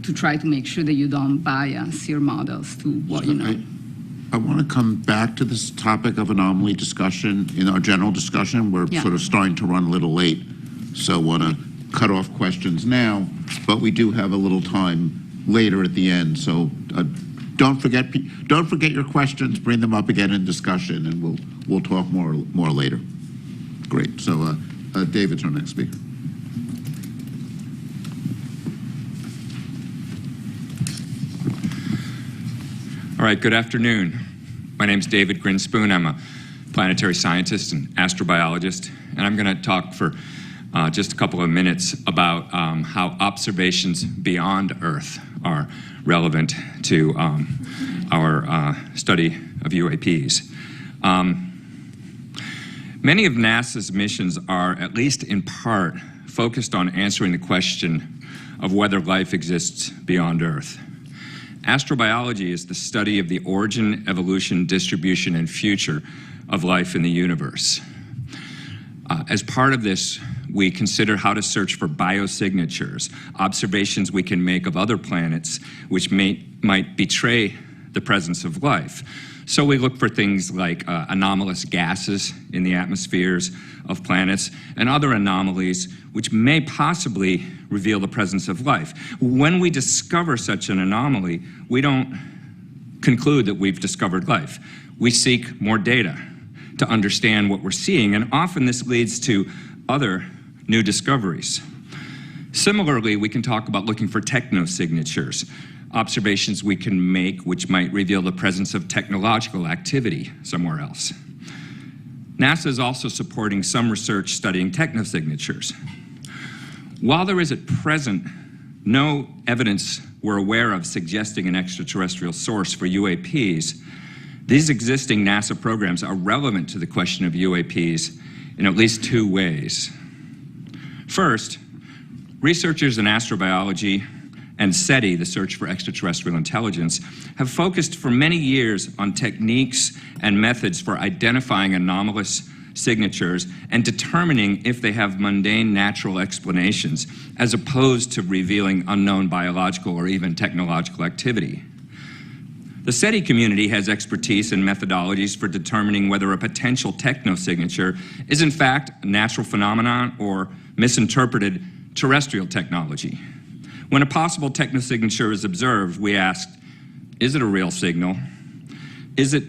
to try to make sure that you don't bias your models to what you know.
I want to come back to this topic of anomaly discussion in our general discussion. We're sort of starting to run a little late, so I want to cut off questions now, but we do have a little time later at the end. So don't forget your questions. Bring them up again in discussion, and we'll talk more later. Great. So David's our next speaker.
All right, good afternoon. My name's David Grinspoon. I'm a planetary scientist and astrobiologist, and I'm going to talk for just a couple of minutes about how observations beyond Earth are relevant to our study of UAPs. Many of NASA's missions are, at least in part, focused on answering the question of whether life exists beyond Earth. Astrobiology is the study of the origin, evolution, distribution, and future of life in the universe. As part of this, we consider how to search for biosignatures, observations we can make of other planets which might betray the presence of life. So we look for things like anomalous gases in the atmospheres of planets and other anomalies which may possibly reveal the presence of life. When we discover such an anomaly, we don't conclude that we've discovered life. We seek more data to understand what we're seeing, and often this leads to other new discoveries. Similarly, we can talk about looking for technosignatures, observations we can make which might reveal the presence of technological activity somewhere else. NASA is also supporting some research studying technosignatures. While there is at present no evidence we're aware of suggesting an extraterrestrial source for UAPs, these existing NASA programs are relevant to the question of UAPs in at least two ways. First, researchers in astrobiology and SETI, the Search for Extraterrestrial Intelligence, have focused for many years on techniques and methods for identifying anomalous signatures and determining if they have mundane natural explanations, as opposed to revealing unknown biological or even technological activity. The SETI community has expertise and methodologies for determining whether a potential technosignature is in fact a natural phenomenon or misinterpreted terrestrial technology. When a possible technosignature is observed, we ask, is it a real signal? Is it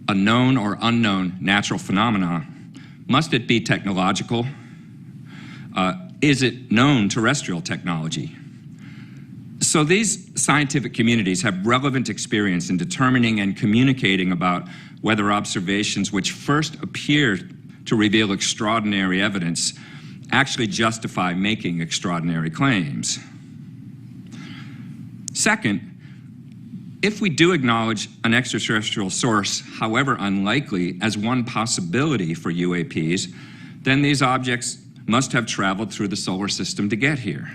a known or unknown natural phenomenon? Must it be technological? Is it known terrestrial technology? So these scientific communities have relevant experience in determining and communicating about whether observations which first appear to reveal extraordinary evidence actually justify making extraordinary claims. Second, if we do acknowledge an extraterrestrial source, however unlikely, as one possibility for UAPs, then these objects must have traveled through the solar system to get here.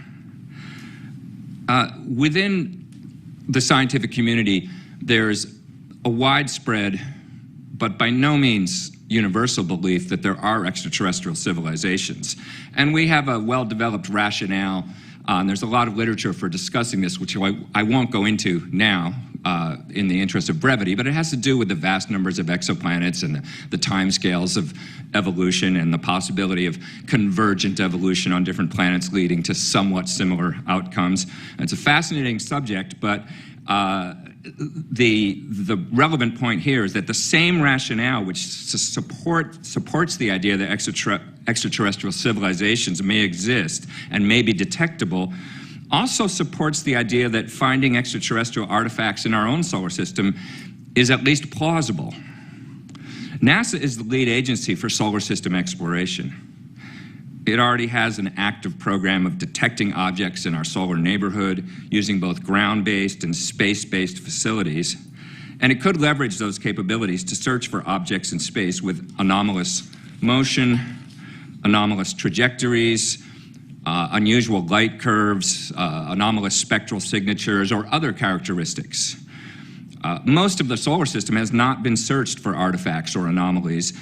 Within the scientific community, there's a widespread, but by no means universal belief that there are extraterrestrial civilizations. And we have a well-developed rationale, and there's a lot of literature for discussing this, which I won't go into now in the interest of brevity, but it has to do with the vast numbers of exoplanets and the timescales of evolution and the possibility of convergent evolution on different planets leading to somewhat similar outcomes. And it's a fascinating subject, but the relevant point here is that the same rationale which supports the idea that extraterrestrial civilizations may exist and may be detectable also supports the idea that finding extraterrestrial artifacts in our own solar system is at least plausible. NASA is the lead agency for solar system exploration. It already has an active program of detecting objects in our solar neighborhood using both ground-based and space-based facilities, and it could leverage those capabilities to search for objects in space with anomalous motion, anomalous trajectories, unusual light curves, anomalous spectral signatures, or other characteristics. Most of the solar system has not been searched for artifacts or anomalies,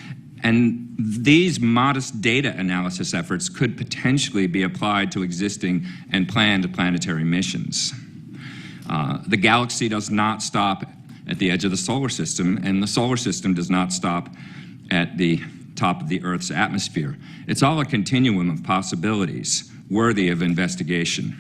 and these modest data analysis efforts could potentially be applied to existing and planned planetary missions. The galaxy does not stop at the edge of the solar system, and the solar system does not stop at the top of the Earth's atmosphere. It's all a continuum of possibilities worthy of investigation.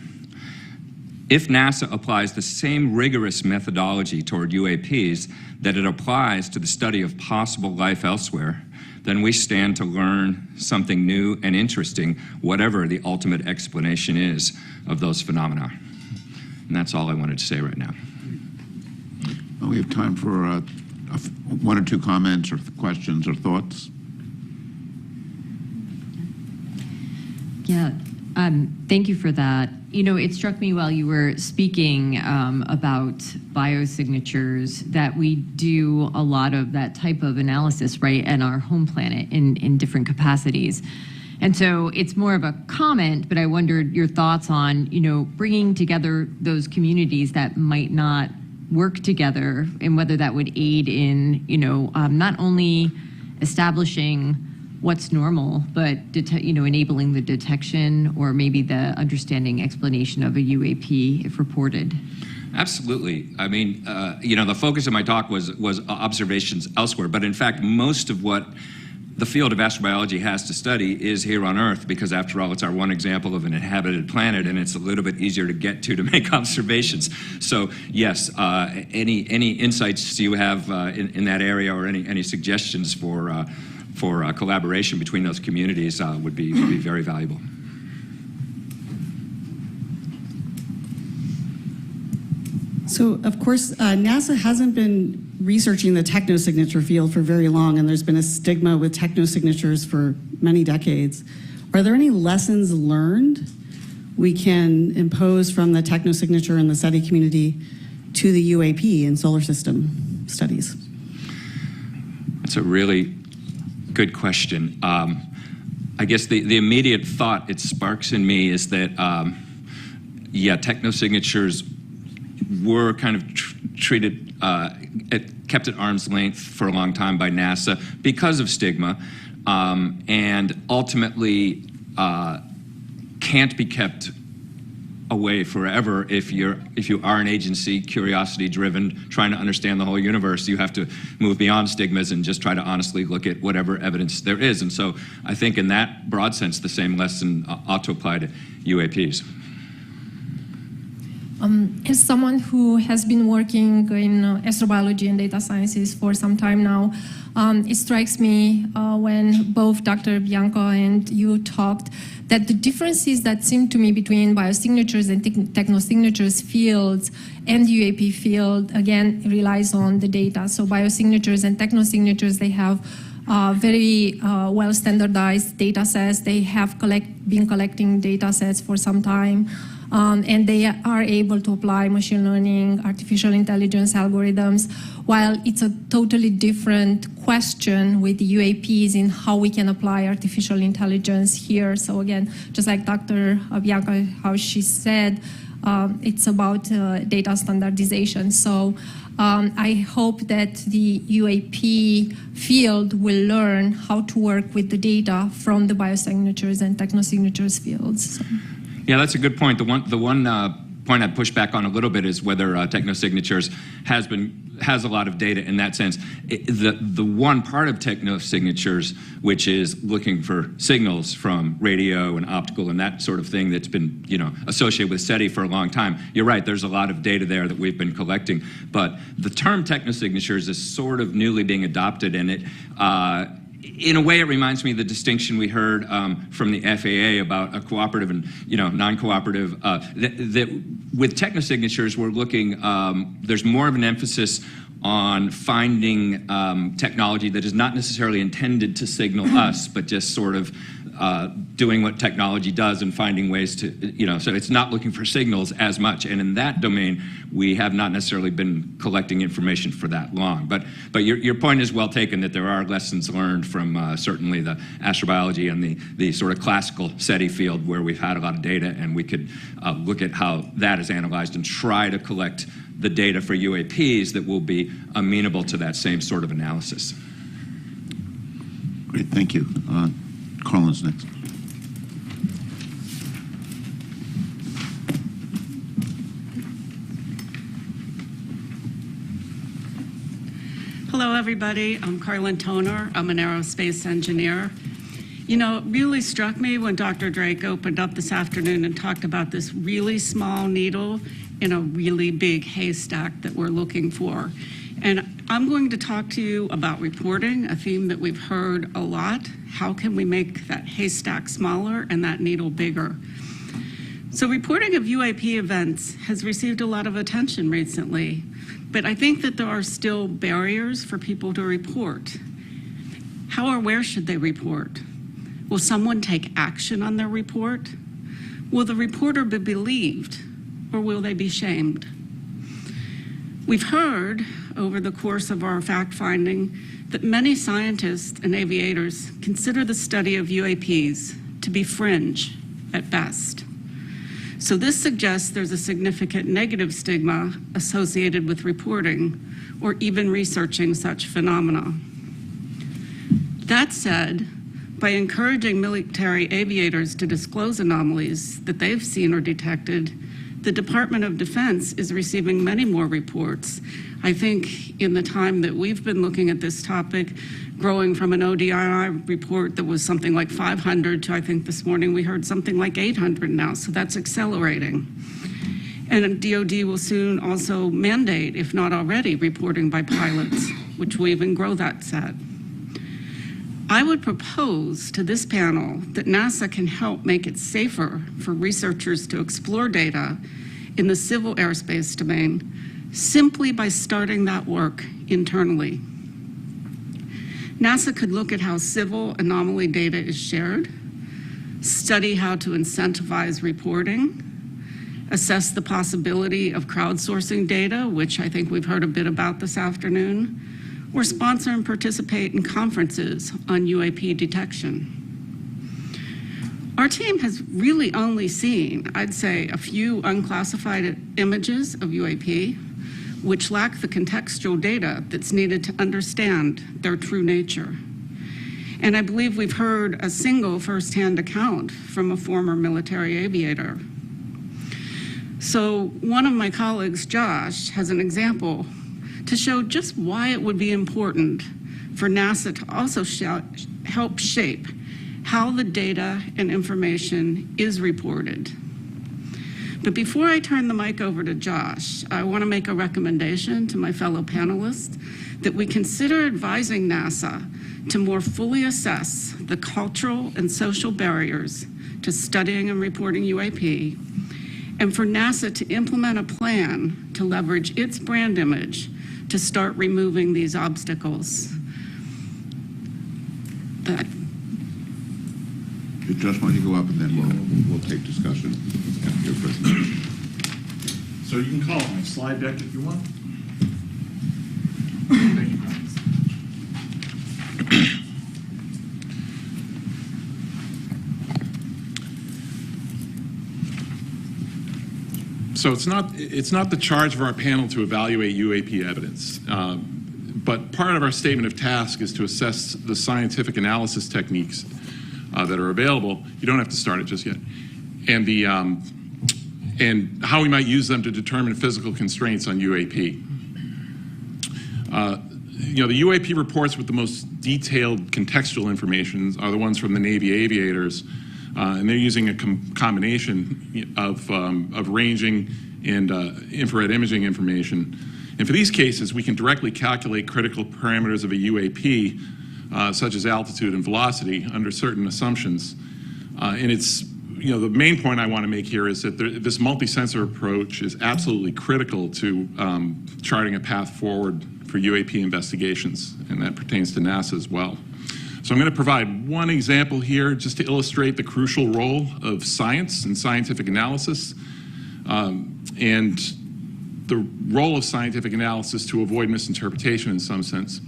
If NASA applies the same rigorous methodology toward UAPs that it applies to the study of possible life elsewhere, then we stand to learn something new and interesting, whatever the ultimate explanation is of those phenomena. And that's all I wanted to say right now.
Well, we have time for one or two comments or questions or thoughts?
Yeah, thank you for that. You know, it struck me while you were speaking about biosignatures that we do a lot of that type of analysis, right, in our home planet in different capacities. And so it's more of a comment, but I wondered your thoughts on, you know, bringing together those communities that might not work together and whether that would aid in, you know, not only establishing what's normal, but enabling the detection or maybe the understanding explanation of a UAP if reported.
Absolutely. I mean, the focus of my talk was observations elsewhere, but in fact, most of what the field of astrobiology has to study is here on Earth, because after all, it's our one example of an inhabited planet, and it's a little bit easier to get to make observations. So yes, any insights you have in that area, or any suggestions for collaboration between those communities would be very valuable.
So, of course, NASA hasn't been researching the technosignature field for very long, and there's been a stigma with technosignatures for many decades. Are there any lessons learned we can impose from the technosignature and the SETI community to the UAP and solar system studies?
That's a really good question. I guess the immediate thought it sparks in me is that, technosignatures were kind of treated, kept at arm's length for a long time by NASA because of stigma, and ultimately can't be kept away forever if you are an agency, curiosity-driven, trying to understand the whole universe. You have to move beyond stigmas and just try to honestly look at whatever evidence there is. And so I think in that broad sense, the same lesson ought to apply to UAPs.
As someone who has been working in astrobiology and data sciences for some time now, it strikes me when both Dr. Bianco and you talked that the differences that seem to me between biosignatures and technosignatures fields and UAP field, again, relies on the data. So biosignatures and technosignatures, they have very well standardized data sets. They have been collecting data sets for some time. And they are able to apply machine learning, artificial intelligence algorithms, while it's a totally different question with the UAPs in how we can apply artificial intelligence here. So again, just like Dr. Bianca, how she said, it's about data standardization. So I hope that the UAP field will learn how to work with the data from the biosignatures and technosignatures fields. So.
Yeah, that's a good point. The one point I'd push back on a little bit is whether technosignatures has a lot of data in that sense. The one part of technosignatures, which is looking for signals from radio and optical and that sort of thing that's been associated with SETI for a long time. You're right, there's a lot of data there that we've been collecting, but the term technosignatures is sort of newly being adopted, and it in a way, it reminds me of the distinction we heard from the FAA about a cooperative and non-cooperative. That with technosignatures, we're looking. There's more of an emphasis on finding technology that is not necessarily intended to signal us, but just sort of doing what technology does and finding ways to, so it's not looking for signals as much. And in that domain, we have not necessarily been collecting information for that long. But your point is well taken, that there are lessons learned from certainly the astrobiology and the sort of classical SETI field, where we've had a lot of data, and we could look at how that is analyzed and try to collect the data for UAPs that will be amenable to that same sort of analysis.
Great, thank you. Carlin's next.
Hello, everybody. I'm Carlin Toner. I'm an aerospace engineer. It really struck me when Dr. Drake opened up this afternoon and talked about this really small needle in a really big haystack that we're looking for. And I'm going to talk to you about reporting, a theme that we've heard a lot. How can we make that haystack smaller and that needle bigger? So reporting of UAP events has received a lot of attention recently. But I think that there are still barriers for people to report. How or where should they report? Will someone take action on their report? Will the reporter be believed, or will they be shamed? We've heard over the course of our fact-finding that many scientists and aviators consider the study of UAPs to be fringe at best. So this suggests there's a significant negative stigma associated with reporting or even researching such phenomena. That said, by encouraging military aviators to disclose anomalies that they've seen or detected, the Department of Defense is receiving many more reports. I think in the time that we've been looking at this topic, growing from an ODI report that was something like 500 to, I think this morning we heard something like 800 now, so that's accelerating. And DoD will soon also mandate, if not already, reporting by pilots, which will even grow that set. I would propose to this panel that NASA can help make it safer for researchers to explore data in the civil airspace domain simply by starting that work internally. NASA could look at how civil anomaly data is shared, study how to incentivize reporting, assess the possibility of crowdsourcing data, which I think we've heard a bit about this afternoon, or sponsor and participate in conferences on UAP detection. Our team has really only seen, I'd say, a few unclassified images of UAP, which lack the contextual data that's needed to understand their true nature. And I believe we've heard a single firsthand account from a former military aviator. So one of my colleagues, Josh, has an example to show just why it would be important for NASA to also help shape how the data and information is reported. But before I turn the mic over to Josh, I want to make a recommendation to my fellow panelists that we consider advising NASA to more fully assess the cultural and social barriers to studying and reporting UAP, and for NASA to implement a plan to leverage its brand image to start removing these obstacles.
Okay, Josh, why don't you go up and then we'll take discussion after your presentation.
So you can call it my slide deck if you want. Thank you. So it's not the charge of our panel to evaluate UAP evidence, but part of our statement of task is to assess the scientific analysis techniques that are available. You don't have to start it just yet, and how we might use them to determine physical constraints on UAP. The UAP reports with the most detailed contextual information are the ones from the Navy aviators. And they're using a combination of ranging and infrared imaging information. And for these cases, we can directly calculate critical parameters of a UAP, such as altitude and velocity, under certain assumptions. And it's, the main point I want to make here is that this multi-sensor approach is absolutely critical to charting a path forward for UAP investigations, and that pertains to NASA as well. So I'm going to provide one example here just to illustrate the crucial role of science and scientific analysis, and the role of scientific analysis to avoid misinterpretation in some sense.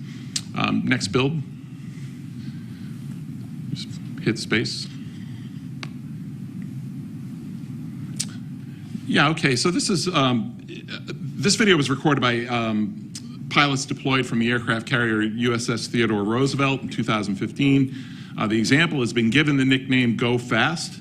Next build. Just hit space. Yeah, okay, so this is, this video was recorded by pilots deployed from the aircraft carrier USS Theodore Roosevelt in 2015. The example has been given the nickname Go Fast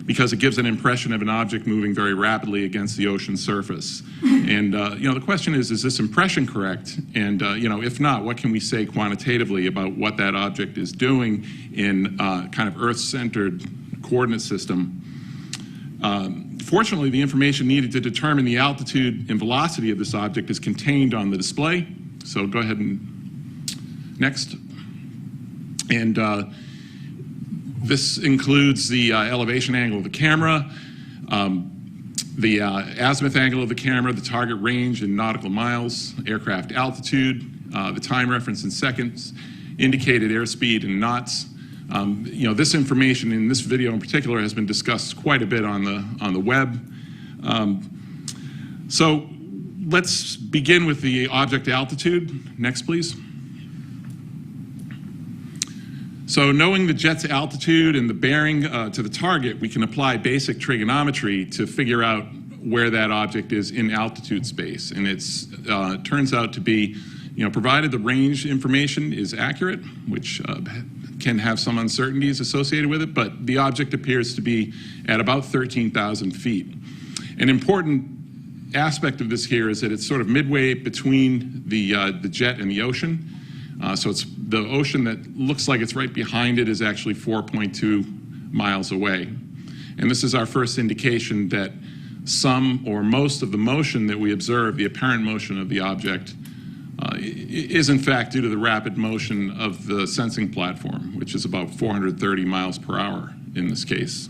because it gives an impression of an object moving very rapidly against the ocean surface. And the question is this impression correct? And if not, what can we say quantitatively about what that object is doing in kind of Earth-centered coordinate system? Fortunately, the information needed to determine the altitude and velocity of this object is contained on the display. So go ahead and next. And this includes the elevation angle of the camera, the azimuth angle of the camera, the target range in nautical miles, aircraft altitude, the time reference in seconds, indicated airspeed in knots. This information in this video in particular has been discussed quite a bit on the web. So let's begin with the object altitude. Next, please. So knowing the jet's altitude and the bearing to the target, we can apply basic trigonometry to figure out where that object is in altitude space. And it turns out to be, provided the range information is accurate, which can have some uncertainties associated with it, but the object appears to be at about 13,000 feet. An important aspect of this here is that it's sort of midway between the jet and the ocean. So it's the ocean that looks like it's right behind it is actually 4.2 miles away. And this is our first indication that some or most of the motion that we observe, the apparent motion of the object, is in fact due to the rapid motion of the sensing platform, which is about 430 miles per hour in this case.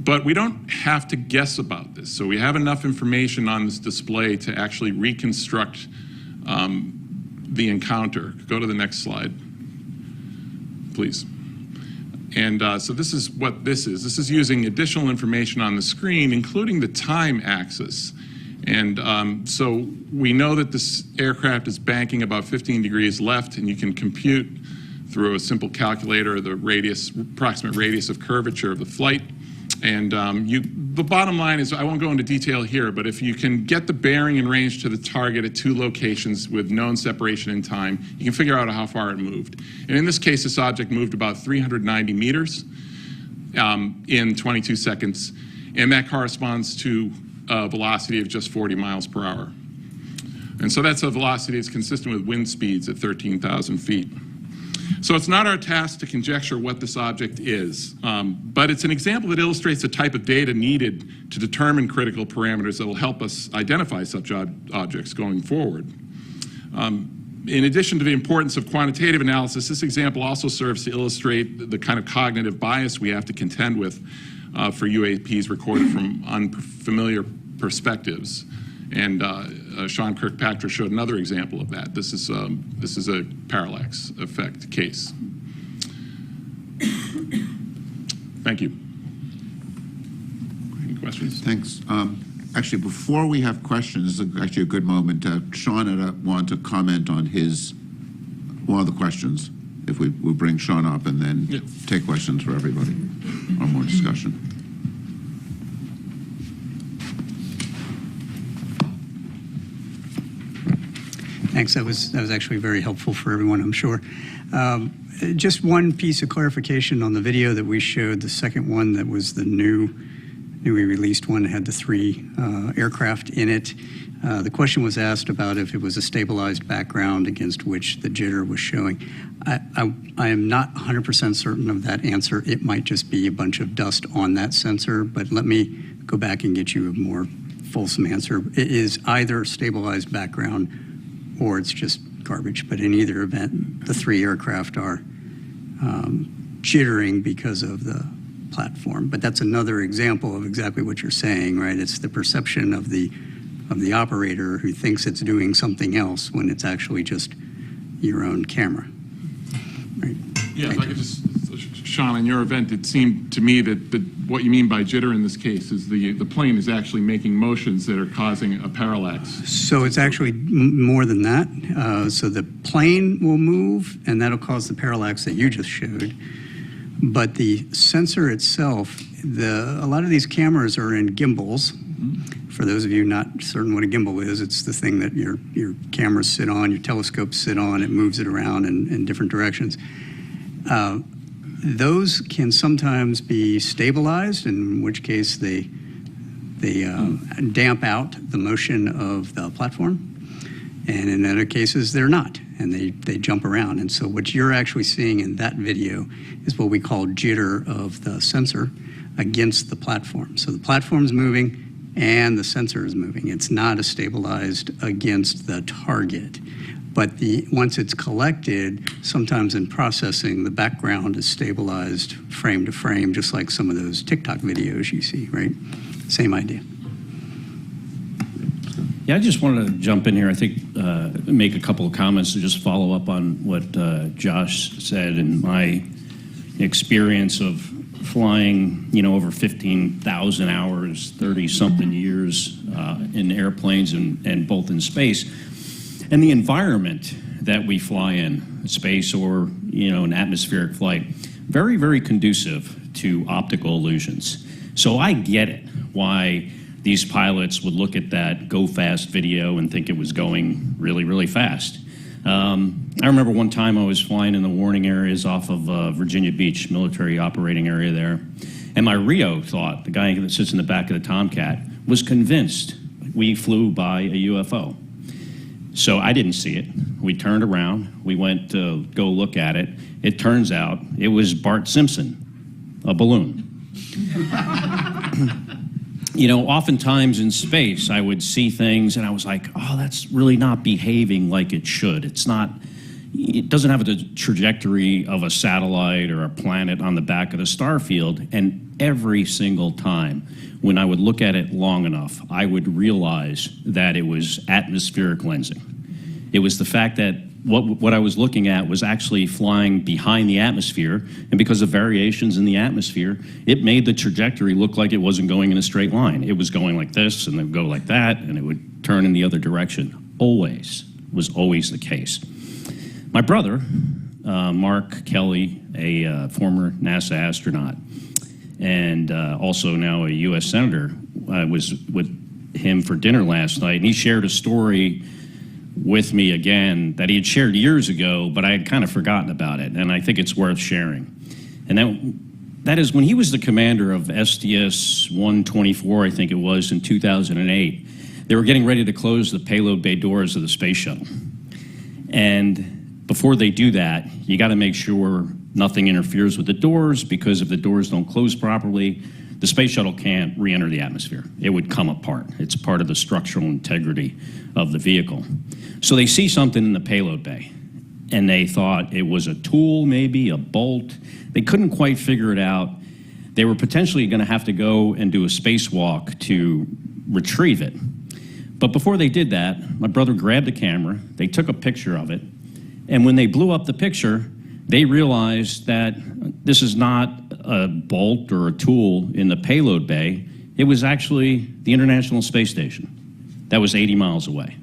But we don't have to guess about this. So we have enough information on this display to actually reconstruct the encounter. Go to the next slide, please. And so this is what this is. This is using additional information on the screen, including the time axis. And so we know that this aircraft is banking about 15 degrees left, and you can compute through a simple calculator the approximate radius of curvature of the flight. And the bottom line is, I won't go into detail here, but if you can get the bearing and range to the target at two locations with known separation in time, you can figure out how far it moved. And in this case, this object moved about 390 meters in 22 seconds, and that corresponds to a velocity of just 40 miles per hour. And so that's a velocity that's consistent with wind speeds at 13,000 feet. So it's not our task to conjecture what this object is, but it's an example that illustrates the type of data needed to determine critical parameters that will help us identify such objects going forward. In addition to the importance of quantitative analysis, this example also serves to illustrate the kind of cognitive bias we have to contend with for UAPs recorded from unfamiliar perspectives. And Sean Kirkpatrick showed another example of that. This is a parallax effect case. Thank you. Any questions?
Thanks. Actually, before we have questions, this is actually a good moment. Sean had wanted to comment on one of the questions. If we bring Sean up and then take questions for everybody or more discussion.
Thanks. That was actually very helpful for everyone, I'm sure. Just one piece of clarification on the video that we showed. The second one that was the newly released one had the three aircraft in it. The question was asked about if it was a stabilized background against which the jitter was showing. I am not 100% certain of that answer. It might just be a bunch of dust on that sensor, but let me go back and get you a more fulsome answer. It is either stabilized background or it's just garbage. But in either event, the three aircraft are jittering because of the platform. But that's another example of exactly what you're saying, right? It's the perception of the operator who thinks it's doing something else when it's actually just your own camera. Right?
Yeah, if I could just, Sean, in your event, it seemed to me that what you mean by jitter in this case is the plane is actually making motions that are causing a parallax.
So it's actually more than that. So the plane will move, and that'll cause the parallax that you just showed. But the sensor itself, a lot of these cameras are in gimbals. For those of you not certain what a gimbal is, it's the thing that your cameras sit on, your telescopes sit on, it moves it around in different directions. Those can sometimes be stabilized, in which case they damp out the motion of the platform. And in other cases, they're not, and they jump around. And so what you're actually seeing in that video is what we call jitter of the sensor against the platform. So the platform's moving and the sensor is moving. It's not a stabilized against the target. But once it's collected, sometimes in processing, the background is stabilized frame to frame, just like some of those TikTok videos you see, right? Same idea.
Yeah, I just wanted to jump in here. I think make a couple of comments to just follow up on what Josh said. And my experience of flying, over 15,000 hours, 30-something years in airplanes and both in space, and the environment that we fly in, space or an atmospheric flight, very, very conducive to optical illusions. So I get it why these pilots would look at that go fast video and think it was going really, really fast. I remember one time I was flying in the warning areas off of Virginia Beach, military operating area there, and my Rio thought, the guy that sits in the back of the Tomcat, was convinced we flew by a UFO. So I didn't see it. We turned around, we went to go look at it. It turns out it was Bart Simpson, a balloon. Oftentimes in space, I would see things and I was like, oh, that's really not behaving like it should. It doesn't have the trajectory of a satellite or a planet on the back of the star field. And every single time when I would look at it long enough, I would realize that it was atmospheric lensing. It was the fact that what I was looking at was actually flying behind the atmosphere, and because of variations in the atmosphere, it made the trajectory look like it wasn't going in a straight line. It was going like this, and it would go like that, and it would turn in the other direction. Was always the case. My brother, Mark Kelly, a former NASA astronaut, and also now a U.S. Senator, I was with him for dinner last night, and he shared a story with me again that he had shared years ago, but I had kind of forgotten about it, and I think it's worth sharing. And that is when he was the commander of STS-124, I think it was, in 2008, they were getting ready to close the payload bay doors of the space shuttle. And before they do that, you got to make sure nothing interferes with the doors, because if the doors don't close properly, the space shuttle can't re-enter the atmosphere. It would come apart. It's part of the structural integrity of the vehicle. So they see something in the payload bay, and they thought it was a tool, maybe a bolt. They couldn't quite figure it out. They were potentially going to have to go and do a spacewalk to retrieve it. But before they did that, my brother grabbed a camera, they took a picture of it, and when they blew up the picture, they realized that this is not a bolt or a tool in the payload bay. It was actually the International Space Station that was 80 miles away.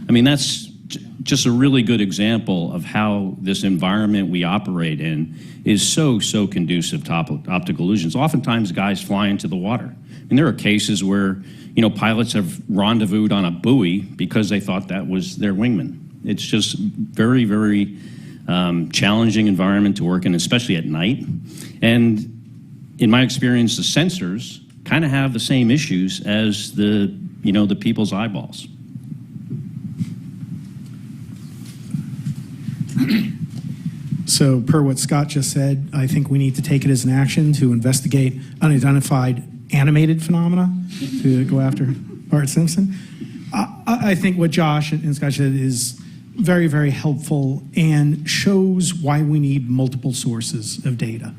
I mean, that's just a really good example of how this environment we operate in is so conducive to optical illusions. Oftentimes, guys fly into the water. And there are cases where, pilots have rendezvoused on a buoy because they thought that was their wingman. It's just very, very challenging environment to work in, especially at night. And in my experience, the sensors kind of have the same issues as the people's eyeballs.
So per what Scott just said, I think we need to take it as an action to investigate unidentified animated phenomena to go after Bart Simpson. I think what Josh and Scott said is very, very helpful and shows why we need multiple sources of data.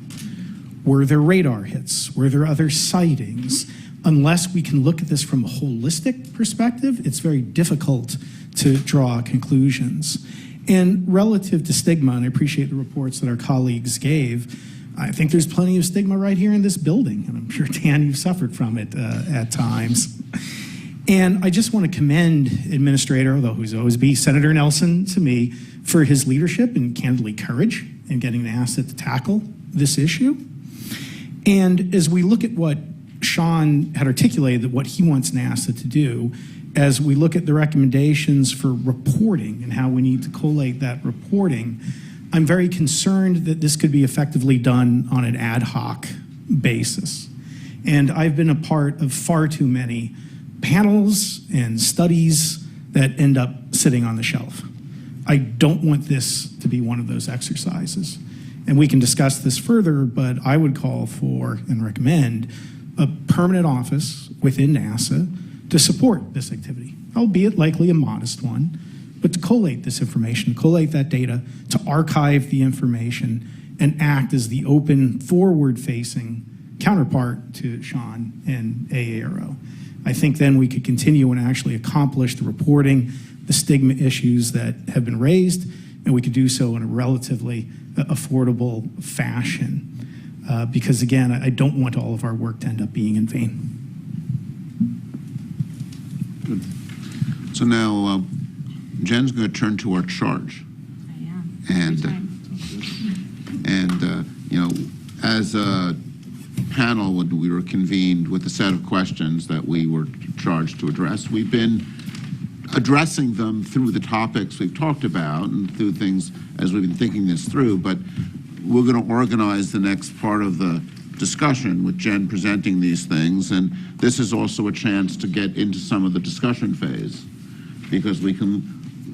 Were there radar hits? Were there other sightings? Unless we can look at this from a holistic perspective, it's very difficult to draw conclusions. And relative to stigma, and I appreciate the reports that our colleagues gave, I think there's plenty of stigma right here in this building, and I'm sure, Dan, you've suffered from it at times. And I just want to commend Administrator, although he's always be Senator Nelson to me, for his leadership and candidly courage in getting NASA to tackle this issue. And as we look at what Sean had articulated, that what he wants NASA to do, as we look at the recommendations for reporting and how we need to collate that reporting, I'm very concerned that this could be effectively done on an ad hoc basis. And I've been a part of far too many panels and studies that end up sitting on the shelf. I don't want this to be one of those exercises. And we can discuss this further, but I would call for and recommend a permanent office within NASA to support this activity, albeit likely a modest one, but to collate this information, collate that data, to archive the information, and act as the open, forward-facing counterpart to Shen and AARO. I think then we could continue and actually accomplish the reporting, the stigma issues that have been raised, and we could do so in a relatively affordable fashion. Because again, I don't want all of our work to end up being in vain.
Good. So now Jen's going to turn to our charge.
I am.
And you know, as a panel, when we were convened with a set of questions that we were charged to address, we've been addressing them through the topics we've talked about and through things as we've been thinking this through, but we're going to organize the next part of the discussion with Jen presenting these things, and this is also a chance to get into some of the discussion phase, because we can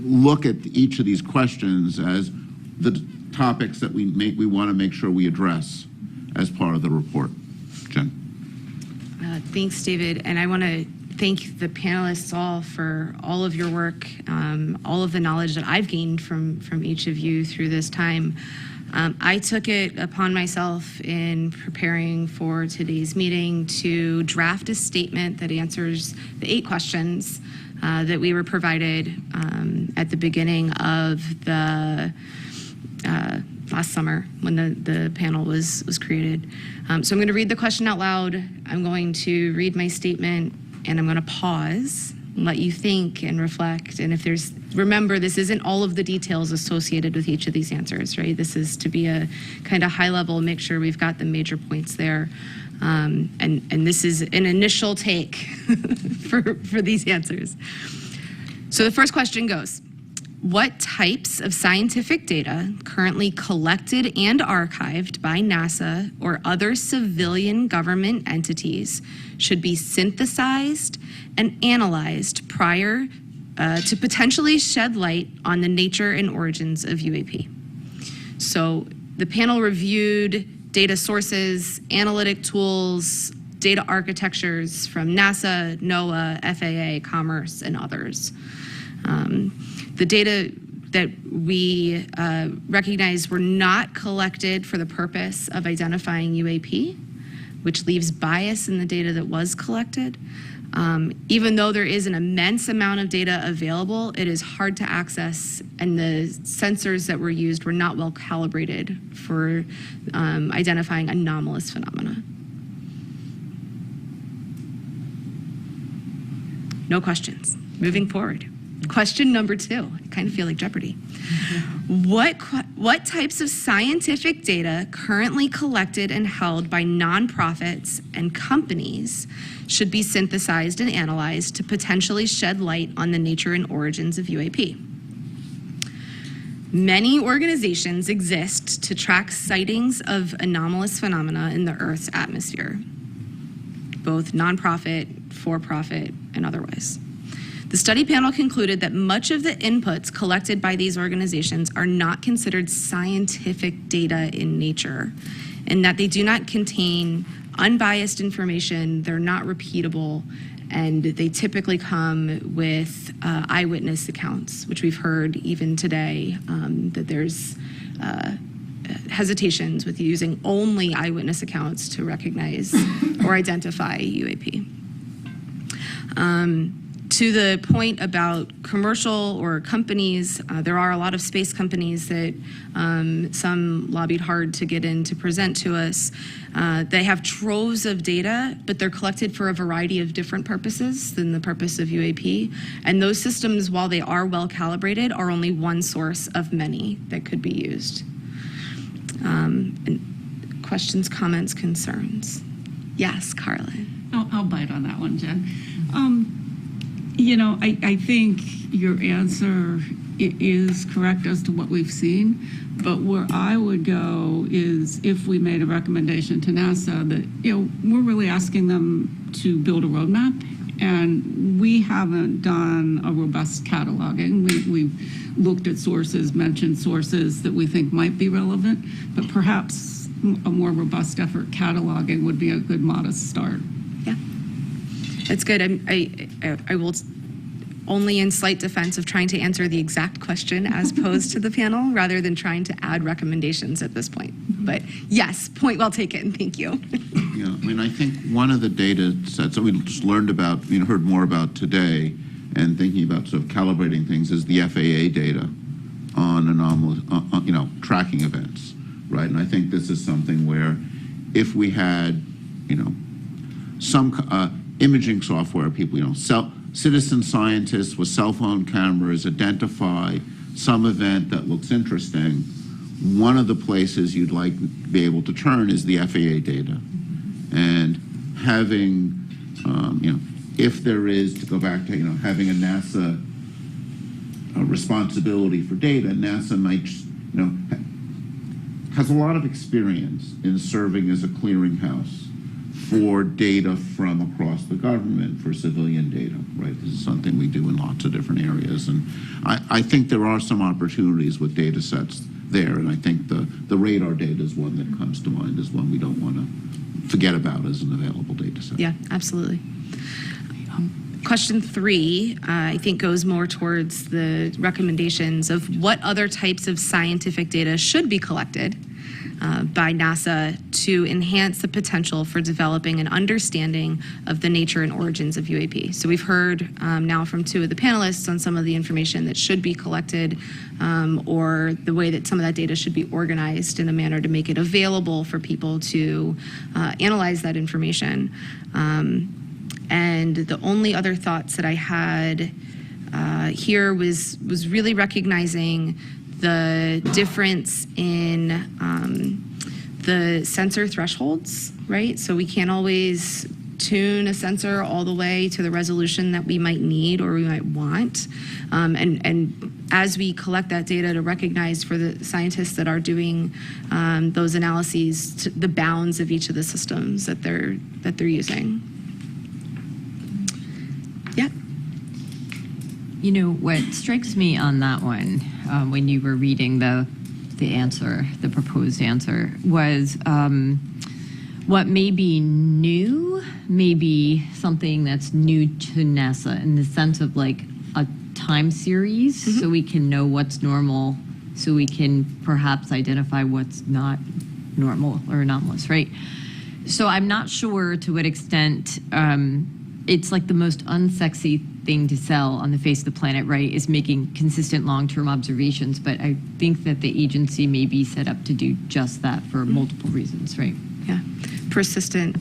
look at each of these questions as the topics that we want to make sure we address as part of the report. Jen.
Thanks, David, and I want to thank the panelists all for all of your work, all of the knowledge that I've gained from each of you through this time. I took it upon myself in preparing for today's meeting to draft a statement that answers the 8 questions that we were provided at the beginning of the last summer when the panel was created. So I'm going to read the question out loud. I'm going to read my statement, and I'm going to pause and let you think and reflect. And if there's, remember, this isn't all of the details associated with each of these answers, right? This is to be a kind of high level, make sure we've got the major points there. And this is an initial take for these answers. So the first question goes, what types of scientific data currently collected and archived by NASA or other civilian government entities should be synthesized and analyzed prior to potentially shed light on the nature and origins of UAP? So the panel reviewed data sources, analytic tools, data architectures from NASA, NOAA, FAA, Commerce, and others. The data that we recognize were not collected for the purpose of identifying UAP, which leaves bias in the data that was collected. Even though there is an immense amount of data available, it is hard to access, and the sensors that were used were not well calibrated for identifying anomalous phenomena. No questions. Moving forward. Question number 2. I kind of feel like Jeopardy. What types of scientific data currently collected and held by nonprofits and companies should be synthesized and analyzed to potentially shed light on the nature and origins of UAP? Many organizations exist to track sightings of anomalous phenomena in the Earth's atmosphere, both nonprofit, for-profit, and otherwise. The study panel concluded that much of the inputs collected by these organizations are not considered scientific data in nature, and that they do not contain unbiased information, they're not repeatable, and they typically come with eyewitness accounts, which we've heard even today, that there's hesitations with using only eyewitness accounts to recognize or identify UAP. To the point about commercial or companies, there are a lot of space companies that some lobbied hard to get in to present to us. They have troves of data, but they're collected for a variety of different purposes than the purpose of UAP. And those systems, while they are well calibrated, are only one source of many that could be used. And questions, comments, concerns? Yes, Carla.
I'll bite on that one, Jen. You know, I think your answer is correct as to what we've seen, but where I would go is if we made a recommendation to NASA that, you know, we're really asking them to build a roadmap, and we haven't done a robust cataloging. We've looked at sources, mentioned sources that we think might be relevant, but perhaps a more robust effort cataloging would be a good modest start.
Yeah. That's good. I will only in slight defense of trying to answer the exact question as posed to the panel, rather than trying to add recommendations at this point. But yes, point well taken. Thank you.
Yeah, I mean, I think one of the data sets that we just learned about, heard more about today, and thinking about sort of calibrating things, is the FAA data on anomalous, tracking events, right? And I think this is something where if we had, some imaging software, people, citizen scientists with cell phone cameras identify some event that looks interesting, one of the places you'd like to be able to turn is the FAA data. And having, if there is, to go back to, having a NASA responsibility for data, NASA might, has a lot of experience in serving as a clearinghouse for data from across the government for civilian data, right? This is something we do in lots of different areas. And I think there are some opportunities with data sets there. And I think the radar data is one that comes to mind as one we don't want to forget about as an available data set.
Yeah, absolutely. Question 3, I think, goes more towards the recommendations of what other types of scientific data should be collected by NASA to enhance the potential for developing an understanding of the nature and origins of UAP. So we've heard now from 2 of the panelists on some of the information that should be collected, or the way that some of that data should be organized in a manner to make it available for people to analyze that information. And the only other thoughts that I had here was really recognizing the difference in the sensor thresholds, right? So we can't always tune a sensor all the way to the resolution that we might need or we might want. And as we collect that data, to recognize for the scientists that are doing those analyses the bounds of each of the systems that they're using. Yeah.
What strikes me on that one, when you were reading the answer, the proposed answer, was what may be new, may be something that's new to NASA in the sense of like a time series, so we can know what's normal, so we can perhaps identify what's not normal or anomalous, right? So I'm not sure to what extent it's like the most unsexy thing to sell on the face of the planet, right, is making consistent long-term observations. But I think that the agency may be set up to do just that for multiple reasons, right?
Yeah, persistent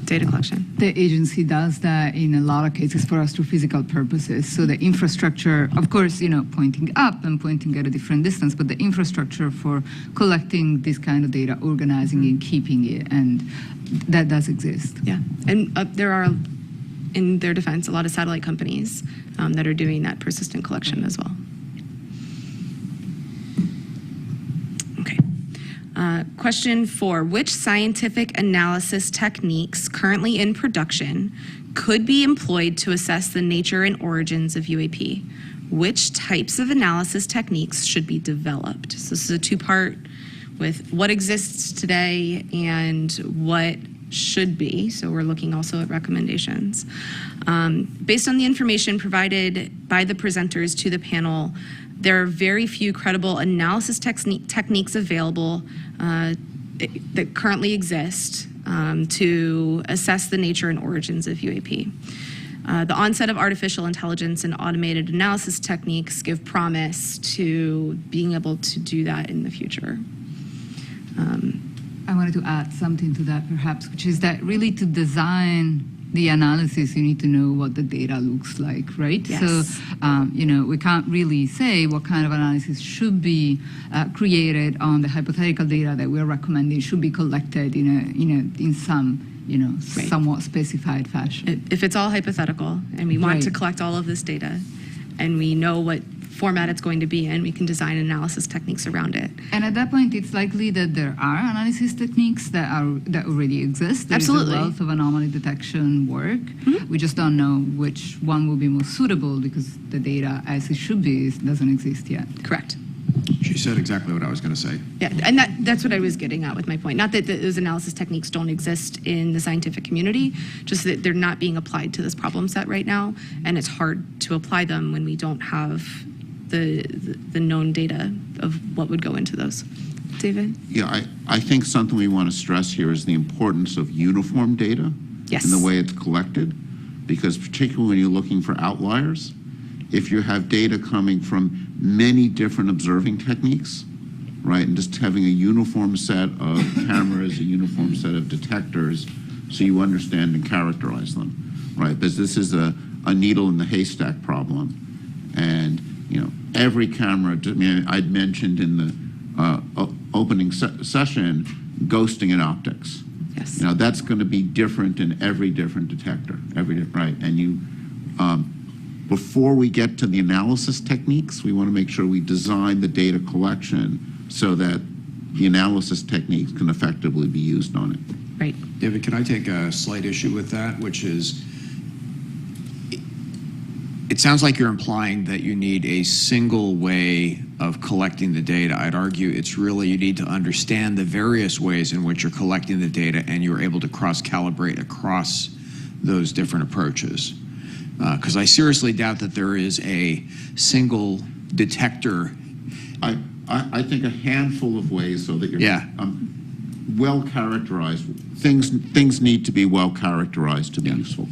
data collection.
The agency does that in a lot of cases for astrophysical purposes. So the infrastructure, of course, pointing up and pointing at a different distance, but the infrastructure for collecting this kind of data, organizing it, keeping it, and that does exist.
Yeah, and there are, in their defense, a lot of satellite companies that are doing that persistent collection as well. Okay. Question 4, which scientific analysis techniques currently in production could be employed to assess the nature and origins of UAP? Which types of analysis techniques should be developed? So this is a 2-part with what exists today and what should be. So we're looking also at recommendations. Based on the information provided by the presenters to the panel, there are very few credible analysis techniques available that currently exist to assess the nature and origins of UAP. The onset of artificial intelligence and automated analysis techniques give promise to being able to do that in the future.
I wanted to add something to that, perhaps, which is that really to design the analysis, you need to know what the data looks like, right?
Yes.
So, we can't really say what kind of analysis should be created on the hypothetical data that we're recommending should be collected in some,
Right.
somewhat specified fashion.
If it's all hypothetical and we want to collect all of this data and we know what format it's going to be in, we can design analysis techniques around it.
And at that point, it's likely that there are analysis techniques that already exist. There's
Absolutely.
a wealth of anomaly detection work.
Mm-hmm.
We just don't know which one will be most suitable because the data as it should be doesn't exist yet.
Correct.
She said exactly what I was going to say.
Yeah, and that's what I was getting at with my point. Not that those analysis techniques don't exist in the scientific community, just that they're not being applied to this problem set right now, and it's hard to apply them when we don't have the known data of what would go into those. David?
Yeah, I think something we want to stress here is the importance of uniform data
Yes.
and the way it's collected, because particularly when you're looking for outliers, if you have data coming from many different observing techniques, right, and just having a uniform set of cameras, a uniform set of detectors, so you understand and characterize them, right? Because this is a needle in the haystack problem, and every camera. I mean, I'd mentioned in the opening session, ghosting in optics.
Yes.
That's going to be different in every different detector, right? And you. Before we get to the analysis techniques, we want to make sure we design the data collection so that the analysis techniques can effectively be used on it.
Right.
David, can I take a slight issue with that, which is, it sounds like you're implying that you need a single way of collecting the data. I'd argue it's really you need to understand the various ways in which you're collecting the data and you're able to cross-calibrate across those different approaches. Because I seriously doubt that there is a single detector.
I think a handful of ways so that you're well characterized. Things need to be well characterized to be useful,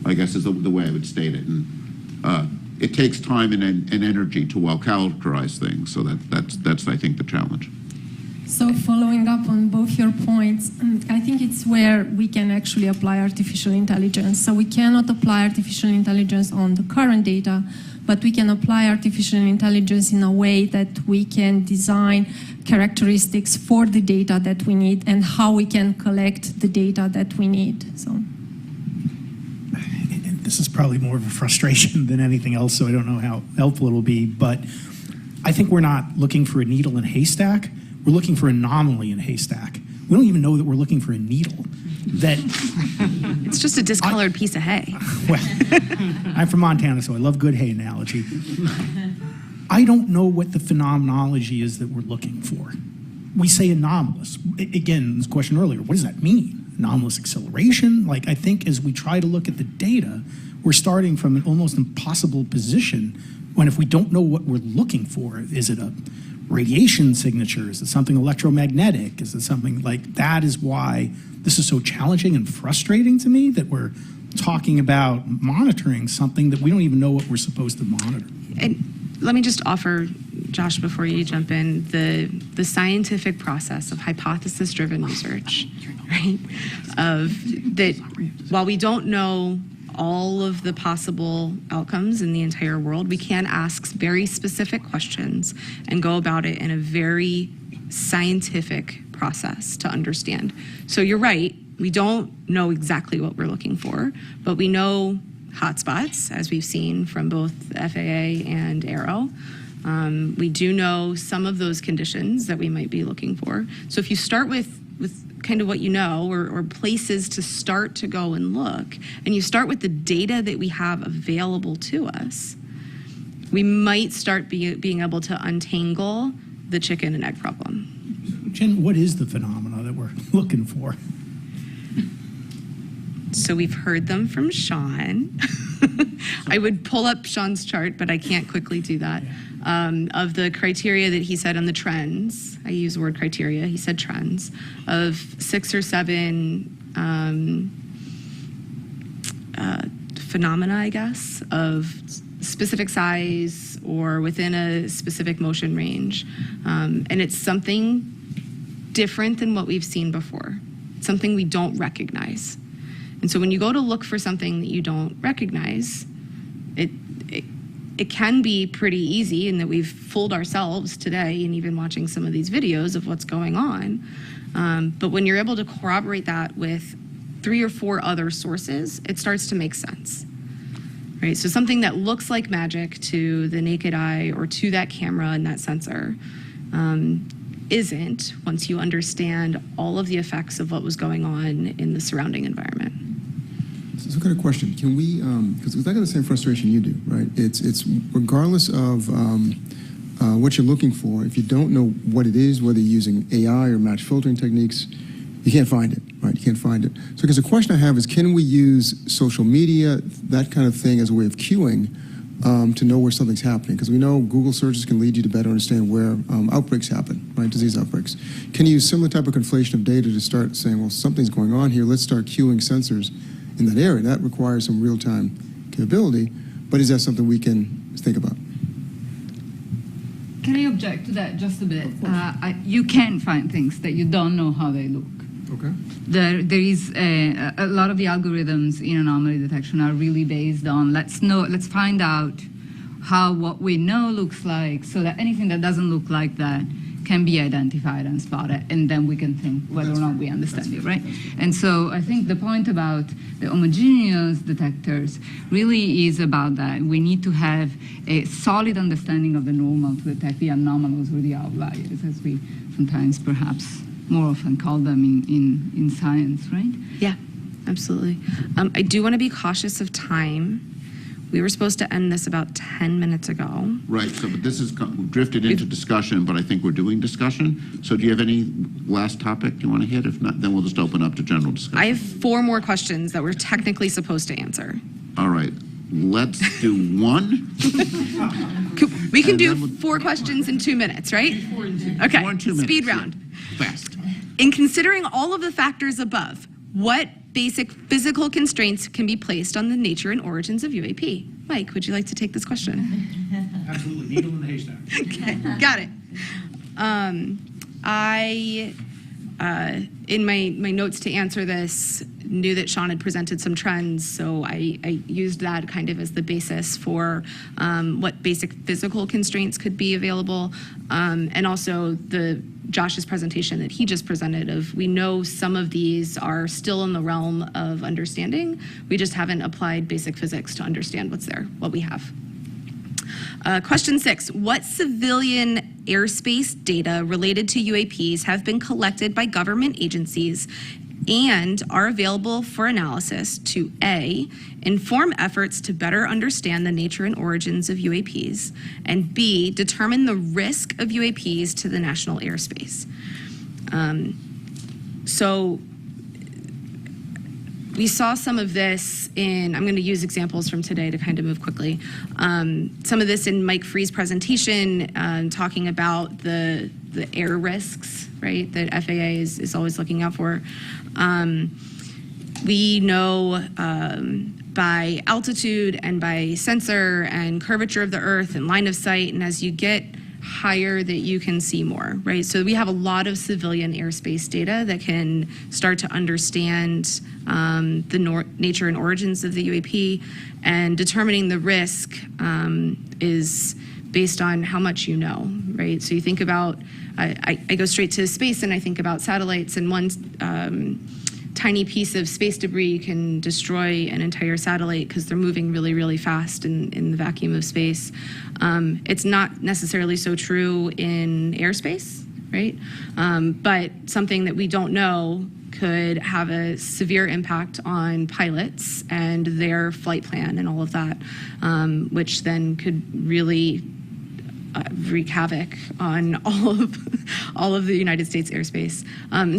I guess is the way I would state it. And it takes time and energy to well characterize things. So that's I think the challenge.
So following up on both your points, I think it's where we can actually apply artificial intelligence. So we cannot apply artificial intelligence on the current data, but we can apply artificial intelligence in a way that we can design characteristics for the data that we need and how we can collect the data that we need. So.
And this is probably more of a frustration than anything else, so I don't know how helpful it'll be, but I think we're not looking for a needle in a haystack. We're looking for an anomaly in a haystack. We don't even know that we're looking for a needle.
It's just a discolored piece of hay.
Well, I'm from Montana, so I love good hay analogy. I don't know what the phenomenology is that we're looking for. We say anomalous. Again, this question earlier, what does that mean? Anomalous acceleration? I think as we try to look at the data, we're starting from an almost impossible position when if we don't know what we're looking for, is it a radiation signature? Is it something electromagnetic? Is it something like that? Is why this is so challenging and frustrating to me that we're talking about monitoring something that we don't even know what we're supposed to monitor.
And let me just offer, Josh, before you jump in, the scientific process of hypothesis-driven research, right? That while we don't know all of the possible outcomes in the entire world, we can ask very specific questions and go about it in a very scientific process to understand. So you're right, we don't know exactly what we're looking for, but we know hotspots, as we've seen from both FAA and AARO. We do know some of those conditions that we might be looking for. So if you start with kind of what you know, or places to start to go and look, and you start with the data that we have available to us, we might start being able to untangle the chicken and egg problem.
Jen, what is the phenomena that we're looking for?
So we've heard them from Sean. I would pull up Sean's chart, but I can't quickly do that. Of the criteria that he said on the trends, I use the word criteria, he said trends, of 6 or 7 phenomena, I guess, of specific size or within a specific motion range. And it's something different than what we've seen before. It's something we don't recognize. And so when you go to look for something that you don't recognize, it can be pretty easy, in that we've fooled ourselves today and even watching some of these videos of what's going on. But when you're able to corroborate that with 3 or 4 other sources, it starts to make sense, right? So something that looks like magic to the naked eye or to that camera and that sensor isn't, once you understand all of the effects of what was going on in the surrounding environment.
So I've got a question. Can we, because I got the same frustration you do, right? It's regardless of what you're looking for, if you don't know what it is, whether you're using AI or match filtering techniques, you can't find it, right? You can't find it. So because the question I have is, can we use social media, that kind of thing, as a way of queuing to know where something's happening? Because we know Google searches can lead you to better understand where outbreaks happen, right? Disease outbreaks. Can you use similar type of conflation of data to start saying, well, something's going on here, let's start queuing sensors in that area? That requires some real-time capability, but is that something we can think about?
Can I object to that just a bit? You can find things that you don't know how they look.
Okay.
There is a lot of the algorithms in anomaly detection are really based on let's find out how what we know looks like, so that anything that doesn't look like that can be identified and spotted, and then we can think whether or not we understand it, right? And so I think the point about the homogeneous detectors really is about that. We need to have a solid understanding of the normal to detect the anomalous or the outliers, as we sometimes perhaps more often call them in science, right?
Yeah, absolutely. I do want to be cautious of time. We were supposed to end this about 10 minutes ago.
Right, so but this is drifted into discussion, but I think we're doing discussion. So do you have any last topic you want to hit? If not, then we'll just open up to general discussion.
I have 4 more questions that we're technically supposed to answer.
All right, let's do one.
We can do 4 questions in 2 minutes, right? Okay,
4 in 2 minutes.
speed round.
Fast.
In considering all of the factors above, what basic physical constraints can be placed on the nature and origins of UAP? Mike, would you like to take this question?
Absolutely, needle in the haystack.
Okay, got it. In my notes to answer this, knew that Shen had presented some trends, so I used that kind of as the basis for what basic physical constraints could be available, and also Josh's presentation that he just presented of, we know some of these are still in the realm of understanding. We just haven't applied basic physics to understand what's there, what we have. Question 6, what civilian airspace data related to UAPs have been collected by government agencies and are available for analysis to A, inform efforts to better understand the nature and origins of UAPs, and B, determine the risk of UAPs to the national airspace? So we saw some of this in, I'm going to use examples from today to kind of move quickly. Some of this in Mike Free's presentation, talking about the air risks, right, that FAA is always looking out for. We know by altitude and by sensor and curvature of the Earth and line of sight, and as you get higher that you can see more, right? So we have a lot of civilian airspace data that can start to understand the nature and origins of the UAP, and determining the risk is based on how much you know, right? So you think about, I go straight to space and I think about satellites, and one tiny piece of space debris can destroy an entire satellite because they're moving really, really fast in the vacuum of space. It's not necessarily so true in airspace, right? But something that we don't know could have a severe impact on pilots and their flight plan and all of that, which then could really wreak havoc on all of the United States airspace.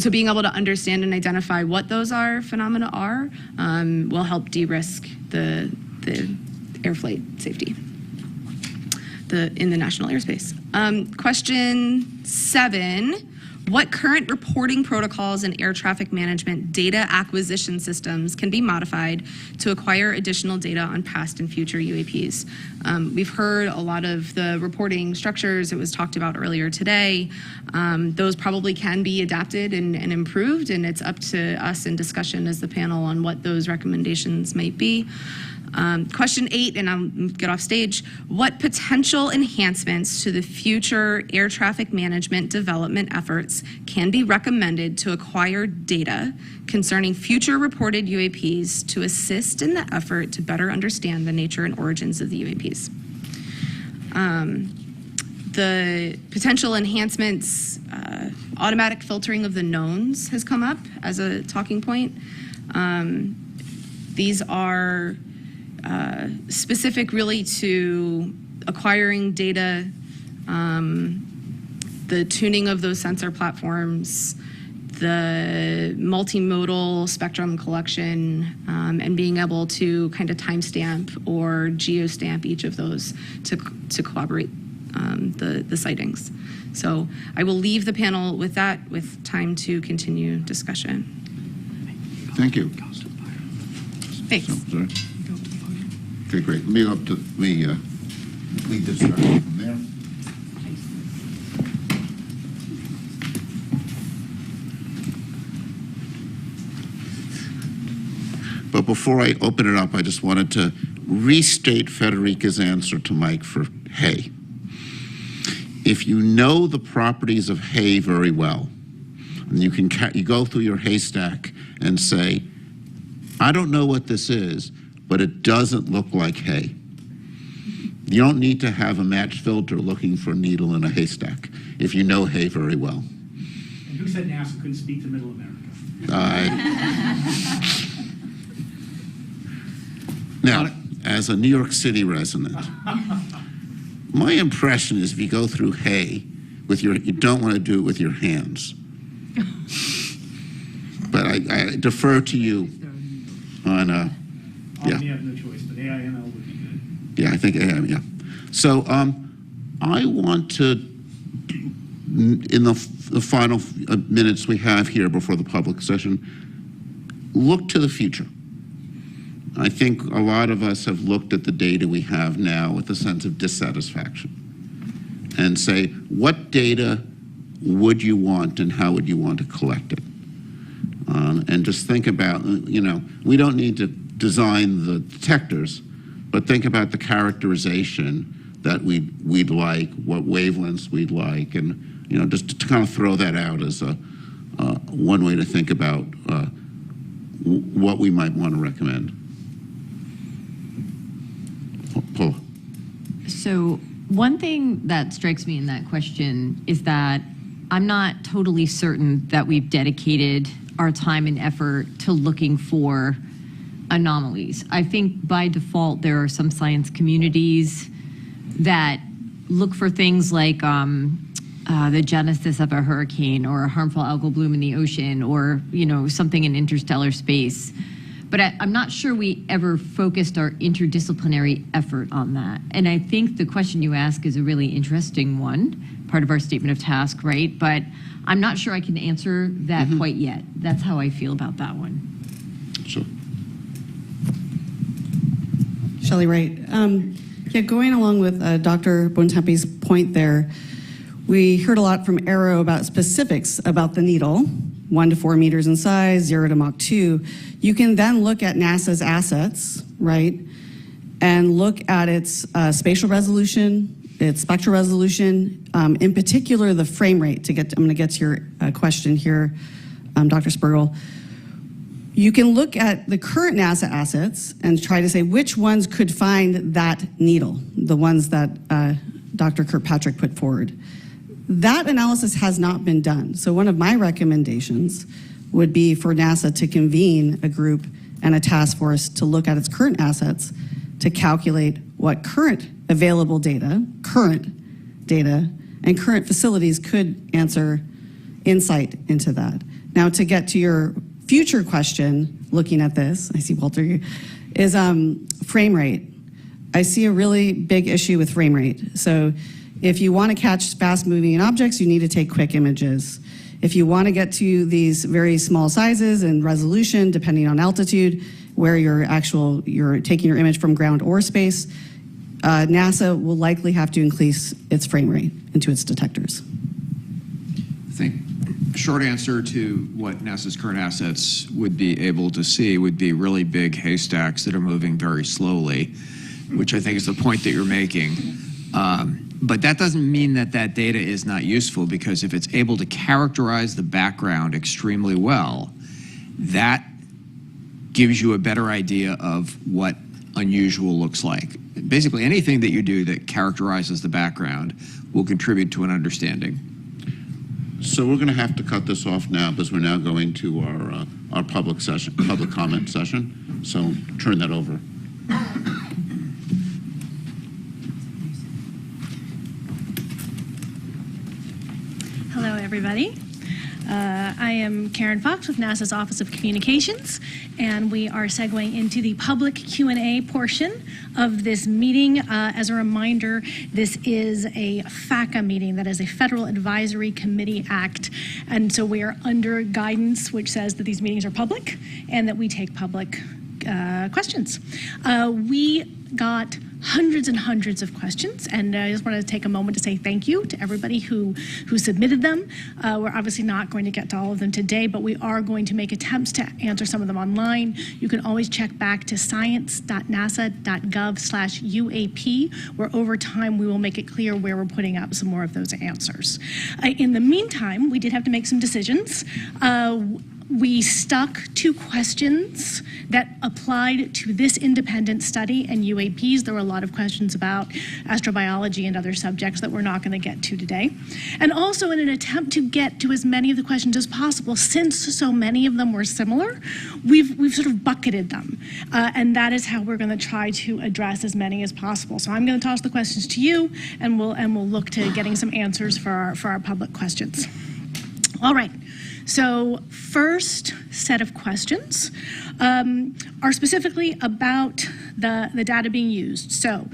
So being able to understand and identify what those phenomena are will help de-risk the air flight safety in the national airspace. Question 7. What current reporting protocols and air traffic management data acquisition systems can be modified to acquire additional data on past and future UAPs? We've heard a lot of the reporting structures. It was talked about earlier today. Those probably can be adapted and improved, and it's up to us in discussion as the panel on what those recommendations might be. Question 8, and I'll get off stage. What potential enhancements to the future air traffic management development efforts can be recommended to acquire data concerning future reported UAPs to assist in the effort to better understand the nature and origins of the UAPs? The potential enhancements, automatic filtering of the knowns has come up as a talking point. These are specific really to acquiring data the tuning of those sensor platforms, the multimodal spectrum collection, and being able to kind of timestamp or geostamp each of those to corroborate the sightings. So I will leave the panel with that, with time to continue discussion.
Thank you.
Thanks.
Sorry. Okay, great. Let me go up to lead this from there. But before I open it up, I just wanted to restate Federica's answer to Mike for hay. If you know the properties of hay very well, and you go through your haystack and say, I don't know what this is, but it doesn't look like hay. You don't need to have a match filter looking for a needle in a haystack if you know hay very well.
And who said NASA couldn't speak to Middle America?
Now, as a New York City resident, my impression is if you go through hay with you don't want to do it with your hands. But I defer to you on,
I may have no choice, but AIML would be good.
Yeah, I think AIML, yeah. So I want to, in the final minutes we have here before the public session, look to the future. I think a lot of us have looked at the data we have now with a sense of dissatisfaction and say, what data would you want and how would you want to collect it? And just think about, we don't need to design the detectors, but think about the characterization that we'd like, what wavelengths we'd like, and just to kind of throw that out as one way to think about what we might want to recommend. Paul.
So one thing that strikes me in that question is that I'm not totally certain that we've dedicated our time and effort to looking for anomalies. I think by default there are some science communities that look for things like the genesis of a hurricane or a harmful algal bloom in the ocean or something in interstellar space. But I'm not sure we ever focused our interdisciplinary effort on that. And I think the question you ask is a really interesting one, part of our statement of task, right? But I'm not sure I can answer that quite yet. That's how I feel about that one.
Sure.
Shelley Wright. Going along with Dr. Bontempi's point there, we heard a lot from AARO about specifics about the needle, 1 to 4 meters in size, 0 to Mach 2. You can then look at NASA's assets, right, and look at its spatial resolution, its spectral resolution, in particular the frame rate. I'm going to get to your question here, Dr. Spergel. You can look at the current NASA assets and try to say which ones could find that needle, the ones that Dr. Kirkpatrick put forward. That analysis has not been done. So one of my recommendations would be for NASA to convene a group and a task force to look at its current assets to calculate what current available data, and current facilities could answer insight into that. Now, to get to your future question, looking at this, I see Walter, is frame rate. I see a really big issue with frame rate. So if you want to catch fast-moving objects, you need to take quick images. If you want to get to these very small sizes and resolution, depending on altitude, where you're taking your image from ground or space, NASA will likely have to increase its frame rate into its detectors.
I think short answer to what NASA's current assets would be able to see would be really big haystacks that are moving very slowly, which I think is the point that you're making. But that doesn't mean that that data is not useful, because if it's able to characterize the background extremely well, that gives you a better idea of what unusual looks like. Basically, anything that you do that characterizes the background will contribute to an understanding.
So we're going to have to cut this off now because we're now going to our public comment session. So turn that over.
Hello, everybody. I am Karen Fox with NASA's Office of Communications, and we are segueing into the public Q&A portion of this meeting. As a reminder, this is a FACA meeting, that is a Federal Advisory Committee Act, and so we are under guidance which says that these meetings are public and that we take public questions. We got hundreds and hundreds of questions, and I just wanted to take a moment to say thank you to everybody who submitted them. We're obviously not going to get to all of them today, but we are going to make attempts to answer some of them online. You can always check back to science.nasa.gov/UAP, where over time we will make it clear where we're putting up some more of those answers. In the meantime, we did have to make some decisions. We stuck to questions that applied to this independent study and UAPs. There were a lot of questions about astrobiology and other subjects that we're not going to get to today. And also in an attempt to get to as many of the questions as possible, since so many of them were similar, we've sort of bucketed them. And that is how we're going to try to address as many as possible. So I'm going to toss the questions to you, and we'll look to getting some answers for our public questions. All right. So first set of questions are specifically about the data being used. So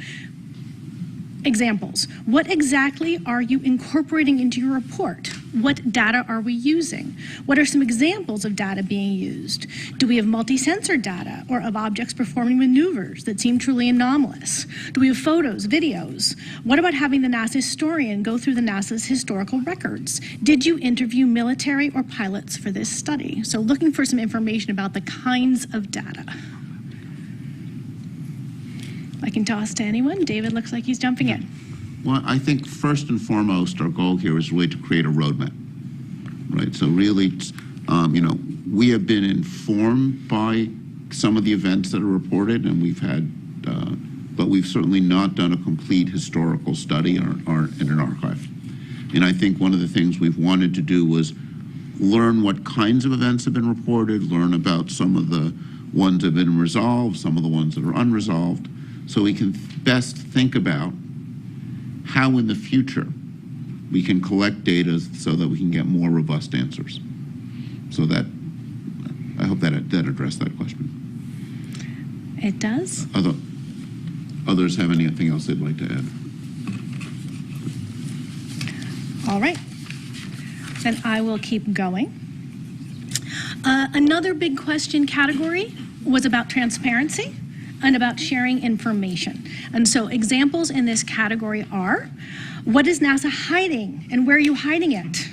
examples. What exactly are you incorporating into your report? What data are we using? What are some examples of data being used? Do we have multi-sensor data or of objects performing maneuvers that seem truly anomalous? Do we have photos, videos? What about having the NASA historian go through the NASA's historical records? Did you interview military or pilots for this study? So looking for some information about the kinds of data. I can toss to anyone. David looks like he's jumping in.
Well, I think first and foremost, our goal here is really to create a roadmap, right? So really, we have been informed by some of the events that are reported, and we've had, but we've certainly not done a complete historical study in an archive. And I think one of the things we've wanted to do was learn what kinds of events have been reported, learn about some of the ones that have been resolved, some of the ones that are unresolved, so we can best think about how in the future we can collect data so that we can get more robust answers. So that, I hope that addressed that question.
It does.
Others have anything else they'd like to add?
All right. Then I will keep going. Another big question category was about transparency and about sharing information. And so examples in this category are, what is NASA hiding and where are you hiding it?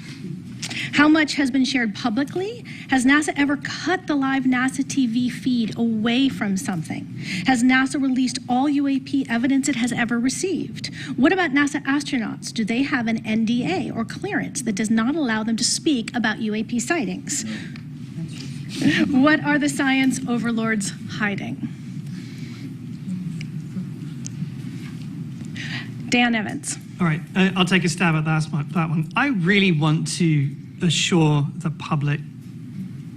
How much has been shared publicly? Has NASA ever cut the live NASA TV feed away from something? Has NASA released all UAP evidence it has ever received? What about NASA astronauts? Do they have an NDA or clearance that does not allow them to speak about UAP sightings? What are the science overlords hiding? Dan Evans.
All right, I'll take a stab at that one. I really want to assure the public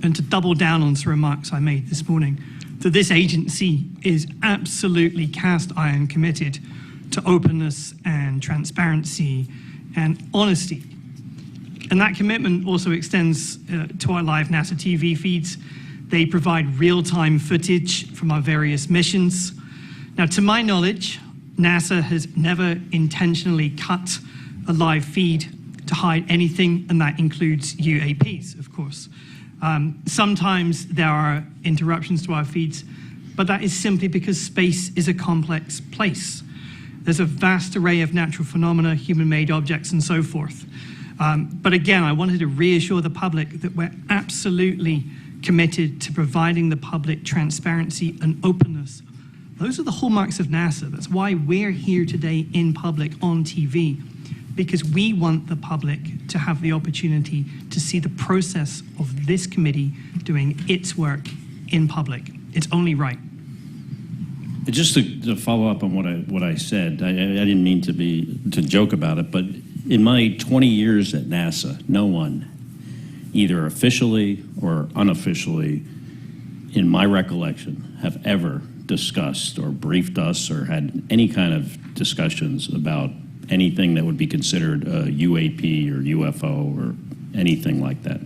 and to double down on some remarks I made this morning that this agency is absolutely cast iron committed to openness and transparency and honesty. And that commitment also extends to our live NASA TV feeds. They provide real-time footage from our various missions. Now, to my knowledge, NASA has never intentionally cut a live feed to hide anything, and that includes UAPs, of course. Sometimes there are interruptions to our feeds, but that is simply because space is a complex place. There's a vast array of natural phenomena, human-made objects, and so forth. But again, I wanted to reassure the public that we're absolutely committed to providing the public transparency and openness. Those are the hallmarks of NASA. That's why we're here today in public on TV, because we want the public to have the opportunity to see the process of this committee doing its work in public. It's only right.
Just to follow up on what I said, I didn't mean to joke about it, but in my 20 years at NASA, no one, either officially or unofficially, in my recollection, have ever discussed or briefed us or had any kind of discussions about anything that would be considered a UAP or UFO or anything like that.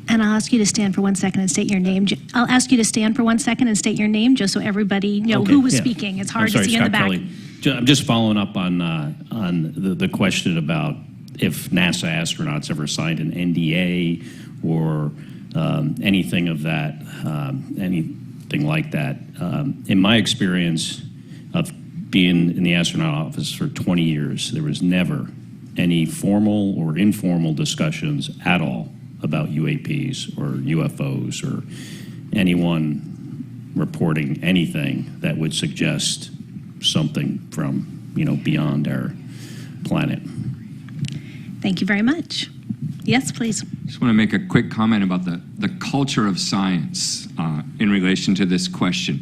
And I'll ask you to stand for 1 second and state your name. I'll ask you to stand for 1 second and state your name, just so everybody know
Okay,
who was
yeah.
speaking. It's
I'm
hard
sorry,
to see in the
Scott
back.
Kelly. I'm just following up on the question about if NASA astronauts ever signed an NDA or anything of that, anything like that. In my experience of being in the astronaut office for 20 years, there was never any formal or informal discussions at all about UAPs or UFOs or anyone reporting anything that would suggest something from, beyond our planet.
Thank you very much. Yes, please.
Just want to make a quick comment about the culture of science in relation to this question.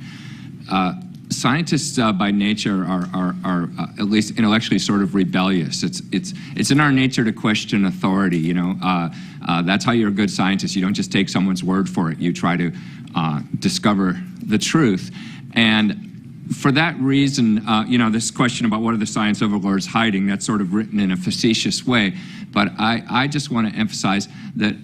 Scientists by nature are at least intellectually sort of rebellious. It's in our nature to question authority. That's how you're a good scientist. You don't just take someone's word for it. You try to discover the truth. And for that reason, this question about what are the science overlords hiding, that's sort of written in a facetious way. But I just want to emphasize that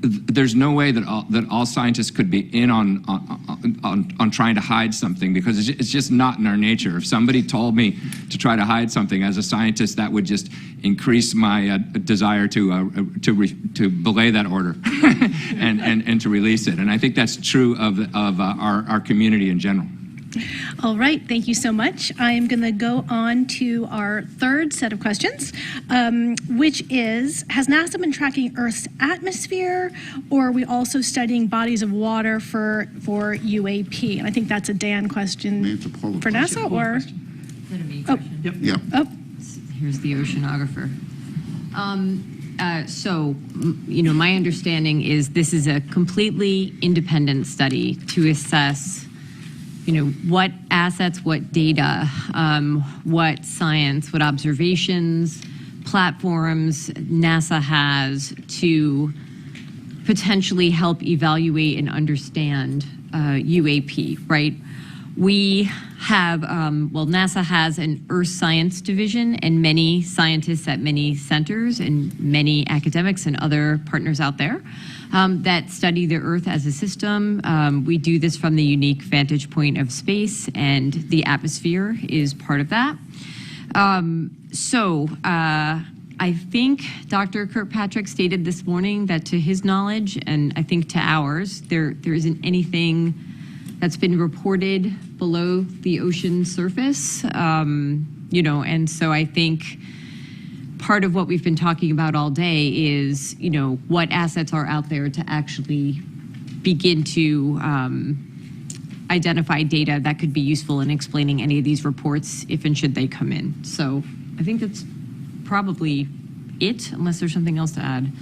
there's no way that all scientists could be in on trying to hide something, because it's just not in our nature. If somebody told me to try to hide something as a scientist, that would just increase my desire to belay that order and to release it. And I think that's true of our community in general.
All right, thank you so much. I am going to go on to our third set of questions, which is, has NASA been tracking Earth's atmosphere, or are we also studying bodies of water for UAP? And I think that's a Dan question for NASA, or?
Is that a me question?
Yep.
Yeah.
Oh,
Here's the oceanographer. My understanding is this is a completely independent study to assess what assets, what data, what science, what observations, platforms NASA has to potentially help evaluate and understand UAP, right? We have, NASA has an Earth Science division and many scientists at many centers and many academics and other partners out there that study the Earth as a system. We do this from the unique vantage point of space, and the atmosphere is part of that. I think Dr. Kirkpatrick stated this morning that to his knowledge, and I think to ours, there isn't anything that's been reported below the ocean surface. And so I think part of what we've been talking about all day is, what assets are out there to actually begin to identify data that could be useful in explaining any of these reports if and should they come in. So I think that's probably it, unless there's something else to add.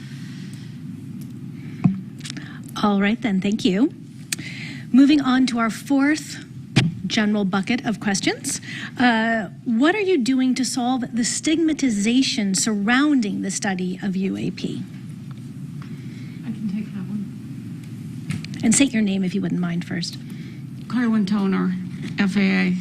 all right then, thank you. Moving on to our fourth general bucket of questions. What are you doing to solve the stigmatization surrounding the study of UAP?
I can take that one.
And state your name if you wouldn't mind first.
Carlin Toner, FAA.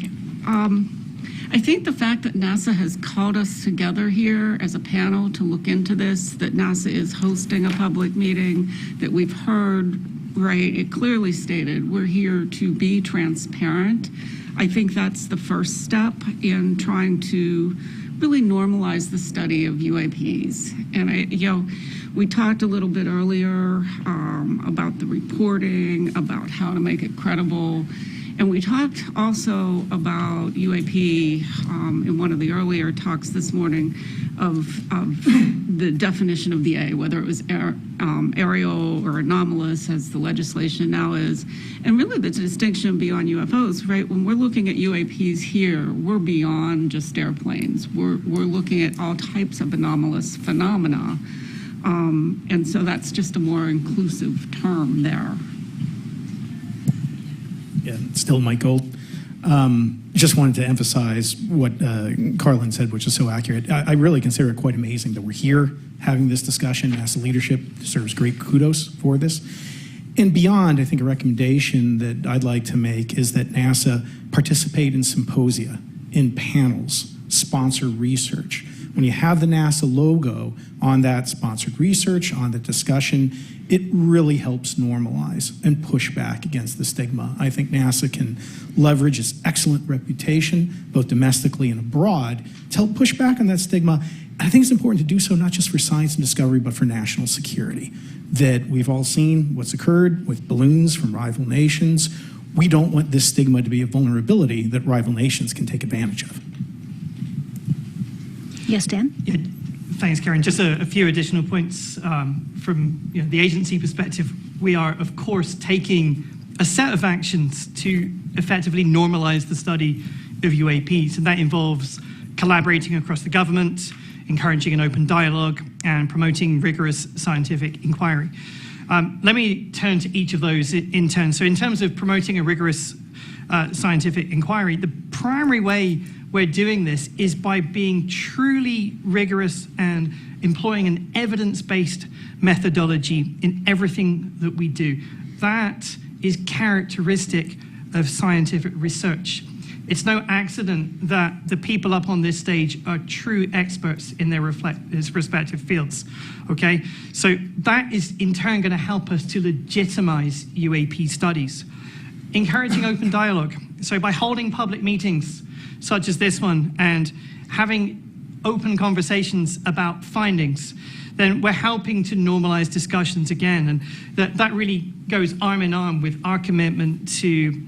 I think the fact that NASA has called us together here as a panel to look into this, that NASA is hosting a public meeting, that we've heard, right, it clearly stated we're here to be transparent. I think that's the first step in trying to really normalize the study of UAPs. And we talked a little bit earlier about the reporting, about how to make it credible. And we talked also about UAP in one of the earlier talks this morning of the definition of the A, whether it was aerial or anomalous, as the legislation now is. And really the distinction beyond UFOs, right? When we're looking at UAPs here, we're beyond just airplanes. We're looking at all types of anomalous phenomena. And so that's just a more inclusive term there.
Yeah, still Mike Gold. Just wanted to emphasize what Carlin said, which is so accurate. I really consider it quite amazing that we're here having this discussion. NASA leadership deserves great kudos for this. And beyond, I think a recommendation that I'd like to make is that NASA participate in symposia, in panels sponsor research. When you have the NASA logo on that sponsored research, on the discussion, it really helps normalize and push back against the stigma. I think NASA can leverage its excellent reputation, both domestically and abroad, to help push back on that stigma. I think it's important to do so not just for science and discovery, but for national security. That we've all seen what's occurred with balloons from rival nations. We don't want this stigma to be a vulnerability that rival nations can take advantage of.
Yes, Dan?
Yeah, thanks, Karen. Just a few additional points from the agency perspective. We are, of course, taking a set of actions to effectively normalize the study of UAPs, and that involves collaborating across the government, encouraging an open dialogue, and promoting rigorous scientific inquiry. Let me turn to each of those in turn. So in terms of promoting a rigorous scientific inquiry, the primary way we're doing this is by being truly rigorous and employing an evidence-based methodology in everything that we do. That is characteristic of scientific research. It's no accident that the people up on this stage are true experts in their respective fields, okay? So that is in turn going to help us to legitimize UAP studies. Encouraging open dialogue. So by holding public meetings such as this one and having open conversations about findings, then we're helping to normalize discussions again. And that really goes arm in arm with our commitment to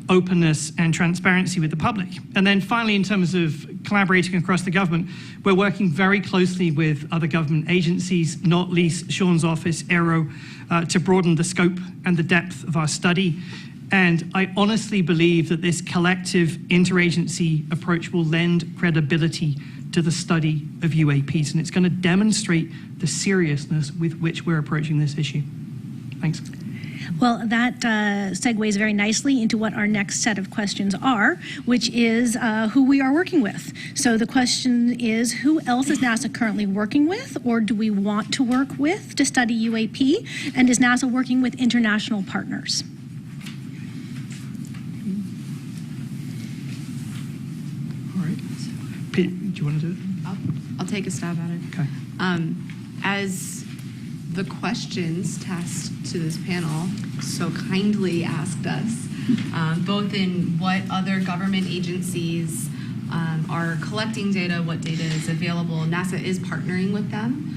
openness and transparency with the public. And then finally, in terms of collaborating across the government, we're working very closely with other government agencies, not least Sean's office, AARO, to broaden the scope and the depth of our study. And I honestly believe that this collective interagency approach will lend credibility to the study of UAPs, and it's going to demonstrate the seriousness with which we're approaching this issue. Thanks.
Well, that segues very nicely into what our next set of questions are, which is who we are working with. So the question is, who else is NASA currently working with, or do we want to work with to study UAP? And is NASA working with international partners?
All right. Pete, do you want to do it?
I'll take a stab at it.
Okay.
As the questions tasked to this panel so kindly asked us, both in what other government agencies are collecting data, what data is available. NASA is partnering with them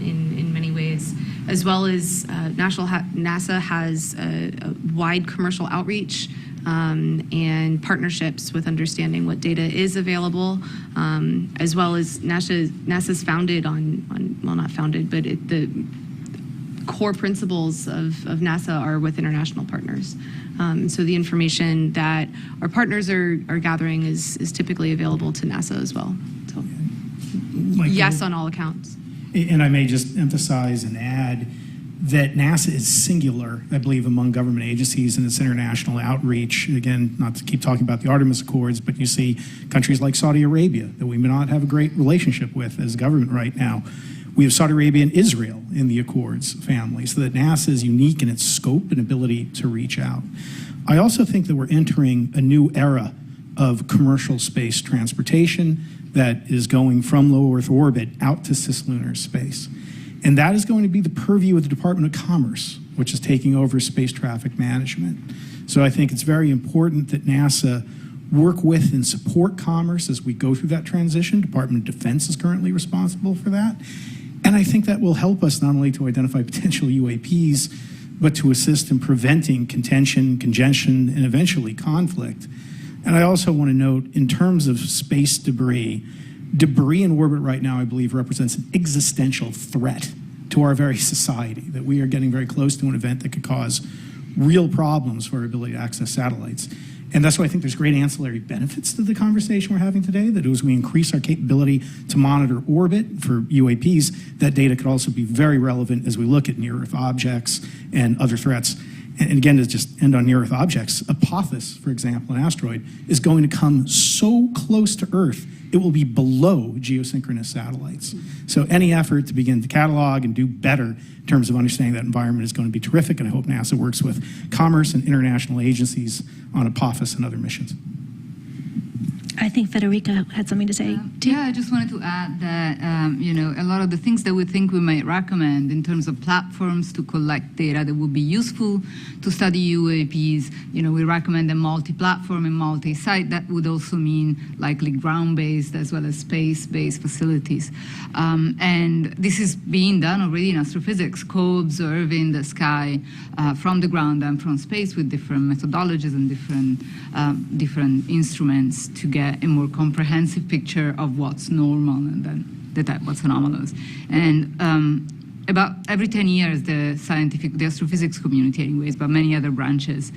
in many ways, as well as NASA has a wide commercial outreach and partnerships with understanding what data is available, as well as NASA's founded on well, not founded, but the core principles of NASA are with international partners. So the information that our partners are gathering is typically available to NASA as well. So yes, on all accounts.
And I may just emphasize and add that NASA is singular, I believe, among government agencies in its international outreach. Again, not to keep talking about the Artemis Accords, but you see countries like Saudi Arabia that we may not have a great relationship with as a government right now. We have Saudi Arabia and Israel in the Accords family, so that NASA is unique in its scope and ability to reach out. I also think that we're entering a new era of commercial space transportation that is going from low Earth orbit out to cislunar space. And that is going to be the purview of the Department of Commerce, which is taking over space traffic management. So I think it's very important that NASA work with and support commerce as we go through that transition. Department of Defense is currently responsible for that. And I think that will help us not only to identify potential UAPs, but to assist in preventing contention, congestion, and eventually conflict. And I also want to note, in terms of space debris in orbit right now, I believe, represents an existential threat to our very society, that we are getting very close to an event that could cause real problems for our ability to access satellites. And that's why I think there's great ancillary benefits to the conversation we're having today, that as we increase our capability to monitor orbit for UAPs, that data could also be very relevant as we look at near-Earth objects and other threats. And again, to just end on near-Earth objects, Apophis, for example, an asteroid, is going to come so close to Earth, it will be below geosynchronous satellites. So any effort to begin to catalog and do better in terms of understanding that environment is going to be terrific, and I hope NASA works with commerce and international agencies on Apophis and other missions.
I think Federica had something to say, too.
Yeah, I just wanted to add that, a lot of the things that we think we might recommend in terms of platforms to collect data that would be useful to study UAPs, we recommend a multi-platform and multi-site. That would also mean likely ground-based as well as space-based facilities. And this is being done already in astrophysics, co-observing the sky from the ground and from space with different methodologies and different instruments to get a more comprehensive picture of what's normal and then detect what's anomalous. And about every 10 years, the astrophysics community anyways, but many other branches,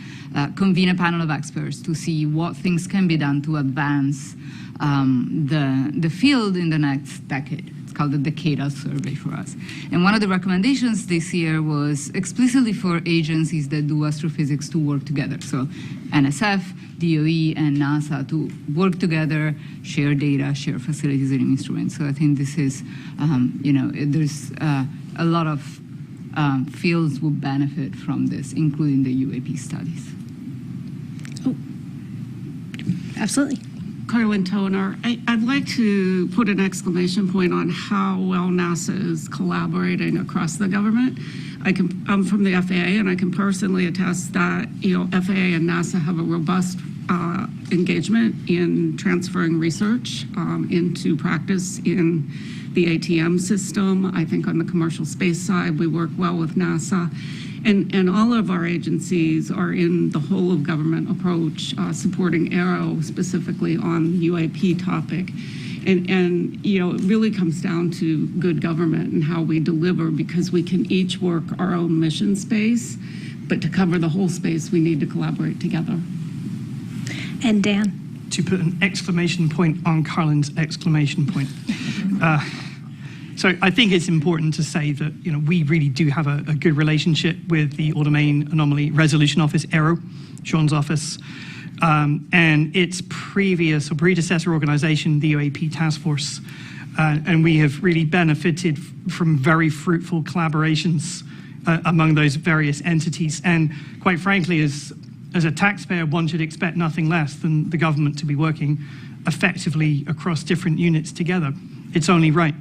convene a panel of experts to see what things can be done to advance the field in the next decade. It's called the Decadal Survey for us. And one of the recommendations this year was explicitly for agencies that do astrophysics to work together. So NSF, DOE, and NASA to work together, share data, share facilities and instruments. So I think this is, there's a lot of fields will benefit from this, including the UAP studies.
Oh, absolutely.
Carlin Toner, I'd like to put an exclamation point on how well NASA is collaborating across the government. I'm from the FAA, and I can personally attest that FAA and NASA have a robust engagement in transferring research into practice in the ATM system. I think on the commercial space side, we work well with NASA. And all of our agencies are in the whole of government approach, supporting AARO specifically on UAP topic. And it really comes down to good government and how we deliver, because we can each work our own mission space, but to cover the whole space, we need to collaborate together.
And Dan?
To put an exclamation point on Carlin's exclamation point. So I think it's important to say that we really do have a good relationship with the Domain Anomaly Resolution Office, AARO, Sean's office, and its previous or predecessor organization, the UAP Task Force. And we have really benefited from very fruitful collaborations among those various entities. And quite frankly, as a taxpayer, one should expect nothing less than the government to be working effectively across different units together. It's only right.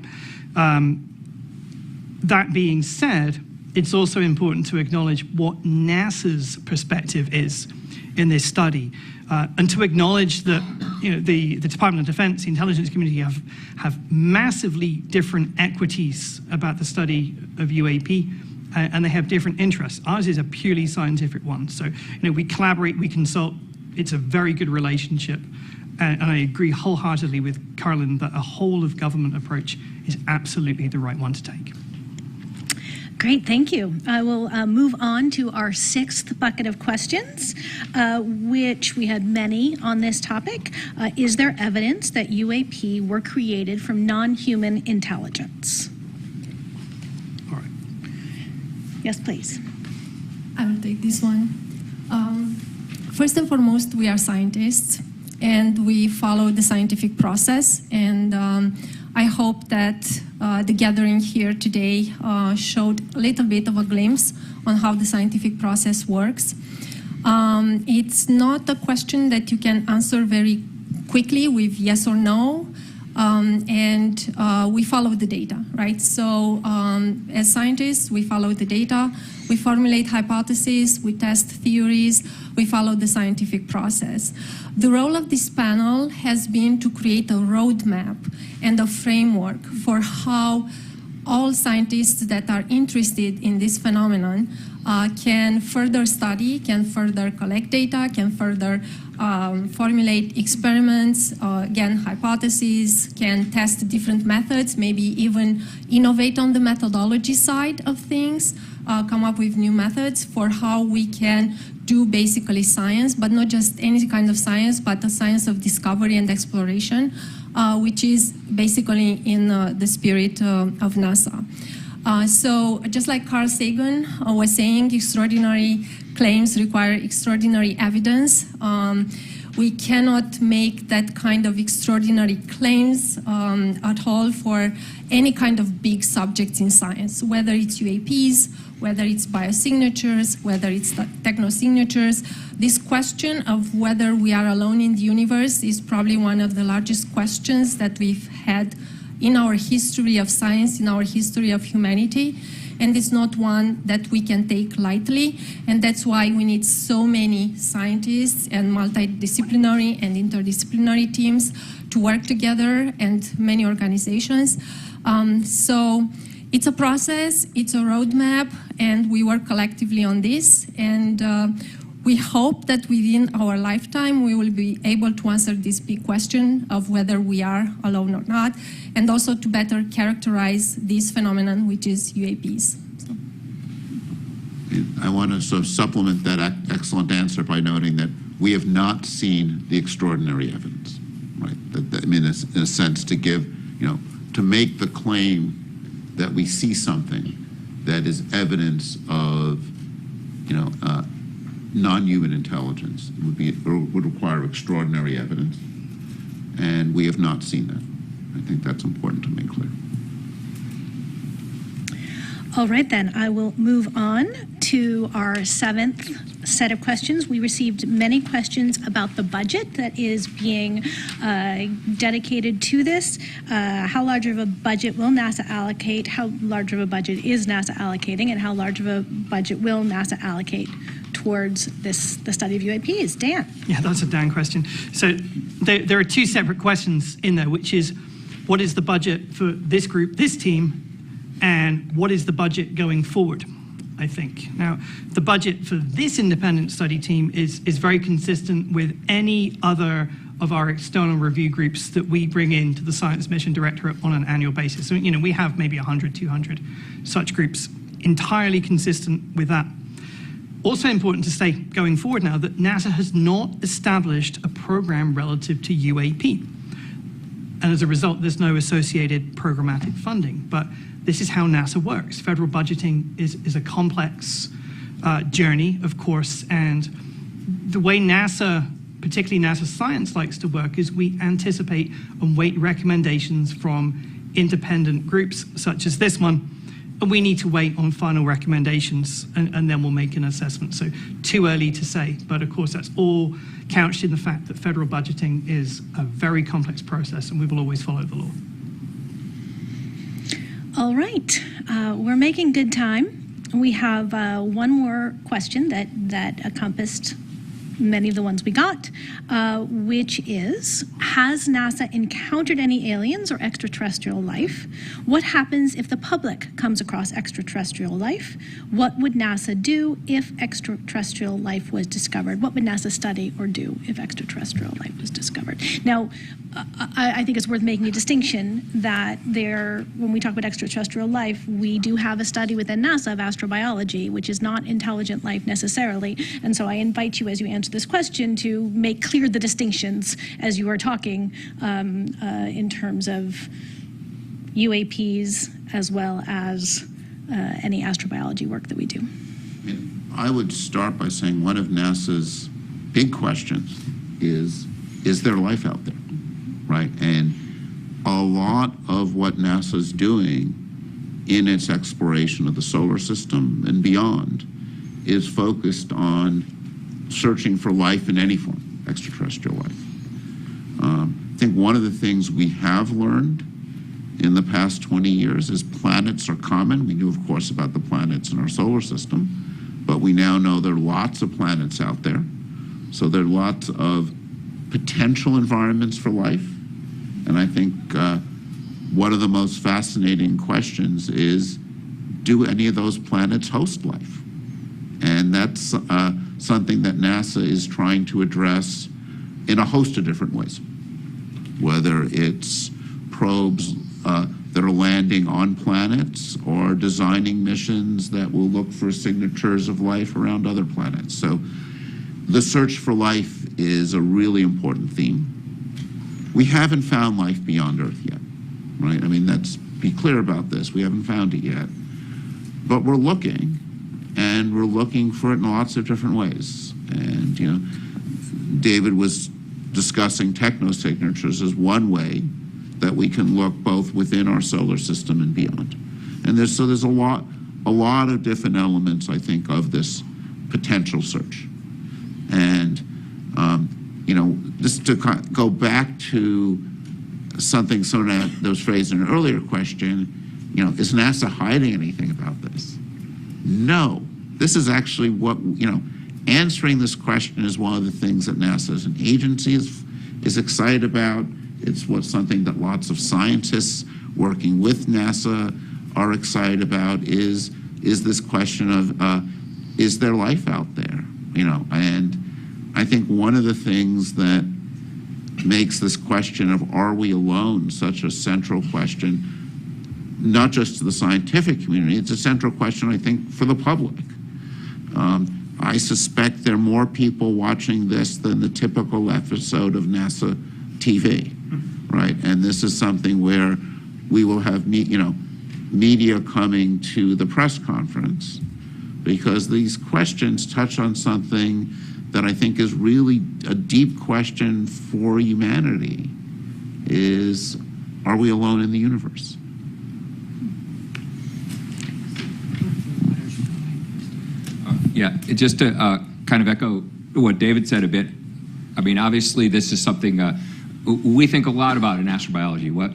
That being said, it's also important to acknowledge what NASA's perspective is in this study, and to acknowledge that the Department of Defense, the intelligence community have massively different equities about the study of UAP, and they have different interests. Ours is a purely scientific one. So we collaborate, we consult. It's a very good relationship. And I agree wholeheartedly with Carlin that a whole of government approach is absolutely the right one to take.
Great, thank you. I will move on to our sixth bucket of questions, which we had many on this topic. Is there evidence that UAP were created from non-human intelligence?
All right.
Yes, please.
I will take this one. First and foremost, we are scientists, and we follow the scientific process. And I hope that the gathering here today showed a little bit of a glimpse on how the scientific process works. It's not a question that you can answer very quickly with yes or no. And we follow the data, right? So as scientists, we follow the data, we formulate hypotheses, we test theories, we follow the scientific process. The role of this panel has been to create a roadmap and a framework for how all scientists that are interested in this phenomenon can further study, can further collect data, can further formulate experiments, again, hypotheses, can test different methods, maybe even innovate on the methodology side of things, come up with new methods for how we can do basically science, but not just any kind of science, but the science of discovery and exploration, which is basically in the spirit of NASA. So just like Carl Sagan was saying, extraordinary claims require extraordinary evidence. we cannot make that kind of extraordinary claims at all for any kind of big subjects in science, whether it's UAPs, whether it's biosignatures, whether it's technosignatures. This question of whether we are alone in the universe is probably one of the largest questions that we've had in our history of science, in our history of humanity. And it's not one that we can take lightly. And that's why we need so many scientists and multidisciplinary and interdisciplinary teams to work together, and many organizations. So it's a process, it's a roadmap, and we work collectively on this. And we hope that within our lifetime, we will be able to answer this big question of whether we are alone or not, and also to better characterize this phenomenon, which is UAPs. So.
I want to sort of supplement that excellent answer by noting that we have not seen the extraordinary evidence, right? I mean, in a sense, to give, to make the claim that we see something that is evidence of, non-human intelligence would require extraordinary evidence, and we have not seen that. I think that's important to make clear.
All right, then, I will move on to our seventh set of questions. We received many questions about the budget that is being dedicated to this. How large of a budget will NASA allocate? How large of a budget is NASA allocating? And how large of a budget will NASA allocate towards the study of UAPs? Dan?
Yeah, that's a Dan question. So there are two separate questions in there, which is, what is the budget for this group, this team, and what is the budget going forward, I think. Now, the budget for this independent study team is very consistent with any other of our external review groups that we bring into the Science Mission Directorate on an annual basis. So, we have maybe 100, 200 such groups, entirely consistent with that. Also important to say going forward now that NASA has not established a program relative to UAP. And as a result, there's no associated programmatic funding. But this is how NASA works. Federal budgeting is a complex journey, of course, and the way NASA, particularly NASA Science, likes to work is we anticipate and weight recommendations from independent groups such as this one, and we need to wait on final recommendations, and then we'll make an assessment. So too early to say, but of course that's all couched in the fact that federal budgeting is a very complex process, and we will always follow the law.
All right, we're making good time. We have one more question that encompassed many of the ones we got, which is, has NASA encountered any aliens or extraterrestrial life? What happens if the public comes across extraterrestrial life? What would NASA do if extraterrestrial life was discovered? What would NASA study or do if extraterrestrial life was discovered? Now, I think it's worth making a distinction that when we talk about extraterrestrial life, we do have a study within NASA of astrobiology, which is not intelligent life necessarily. And so I invite you, as you answer this question, to make clear the distinctions as you are talking in terms of UAPs as well as any astrobiology work that we do.
I would start by saying one of NASA's big questions is there life out there? Right, and a lot of what NASA's doing in its exploration of the solar system and beyond is focused on searching for life in any form, extraterrestrial life. I think one of the things we have learned in the past 20 years is planets are common. We knew, of course, about the planets in our solar system, but we now know there are lots of planets out there. So there are lots of potential environments for life. And I think one of the most fascinating questions is, do any of those planets host life? And that's something that NASA is trying to address in a host of different ways, whether it's probes that are landing on planets or designing missions that will look for signatures of life around other planets. So the search for life is a really important theme. We haven't found life beyond Earth yet, right? I mean, let's be clear about this. We haven't found it yet. But we're looking, and we're looking for it in lots of different ways. And, David was discussing technosignatures is one way that we can look both within our solar system and beyond. And there's a lot of different elements, I think, of this potential search. And, just to go back to something that was phrased in an earlier question, is NASA hiding anything about this? No. This is actually what, answering this question is one of the things that NASA as an agency is excited about. It's something that lots of scientists working with NASA are excited about is this question of, is there life out there? And I think one of the things that makes this question of are we alone such a central question, not just to the scientific community, it's a central question, I think, for the public. I suspect there are more people watching this than the typical episode of NASA TV, right? And this is something where we will have media coming to the press conference because these questions touch on something that I think is really a deep question for humanity, is, are we alone in the universe?
Yeah, just to kind of echo what David said a bit, I mean, obviously this is something we think a lot about in astrobiology. What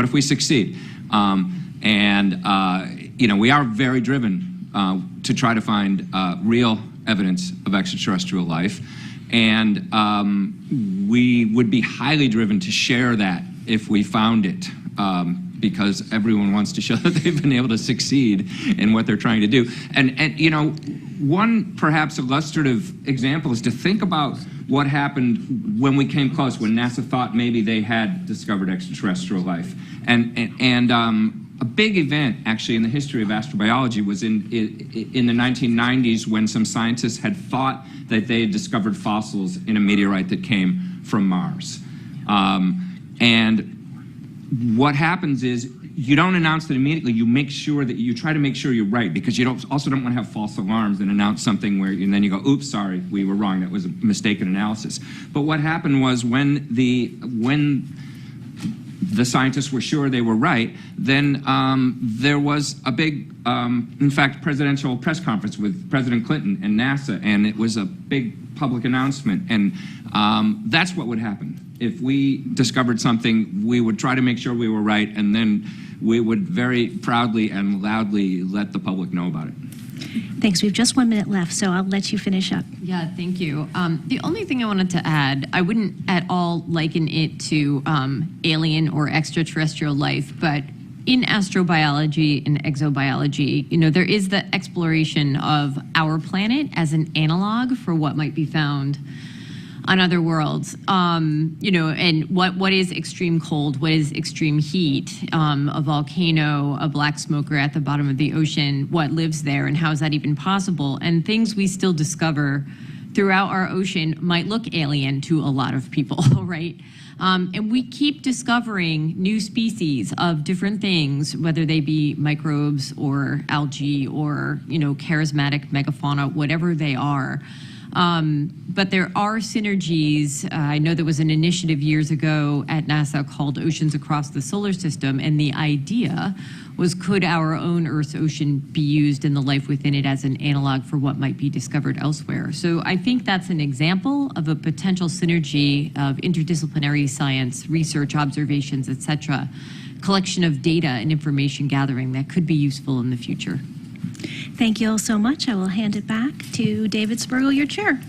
if we succeed? We are very driven to try to find real evidence of extraterrestrial life. And we would be highly driven to share that if we found it, because everyone wants to show that they've been able to succeed in what they're trying to do. And one perhaps illustrative example is to think about what happened when we came close, when NASA thought maybe they had discovered extraterrestrial life. And a big event, actually, in the history of astrobiology was in the 1990s when some scientists had thought that they had discovered fossils in a meteorite that came from Mars. And what happens is you don't announce it immediately. You try to make sure you're right, because you also don't want to have false alarms and announce something and then you go, oops, sorry, we were wrong. That was a mistaken analysis. But what happened was when the scientists were sure they were right, then there was a big, in fact, presidential press conference with President Clinton and NASA, and it was a big public announcement. And that's what would happen. If we discovered something, we would try to make sure we were right, and then we would very proudly and loudly let the public know about it.
Thanks. We have just 1 minute left, so I'll let you finish up.
Yeah, thank you. The only thing I wanted to add, I wouldn't at all liken it to alien or extraterrestrial life, but in astrobiology and exobiology, there is the exploration of our planet as an analog for what might be found on other worlds, and what is extreme cold, what is extreme heat, a volcano, a black smoker at the bottom of the ocean, what lives there, and how is that even possible? And things we still discover throughout our ocean might look alien to a lot of people, right? And we keep discovering new species of different things, whether they be microbes or algae or, charismatic megafauna, whatever they are. But there are synergies. I know there was an initiative years ago at NASA called Oceans Across the Solar System, and the idea was, could our own Earth's ocean be used and the life within it as an analog for what might be discovered elsewhere? So I think that's an example of a potential synergy of interdisciplinary science, research, observations, etc., collection of data and information gathering that could be useful in the future.
Thank you all so much. I will hand it back to David Spergel, your chair.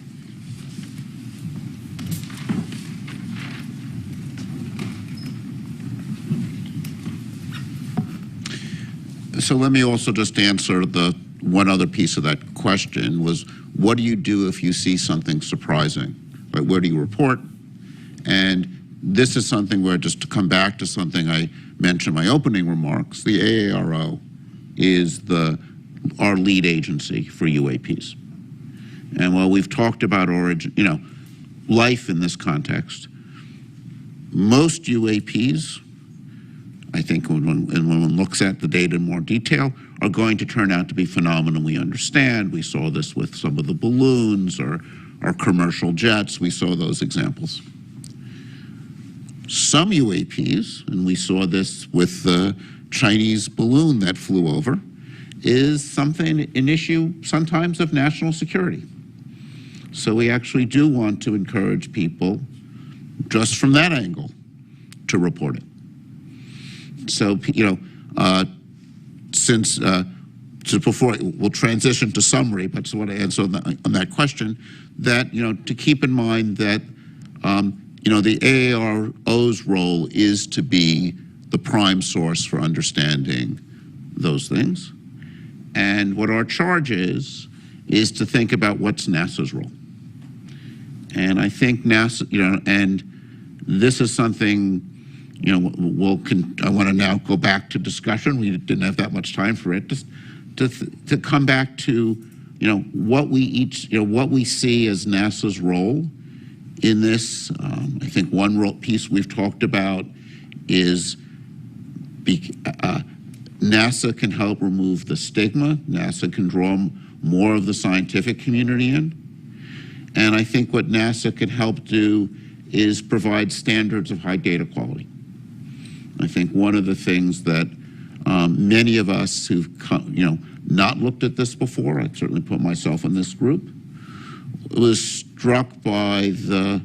So let me also just answer the one other piece of that question was, what do you do if you see something surprising? Right? Where do you report? And this is something where, just to come back to something I mentioned in my opening remarks, the AARO is our lead agency for UAPs. And while we've talked about life in this context, most UAPs, I think when one looks at the data in more detail, are going to turn out to be phenomena we understand. We saw this with some of the balloons or commercial jets. We saw those examples. some UAPs, and we saw this with the Chinese balloon that flew over, is an issue sometimes of national security. So we actually do want to encourage people, just from that angle, to report it. So, before we'll transition to summary, but just want to answer on that question, that, to keep in mind that, the AARO's role is to be the prime source for understanding those things. And what our charge is to think about what's NASA's role. And I think NASA, and this is something, I want to now go back to discussion. We didn't have that much time for it. Just to come back to, what we see as NASA's role in this. I think one piece we've talked about is NASA can help remove the stigma. NASA can draw more of the scientific community in. And I think what NASA can help do is provide standards of high data quality. I think one of the things that many of us who've not looked at this before, I'd certainly put myself in this group, was struck by the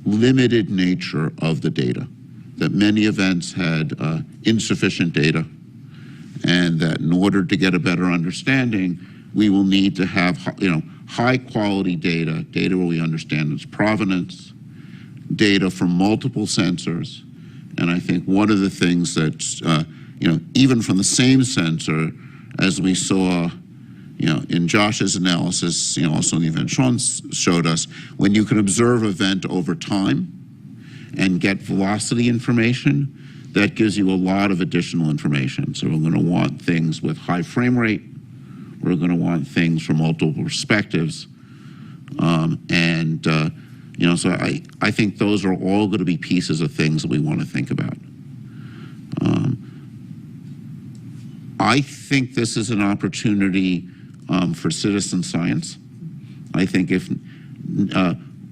limited nature of the data, that many events had insufficient data, and that in order to get a better understanding, we will need to have high quality data where we understand its provenance, data from multiple sensors. And I think one of the things that's, even from the same sensor, as we saw, in Josh's analysis, also in the event Sean showed us, when you can observe event over time and get velocity information, that gives you a lot of additional information. So we're going to want things with high frame rate. We're going to want things from multiple perspectives. So I think those are all going to be pieces of things that we want to think about. I think this is an opportunity for citizen science. I think if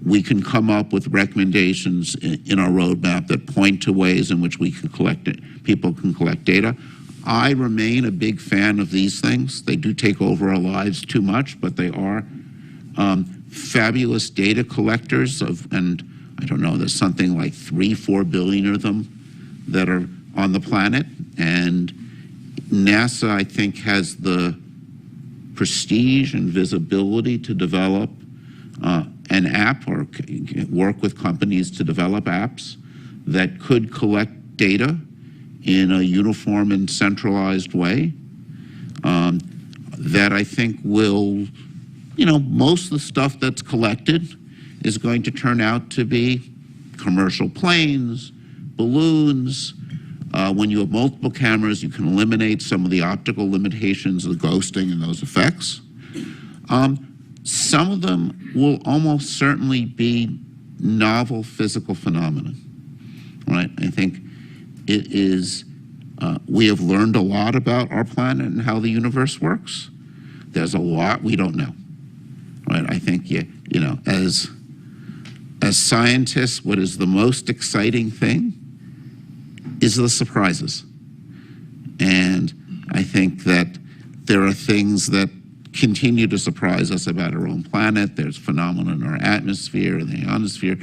we can come up with recommendations in our roadmap that point to ways in which we can people can collect data. I remain a big fan of these things. They do take over our lives too much, but they are fabulous data collectors and I don't know, there's something like 3-4 billion of them that are on the planet. And NASA, I think, has the prestige and visibility to develop an app or work with companies to develop apps that could collect data in a uniform and centralized way that I think will, most of the stuff that's collected is going to turn out to be commercial planes, balloons. When you have multiple cameras, you can eliminate some of the optical limitations of the ghosting and those effects. Some of them will almost certainly be novel physical phenomena, right? I think it is, we have learned a lot about our planet and how the universe works. There's a lot we don't know, right? I think, as scientists, what is the most exciting thing is the surprises. And I think that there are things that continue to surprise us about our own planet. There's phenomena in our atmosphere and the ionosphere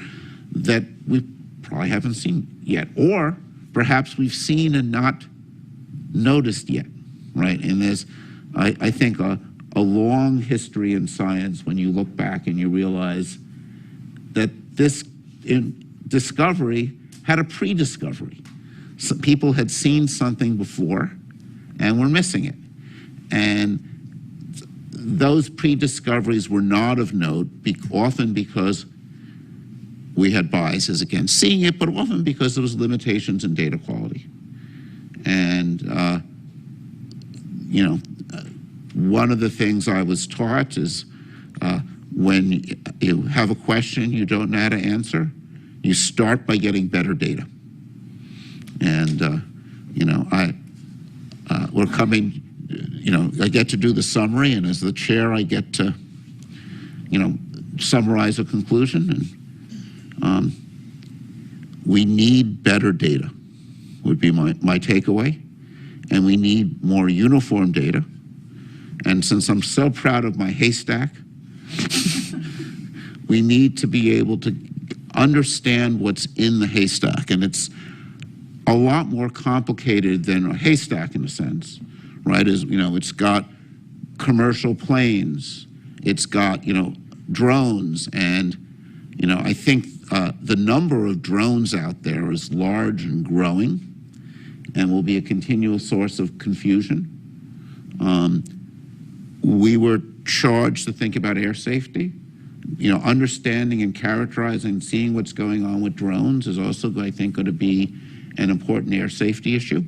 that we probably haven't seen yet, or perhaps we've seen and not noticed yet, right? And there's, I think, a long history in science when you look back and you realize that this discovery had a pre-discovery. So people had seen something before and were missing it. And those pre-discoveries were not of note, often because we had biases against seeing it, but often because there was limitations in data quality. And, one of the things I was taught is when you have a question you don't know how to answer, you start by getting better data. And, we're coming, I get to do the summary, and as the chair, I get to, summarize a conclusion. And We need better data, would be my takeaway. And we need more uniform data. And since I'm so proud of my haystack, we need to be able to understand what's in the haystack. And it's a lot more complicated than a haystack in a sense, right? It's got commercial planes, it's got, drones, and, I think the number of drones out there is large and growing and will be a continual source of confusion. We were charged to think about air safety. Understanding and characterizing and seeing what's going on with drones is also, I think, going to be an important air safety issue.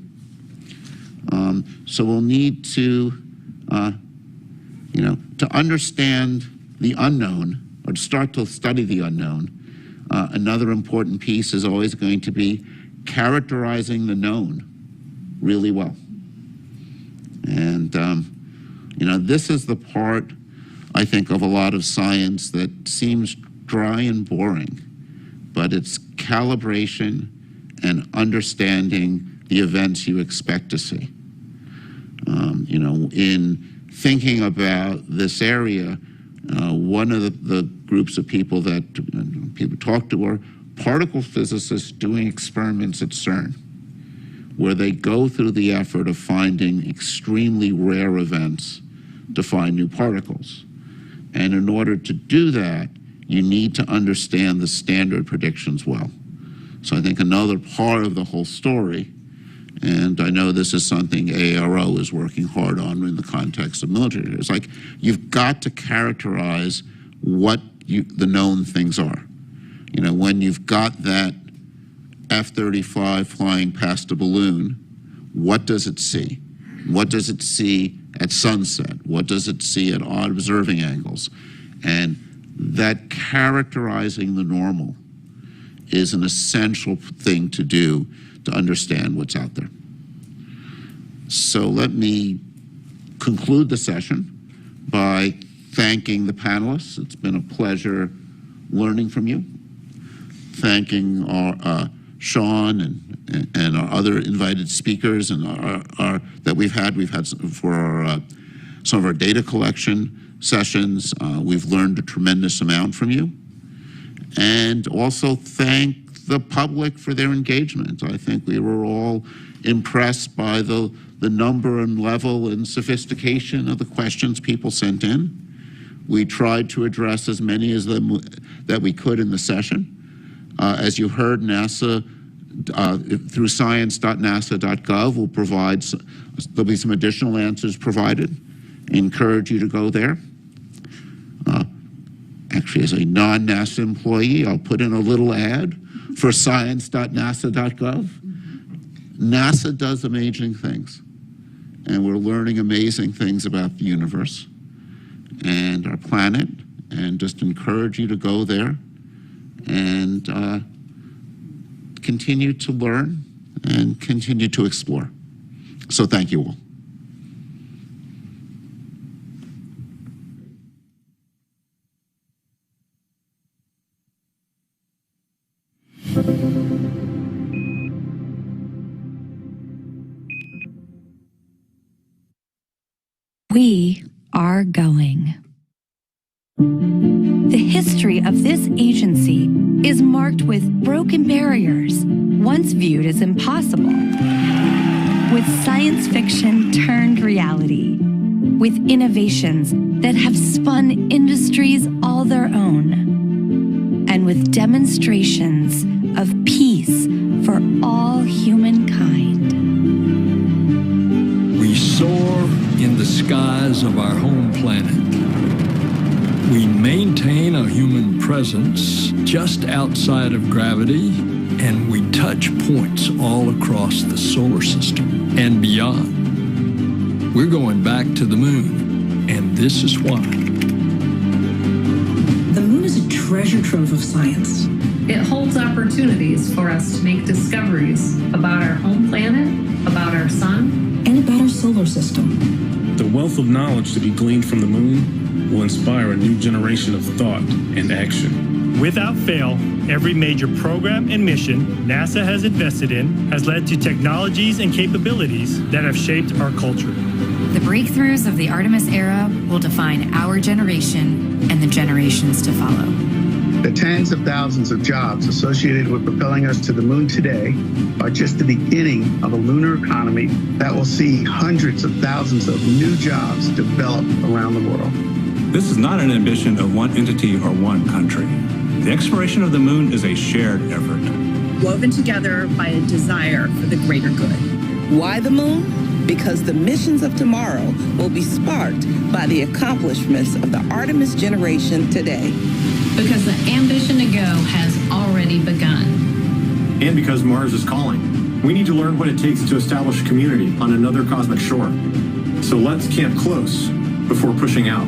So we'll need to understand the unknown, or to start to study the unknown. Another important piece is always going to be characterizing the known really well. And, this is the part, I think, of a lot of science that seems dry and boring, but it's calibration and understanding the events you expect to see. In thinking about this area, one of the groups of people that people talk to are particle physicists doing experiments at CERN, where they go through the effort of finding extremely rare events to find new particles. And in order to do that, you need to understand the standard predictions well. So I think another part of the whole story, and I know this is something AARO is working hard on in the context of military, it's like you've got to characterize what the known things are. When you've got that F-35 flying past a balloon, what does it see? What does it see at sunset? What does it see at odd observing angles? And that characterizing the normal is an essential thing to do to understand what's out there. So let me conclude the session by thanking the panelists. It's been a pleasure learning from you. Thanking our Sean and our other invited speakers and our that we've had for some of our data collection sessions. We've learned a tremendous amount from you. And also thank the public for their engagement. I think we were all impressed by the number and level and sophistication of the questions people sent in. We tried to address as many as them that we could in the session. As you heard, NASA, through science.nasa.gov, will provide, there'll be some additional answers provided. I encourage you to go there. Actually, as a non-NASA employee, I'll put in a little ad for science.nasa.gov. NASA does amazing things, and we're learning amazing things about the universe and our planet, and just encourage you to go there and continue to learn and continue to explore. So thank you all.
We are going. The history of this agency is marked with broken barriers, once viewed as impossible, with science fiction turned reality, with innovations that have spun industries all their own, and with demonstrations of peace for all humankind.
We soar in the skies of our home planet. We maintain a human presence just outside of gravity, and we touch points all across the solar system and beyond. We're going back to the moon, and this is why.
The moon is a treasure trove of science.
It holds opportunities for us to make discoveries about our home planet, about our sun,
and about our solar system.
The wealth of knowledge to be gleaned from the moon will inspire a new generation of thought and action.
Without fail,
Every major program and mission NASA has invested in has led to technologies and capabilities that have shaped our culture.
The breakthroughs of the Artemis era will define our generation and the generations to follow.
The tens of thousands of jobs associated with propelling us to the moon today are just the beginning of a lunar economy that will see hundreds of thousands of new jobs develop around the world.
This is not an ambition of one entity or one country. The exploration of the moon is a shared effort,
woven together by a desire for the greater good.
Why the moon? Because the missions of tomorrow will be sparked by the accomplishments of the Artemis generation today.
Because the ambition to go has already begun.
and because Mars is calling. We need to learn what it takes to establish a community on another cosmic shore. So let's camp close before pushing out.